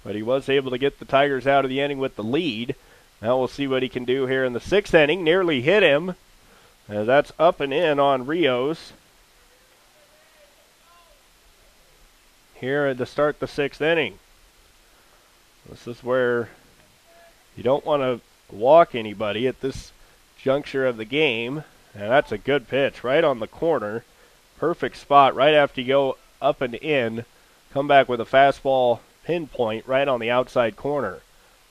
But he was able to get the Tigers out of the inning with the lead. Now we'll see what he can do here in the 6th inning. Nearly hit him. That's up and in on Rios. Here to start the 6th inning. This is where you don't want to walk anybody at this juncture of the game. And that's a good pitch right on the corner. Perfect spot right after you go up and in. Come back with a fastball pinpoint right on the outside corner.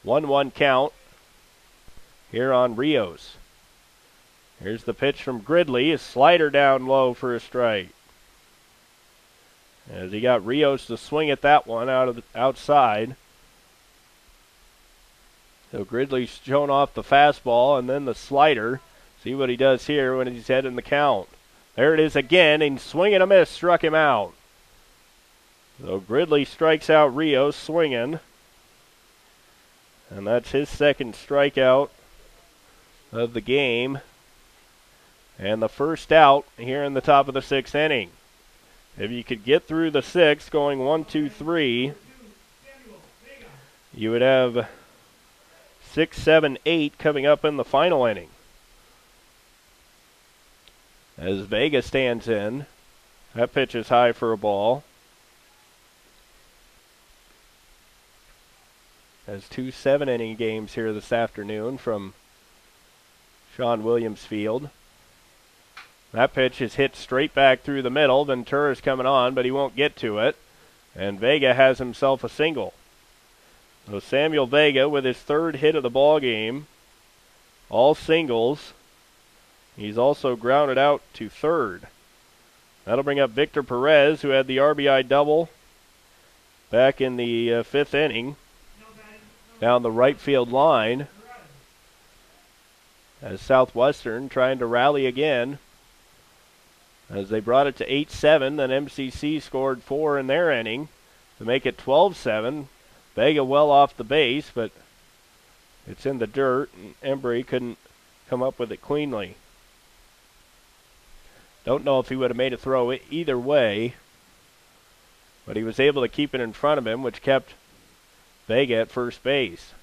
1-1 count here on Rios. Here's the pitch from Gridley. A slider down low for a strike. As he got Rios to swing at that one out of the outside. So Gridley's shown off the fastball and then the slider. See what he does here when he's heading the count. There it is again, and swing and a miss struck him out. So Gridley strikes out Rios swinging. And that's his 2nd strikeout of the game. And the first out here in the top of the 6th inning. If you could get through the 6th going 1, 2, 3, you would have 6, 7, 8 coming up in the final inning. As Vega stands in, that pitch is high for a ball. Has 2 7-inning games here this afternoon from Sean Williams Field. That pitch is hit straight back through the middle. Ventura's coming on, but he won't get to it. And Vega has himself a single. So Samuel Vega with his 3rd hit of the ball game. All singles. He's also grounded out to 3rd. That'll bring up Victor Perez, who had the RBI double back in the 5th inning down the right field line. As Southwestern trying to rally again. As they brought it to 8-7, then MCC scored 4 in their inning to make it 12-7. Vega well off the base, but it's in the dirt, and Embry couldn't come up with it cleanly. Don't know if he would have made a throw either way, but he was able to keep it in front of him, which kept Vega at first base.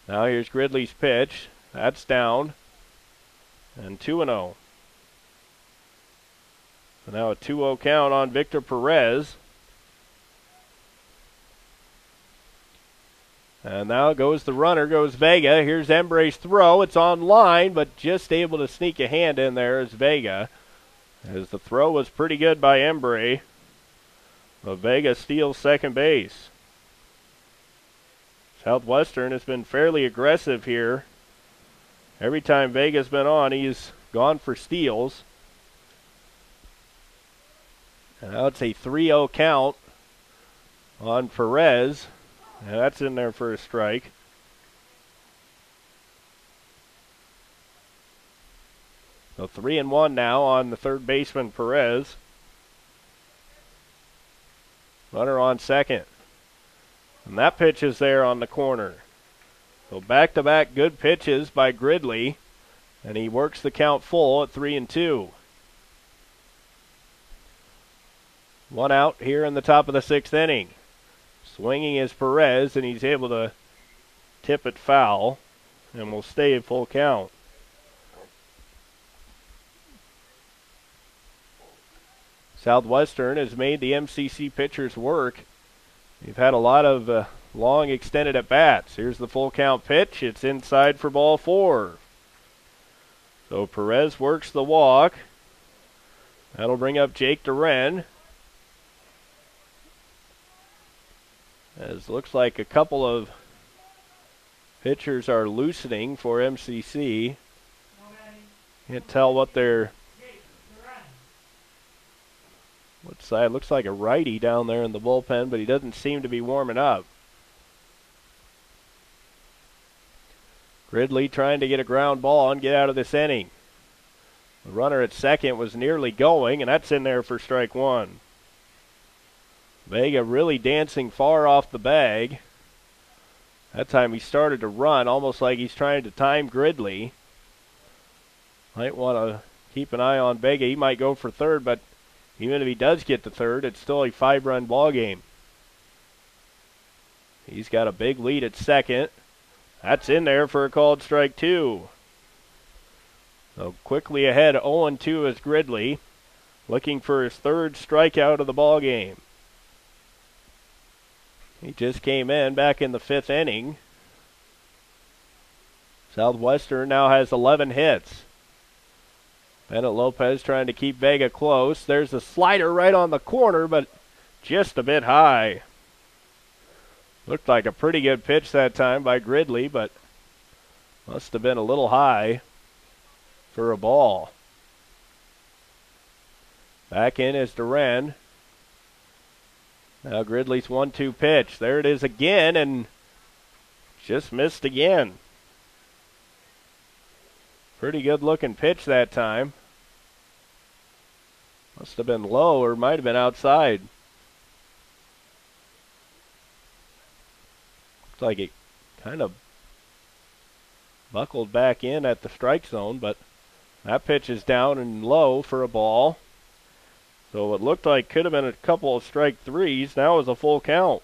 Now here's Gridley's pitch. That's down, and 2-0. So now a 2-0 count on Victor Perez. And now goes the runner, goes Vega. Here's Embry's throw. It's on line, but just able to sneak a hand in there is Vega. As the throw was pretty good by Embry. But Vega steals 2nd base. Southwestern has been fairly aggressive here. Every time Vega's been on, he's gone for steals. And now it's a 3-0 count on Perez. And that's in there for a strike. So 3-1 now on the 3rd baseman, Perez. Runner on 2nd. And that pitch is there on the corner. So back-to-back good pitches by Gridley. And he works the count full at 3-2. 1 out here in the top of the 6th inning. Swinging is Perez, and he's able to tip it foul, and will stay at full count. Southwestern has made the MCC pitchers work. They've had a lot of long extended at-bats. Here's the full count pitch. It's inside for ball 4. So Perez works the walk. That'll bring up Jake Duren. As looks like a couple of pitchers are loosening for MCC. Can't tell what they're... What side? Looks like a righty down there in the bullpen, but he doesn't seem to be warming up. Gridley trying to get a ground ball and get out of this inning. The runner at second was nearly going, and that's in there for strike one. Vega really dancing far off the bag. That time he started to run, almost like he's trying to time Gridley. Might want to keep an eye on Vega. He might go for third, but even if he does get to third, it's still a 5-run ball game. He's got a big lead at second. That's in there for a called strike two. So quickly ahead, 0-2 is Gridley, looking for his third strikeout of the ball game. He just came in back in the 5th inning. Southwestern now has 11 hits. Bennett Lopez trying to keep Vega close. There's a slider right on the corner, but just a bit high. Looked like a pretty good pitch that time by Gridley, but must have been a little high for a ball. Back in is Duran. Now Gridley's 1-2 pitch. There it is again, and just missed again. Pretty good looking pitch that time. Must have been low or might have been outside. Looks like it kind of buckled back in at the strike zone, but that pitch is down and low for a ball. So it looked like could have been a couple of strike threes. Now is a full count.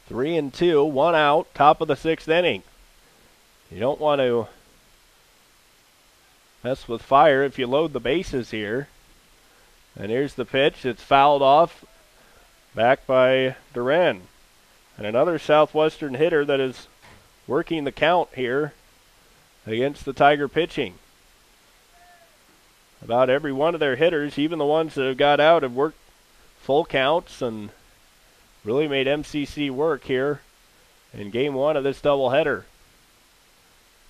Three and two, one out, top of the 6th inning. You don't want to mess with fire if you load the bases here. And here's the pitch. It's fouled off, back by Duran. And another Southwestern hitter that is working the count here against the Tiger pitching. About every one of their hitters, even the ones that have got out, have worked full counts and really made MCC work here in game 1 of this doubleheader.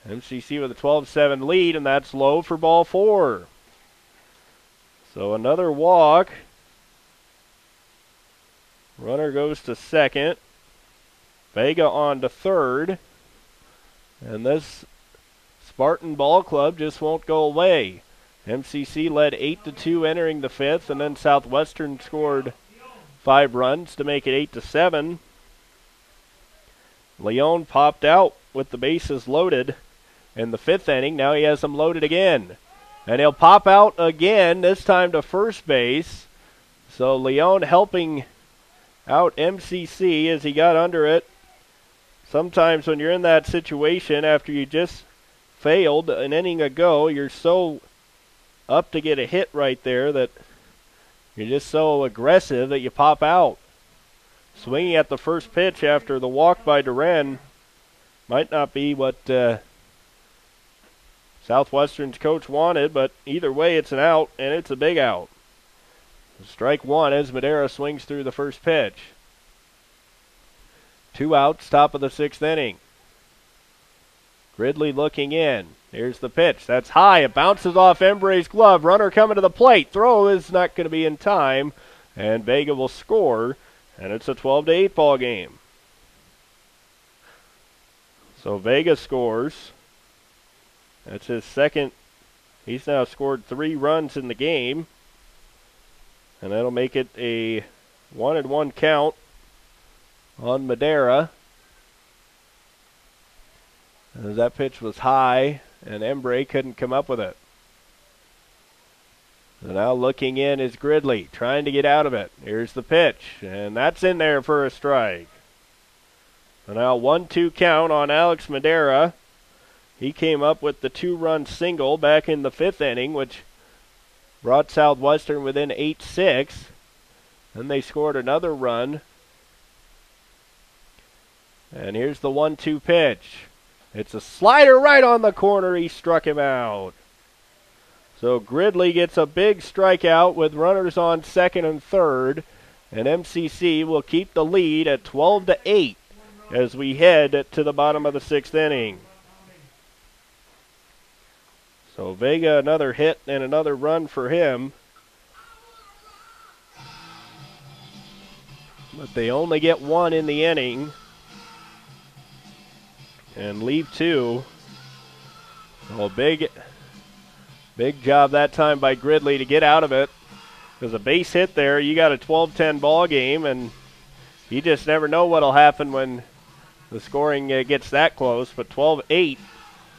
MCC with a 12-7 lead, and that's low for ball 4. So another walk. Runner goes to second. Vega on to third. And this Spartan Ball Club just won't go away. MCC led 8-2 entering the 5th, and then Southwestern scored 5 runs to make it 8-7. Leon popped out with the bases loaded in the 5th inning. Now he has them loaded again. And he'll pop out again, this time to first base. So Leon helping out MCC as he got under it. Sometimes when you're in that situation after you just failed an inning ago, you're so up to get a hit right there that you're just so aggressive that you pop out. Swinging at the first pitch after the walk by Duran might not be what Southwestern's coach wanted, but either way it's an out, and it's a big out. Strike one as Madera swings through the first pitch. 2 outs, top of the 6th inning. Gridley looking in. Here's the pitch. That's high. It bounces off Embre's glove. Runner coming to the plate. Throw is not going to be in time, and Vega will score, and it's a 12-8 ball game. So Vega scores. That's his second. He's now scored 3 runs in the game, and that'll make it a 1-1 count on Madera. As that pitch was high, and Embre couldn't come up with it. So now looking in is Gridley, trying to get out of it. Here's the pitch, and that's in there for a strike. So now 1-2 count on Alex Madera. He came up with the 2-run single back in the 5th inning, which brought Southwestern within 8-6. Then they scored another run. And here's the 1-2 pitch. It's a slider right on the corner. He struck him out. So Gridley gets a big strikeout with runners on second and third. And MCC will keep the lead at 12-8 as we head to the bottom of the 6th inning. So Vega, another hit and another run for him. but they only get one in the inning and leave two. Well, big job that time by Gridley to get out of it. Because a base hit there, you got a 12-10 ball game, and you just never know what'll happen when the scoring gets that close. But 12-8,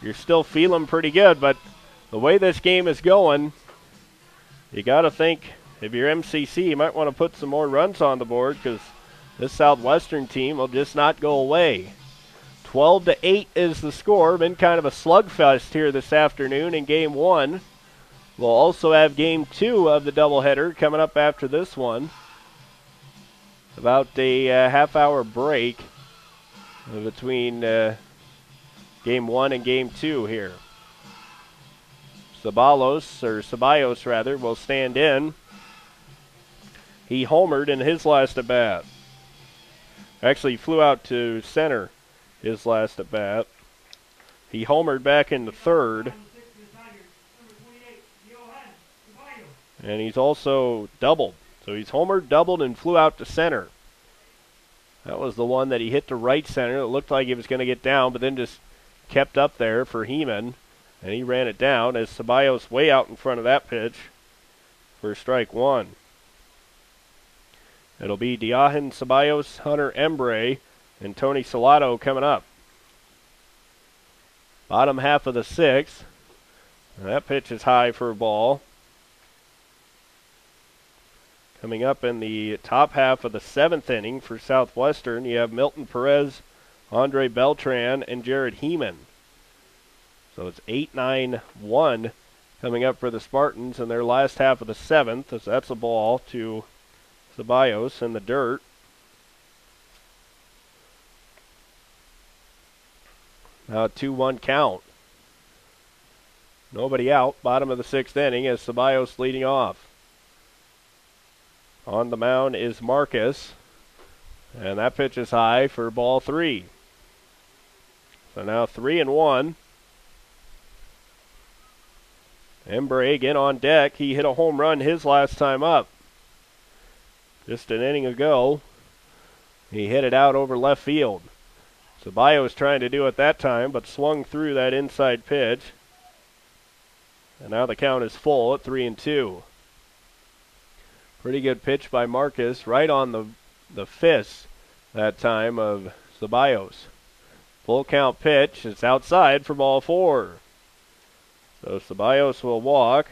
you're still feeling pretty good. But the way this game is going, you got to think if you're MCC, you might want to put some more runs on the board because this Southwestern team will just not go away. 12-8 is the score. Been kind of a slugfest here this afternoon in Game 1. We'll also have Game 2 of the doubleheader coming up after this one. About a half-hour break between Game 1 and Game 2 here. Ceballos will stand in. He homered in his last at-bat. Actually, he flew out to center his last at-bat. He homered back into third. And he's also doubled. So he's homered, doubled, and flew out to center. That was the one that he hit to right center. It looked like he was going to get down, but then just kept up there for Heeman. And he ran it down as Ceballos way out in front of that pitch for strike one. It'll be Diahin, Ceballos, Hunter Embre, and Tony Salato coming up. Bottom half of the sixth. And that pitch is high for a ball. Coming up in the top half of the seventh inning for Southwestern, you have Milton Perez, Andre Beltran, and Jared Heeman. So it's 8-9-1 coming up for the Spartans in their last half of the seventh, as that's a ball to Ceballos in the dirt. Now a 2-1 count. Nobody out, bottom of the sixth inning as Ceballos leading off. On the mound is Marcus, and that pitch is high for ball three. So now 3-1. Embre again on deck. He hit a home run his last time up. Just an inning ago, he hit it out over left field. Ceballos was trying to do it that time, but swung through that inside pitch. And now the count is full at 3-2. Pretty good pitch by Marcus, right on the fist that time of Ceballos. Full count pitch. It's outside for ball four. So Ceballos will walk.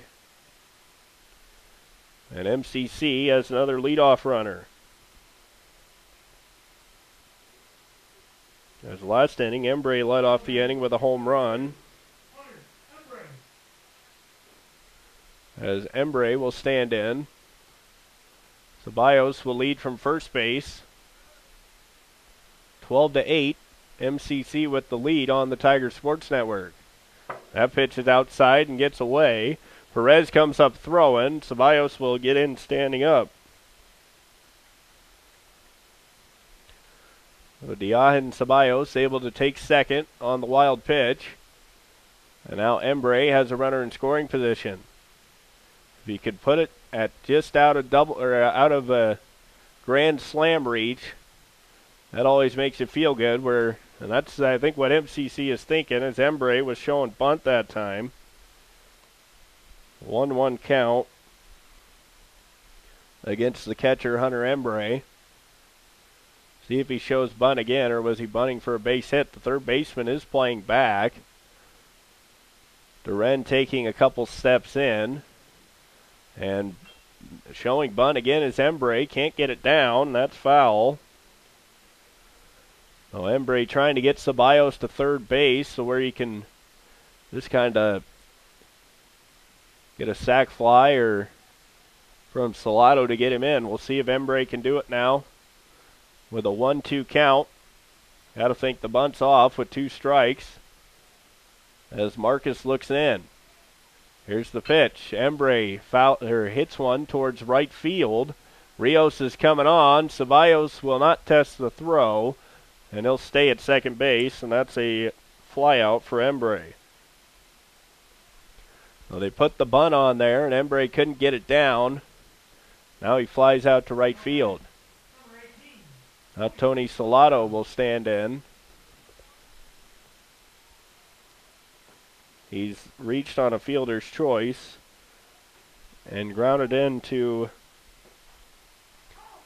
And MCC has another leadoff runner. As last inning, Embre led off the inning with a home run. As Embre will stand in. Ceballos will lead from first base. 12-8. MCC with the lead on the Tiger Sports Network. That pitch is outside and gets away. Perez comes up throwing. Ceballos will get in standing up. So Diahin Ceballos able to take second on the wild pitch. And now Embre has a runner in scoring position. If he could put it at just out of a grand slam reach, that always makes you feel good. And that's, I think, what MCC is thinking, as Embre was showing bunt that time. 1-1 count against the catcher, Hunter Embre. See if he shows bunt again, or was he bunting for a base hit? The third baseman is playing back. Duren taking a couple steps in. And showing bunt again is Embre. Can't get it down. That's foul. So Embre trying to get Ceballos to third base, so where he can just kind of get a sac fly or from Salato to get him in. We'll see if Embre can do it now with a 1-2 count. Got to think the bunt's off with 2 strikes as Marcus looks in. Here's the pitch. Embre hits one towards right field. Rios is coming on. Ceballos will not test the throw, and he'll stay at second base, and that's a flyout for Embre. Well, they put the bunt on there, and Embre couldn't get it down. Now he flies out to right field. Now Tony Salato will stand in. He's reached on a fielder's choice and grounded into.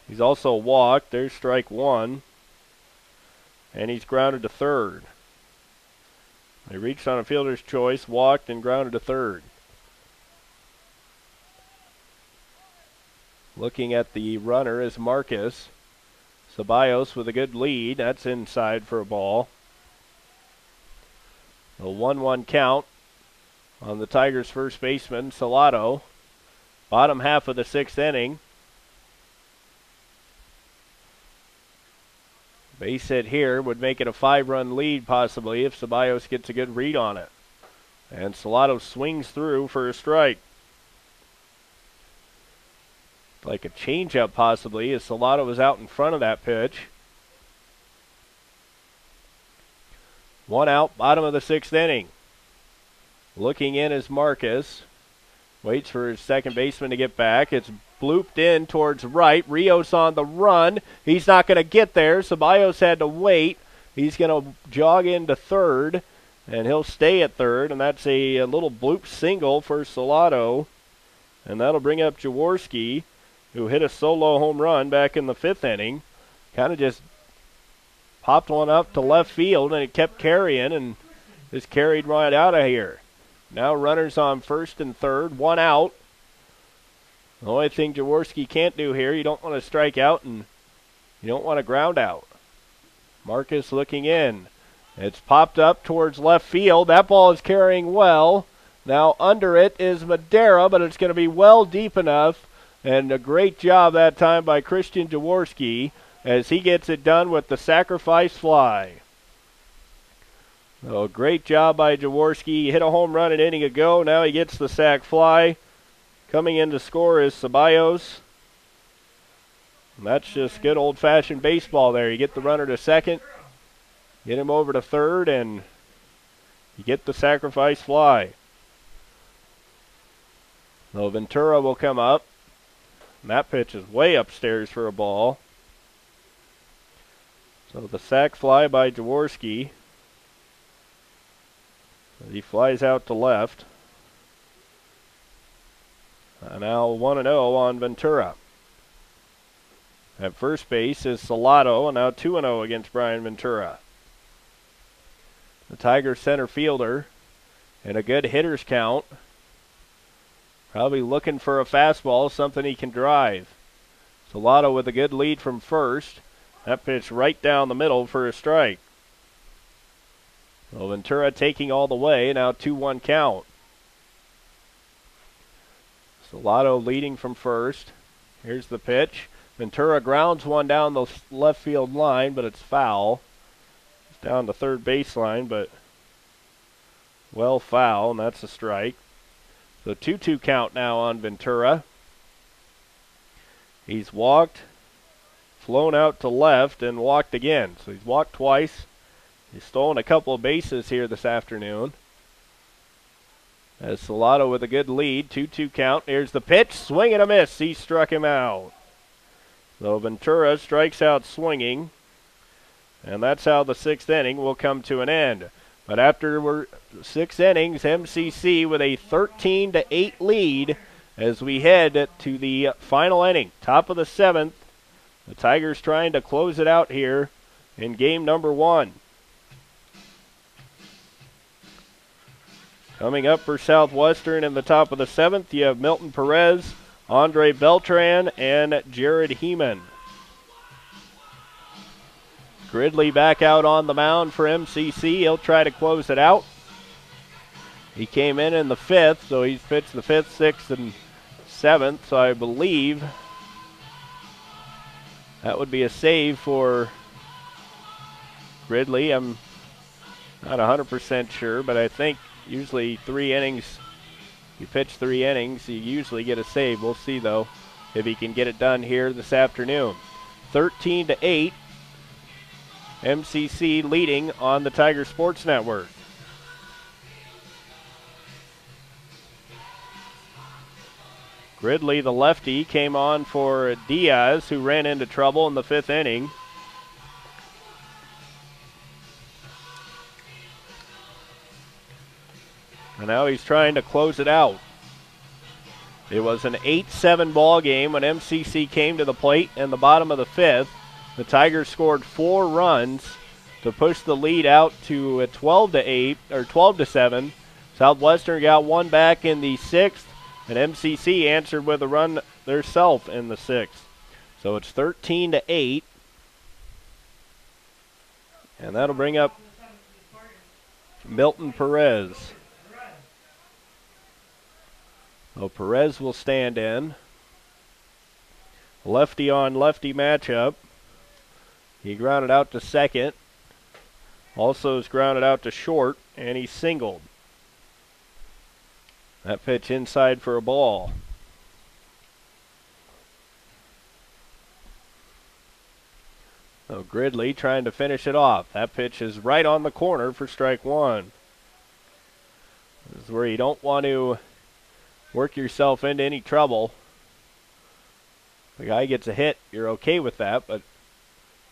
He's also walked. There's strike one. And he's grounded to third. He reached on a fielder's choice, walked, and grounded to third. Looking at the runner is Marcus. Ceballos with a good lead. That's inside for a ball. A 1-1 count on the Tigers' first baseman, Salato. Bottom half of the sixth inning. Base hit here would make it a 5-run lead possibly if Ceballos gets a good read on it. And Salato swings through for a strike. Like a changeup possibly as Salato was out in front of that pitch. 1 out, bottom of the sixth inning. Looking in is Marcus. Waits for his second baseman to get back. It's blooped in towards right. Rios on the run. He's not going to get there. Ceballos had to wait. He's going to jog into third, and he'll stay at third, and that's a little bloop single for Salato. And that'll bring up Jaworski, who hit a solo home run back in the fifth inning. Kind of just popped one up to left field, and it kept carrying, and just carried right out of here. Now runners on first and third, 1 out. The only thing Jaworski can't do here, you don't want to strike out and you don't want to ground out. Marcus looking in. It's popped up towards left field. That ball is carrying well. Now under it is Madera, but it's going to be well deep enough. And a great job that time by Christian Jaworski as he gets it done with the sacrifice fly. So great job by Jaworski. He hit a home run an inning ago. Now he gets the sac fly. Coming in to score is Ceballos. And that's just good old-fashioned baseball there. You get the runner to second, get him over to third, and you get the sacrifice fly. So Ventura will come up. And that pitch is way upstairs for a ball. So the sac fly by Jaworski. He flies out to left. Now 1-0 on Ventura. At first base is Salato, and now 2-0 against Brian Ventura. The Tigers center fielder and a good hitter's count. Probably looking for a fastball, something he can drive. Salato with a good lead from first. That pitch right down the middle for a strike. So Ventura taking all the way, now 2-1 count. Salato leading from first. Here's the pitch. Ventura grounds one down the left field line, but it's foul. It's down the third baseline, but well foul, and that's a strike. So 2-2 count now on Ventura. He's walked, flown out to left, and walked again. So he's walked twice. He's stolen a couple of bases here this afternoon. As Salato with a good lead, 2-2 count. Here's the pitch, swing and a miss. He struck him out. So Ventura strikes out swinging, and that's how the sixth inning will come to an end. But after 6 innings, MCC with a 13-8 lead as we head to the final inning. Top of the seventh, the Tigers trying to close it out here in game number 1. Coming up for Southwestern in the top of the seventh, you have Milton Perez, Andre Beltran, and Jared Heeman. Gridley back out on the mound for MCC. He'll try to close it out. He came in the fifth, so he's pitched the fifth, sixth, and seventh. So I believe that would be a save for Gridley. I'm not 100% sure, but I think usually 3 innings, you pitch 3 innings, you usually get a save. We'll see, though, if he can get it done here this afternoon. 13-8, MCC leading on the Tiger Sports Network. Gridley, the lefty, came on for Diaz, who ran into trouble in the 5th inning. And now he's trying to close it out. It was an 8-7 ball game when MCC came to the plate in the bottom of the fifth. The Tigers scored 4 runs to push the lead out to 12-8 or 12-7. Southwestern got one back in the sixth, and MCC answered with a run theirself in the sixth. So it's 13-8, and that'll bring up Milton Perez. So Perez will stand in. Lefty on lefty matchup. He grounded out to second. Also is grounded out to short, and he singled. That pitch inside for a ball. So Gridley trying to finish it off. That pitch is right on the corner for strike one. This is where you don't want to work yourself into any trouble. The guy gets a hit, you're okay with that, but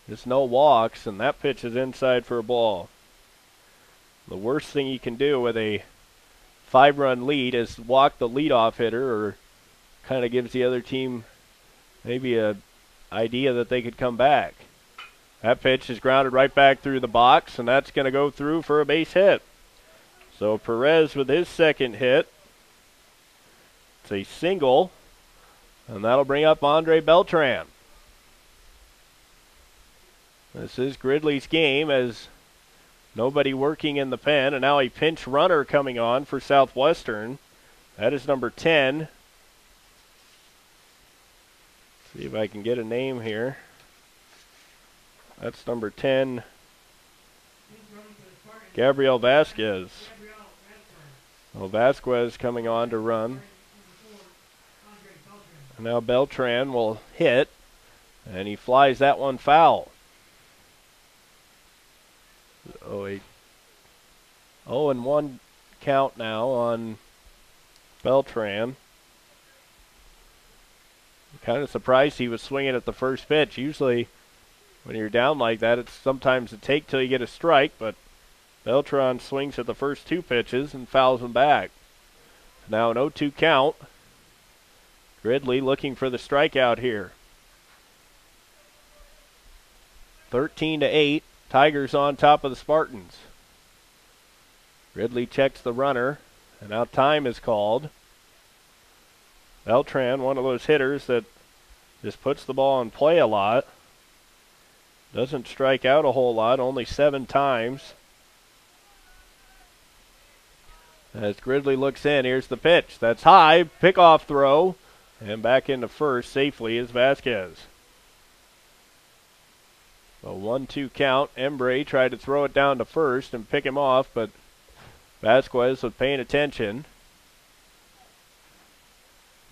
just no walks, and that pitch is inside for a ball. The worst thing you can do with a 5-run lead is walk the leadoff hitter, or kind of gives the other team maybe an idea that they could come back. That pitch is grounded right back through the box, and that's going to go through for a base hit. So Perez with his second hit. It's a single, and that'll bring up Andre Beltran. This is Gridley's game, as nobody working in the pen, and now a pinch runner coming on for Southwestern. That is number 10. See if I can get a name here. That's number 10, Gabriel Vasquez. Well, Vasquez coming on to run. And now Beltran will hit, and he flies that one foul. 0-1 count now on Beltran. Kind of surprised he was swinging at the first pitch. Usually when you're down like that, it's sometimes a take till you get a strike, but Beltran swings at the first 2 pitches and fouls him back. Now an 0-2 count. Gridley looking for the strikeout here. 13-8, Tigers on top of the Spartans. Gridley checks the runner, and now time is called. Beltran, one of those hitters that just puts the ball in play a lot. Doesn't strike out a whole lot, only 7 times. As Gridley looks in, here's the pitch. That's high, pickoff throw, and back into first safely is Vasquez. A 1-2 count. Embry tried to throw it down to first and pick him off, but Vasquez was paying attention.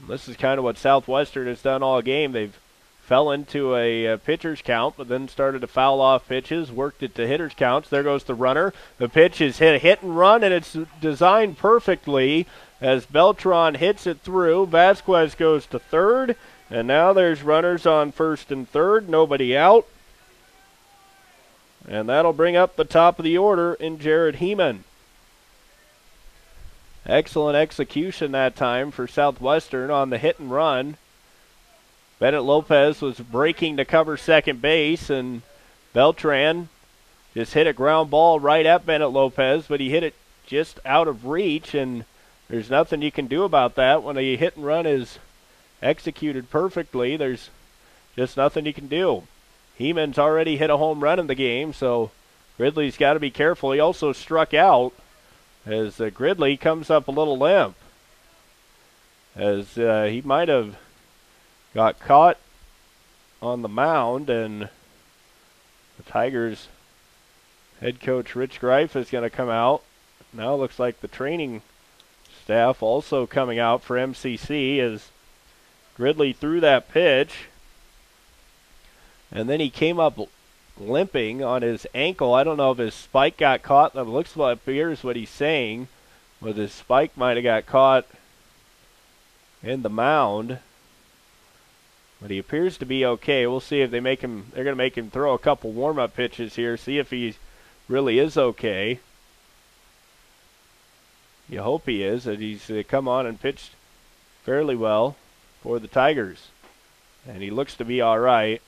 This is kind of what Southwestern has done all game. They've fell into a pitcher's count, but then started to foul off pitches, worked it to hitter's counts. There goes the runner. The pitch is hit and run, and it's designed perfectly as Beltran hits it through. Vasquez goes to third, and now there's runners on first and third, nobody out. And that'll bring up the top of the order in Jared Heeman. Excellent execution that time for Southwestern on the hit and run. Bennett Lopez was breaking to cover second base, and Beltran just hit a ground ball right at Bennett Lopez, but he hit it just out of reach, and there's nothing you can do about that. When a hit and run is executed perfectly, there's just nothing you can do. Heeman's already hit a home run in the game, so Gridley's got to be careful. He also struck out as Gridley comes up a little limp, as he might have got caught on the mound, and the Tigers head coach Rich Greif is going to come out. Now it looks like the training staff also coming out for MCC as Gridley threw that pitch, and then he came up limping on his ankle. I don't know if his spike got caught. That looks like appears what he's saying, but his spike might have got caught in the mound. But he appears to be okay. We'll see if they make him. They're going to make him throw a couple warm-up pitches here, see if he really is okay. You hope he is, that he's come on and pitched fairly well for the Tigers. And he looks to be all right,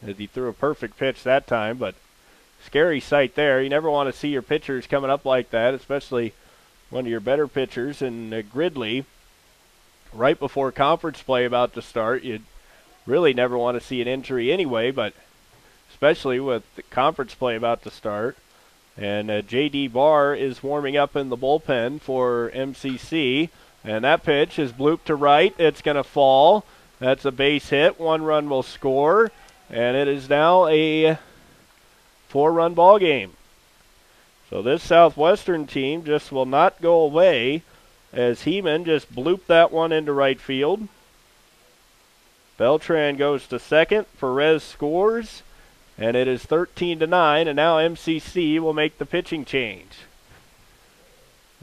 as he threw a perfect pitch that time, but scary sight there. You never want to see your pitchers coming up like that, especially one of your better pitchers. And Gridley, right before conference play about to start, you'd really never want to see an injury anyway, but especially with the conference play about to start. And J.D. Barr is warming up in the bullpen for MCC. And that pitch is blooped to right. It's going to fall. That's a base hit. 1 run will score. And it is now a 4-run ball game. So this Southwestern team just will not go away, as Heeman just blooped that one into right field. Beltran goes to second. Perez scores. And it is 13-9, and now MCC will make the pitching change.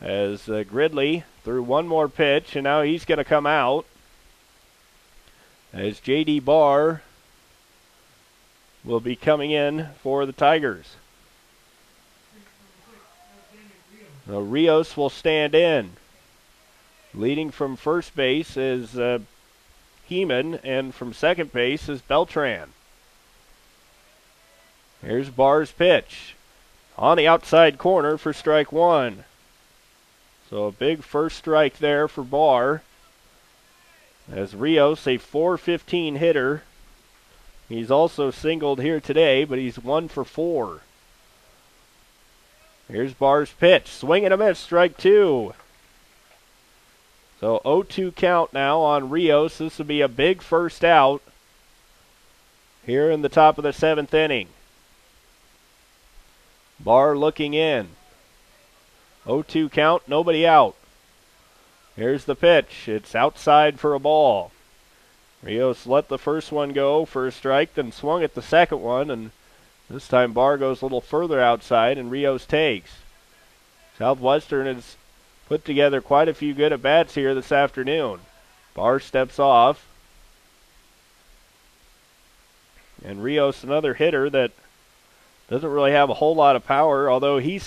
As Gridley threw one more pitch, and now he's going to come out. As J.D. Barr will be coming in for the Tigers. Now Rios will stand in. Leading from first base is Heeman, and from second base is Beltran. Here's Barr's pitch. On the outside corner for strike 1. So a big first strike there for Barr. As Rios, a .415 hitter. He's also singled here today, but he's 1 for 4. Here's Barr's pitch. Swing and a miss, strike 2. So 0-2 count now on Rios. This will be a big first out here in the top of the 7th inning. Barr looking in. 0-2 count, nobody out. Here's the pitch. It's outside for a ball. Rios let the first one go for a strike, then swung at the second one, and this time Barr goes a little further outside, and Rios takes. Southwestern has put together quite a few good at-bats here this afternoon. Barr steps off. And Rios, another hitter that doesn't really have a whole lot of power, although he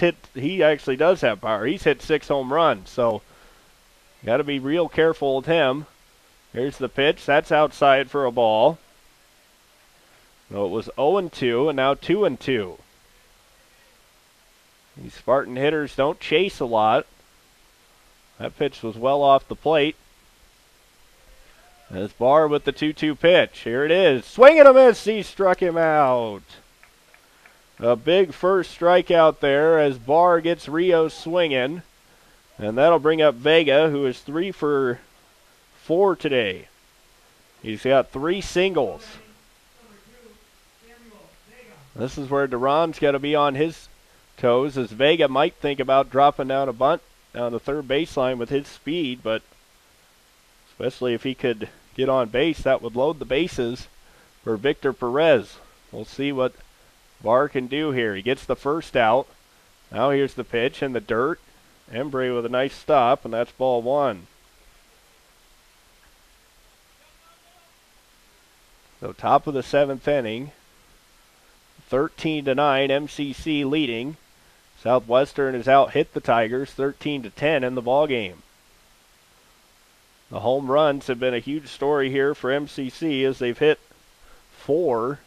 actually does have power. He's hit 6 home runs, so got to be real careful with him. Here's the pitch. That's outside for a ball. So it was 0-2, and now 2-2. These Spartan hitters don't chase a lot. That pitch was well off the plate. As Barr with the 2-2 pitch. Here it is. Swing and a miss. He struck him out. A big first strikeout there as Barr gets Rios swinging. And that'll bring up Vega, who is 3 for 4 today. He's got 3 singles. This is where Duran's got to be on his toes, as Vega might think about dropping down a bunt down the third baseline with his speed, but especially if he could get on base, that would load the bases for Victor Perez. We'll see what Barr can do here. He gets the first out. Now here's the pitch in the dirt. Embry with a nice stop, and that's ball 1. So top of the 7th inning. 13-9, MCC leading. Southwestern has out-hit the Tigers 13-10 in the ballgame. The home runs have been a huge story here for MCC as they've hit 4.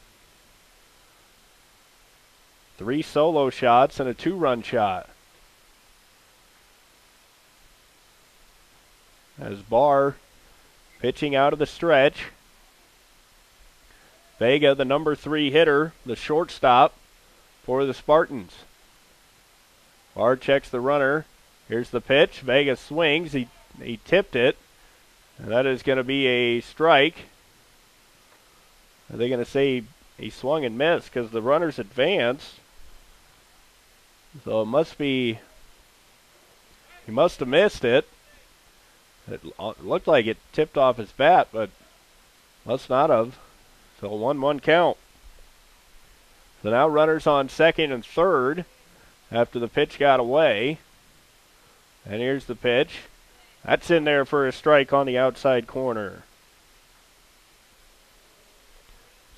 3 solo shots and a 2-run shot. As Barr pitching out of the stretch. Vega, the number 3 hitter, the shortstop for the Spartans. Barr checks the runner. Here's the pitch. Vega swings. He tipped it. And that is going to be a strike. Are they going to say he swung and missed because the runner's advanced? So it must be, he must have missed it. It looked like it tipped off his bat, but must not have. So 1-1 count. So now runners on second and third after the pitch got away. And here's the pitch. That's in there for a strike on the outside corner.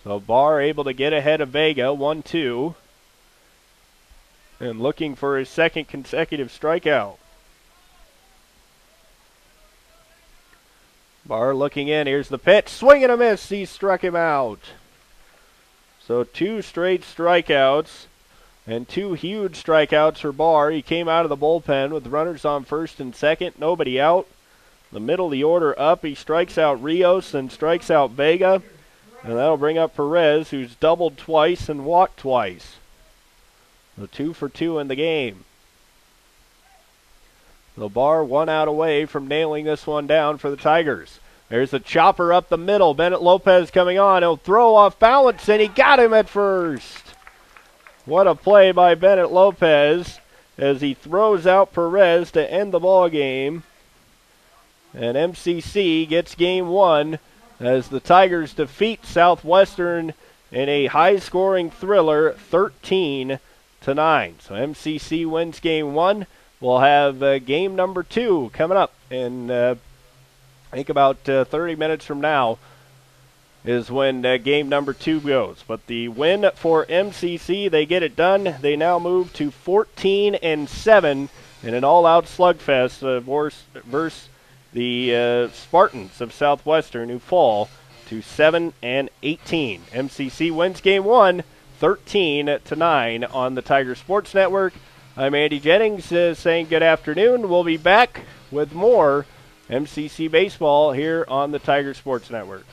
So Barr able to get ahead of Vega, 1-2. And looking for his second consecutive strikeout. Barr looking in. Here's the pitch. Swing and a miss. He struck him out. So 2 straight strikeouts and 2 huge strikeouts for Barr. He came out of the bullpen with runners on first and second. Nobody out. The middle of the order up. He strikes out Rios and strikes out Vega. And that'll bring up Perez, who's doubled twice and walked twice. So 2 for 2 in the game. So Barr 1 out away from nailing this one down for the Tigers. There's a chopper up the middle. Bennett Lopez coming on. He'll throw off balance, and he got him at first. What a play by Bennett Lopez as he throws out Perez to end the ball game. And MCC gets game 1 as the Tigers defeat Southwestern in a high-scoring thriller, 13-9. So MCC wins game 1. We'll have game number 2 coming up in, I think, about 30 minutes from now is when game number 2 goes. But the win for MCC, they get it done. They now move to 14-7 in an all-out slugfest versus the Spartans of Southwestern, who fall to 7-18. MCC wins game 1, 13-9 on the Tiger Sports Network. I'm Andy Jennings saying good afternoon. We'll be back with more MCC baseball here on the Tiger Sports Network.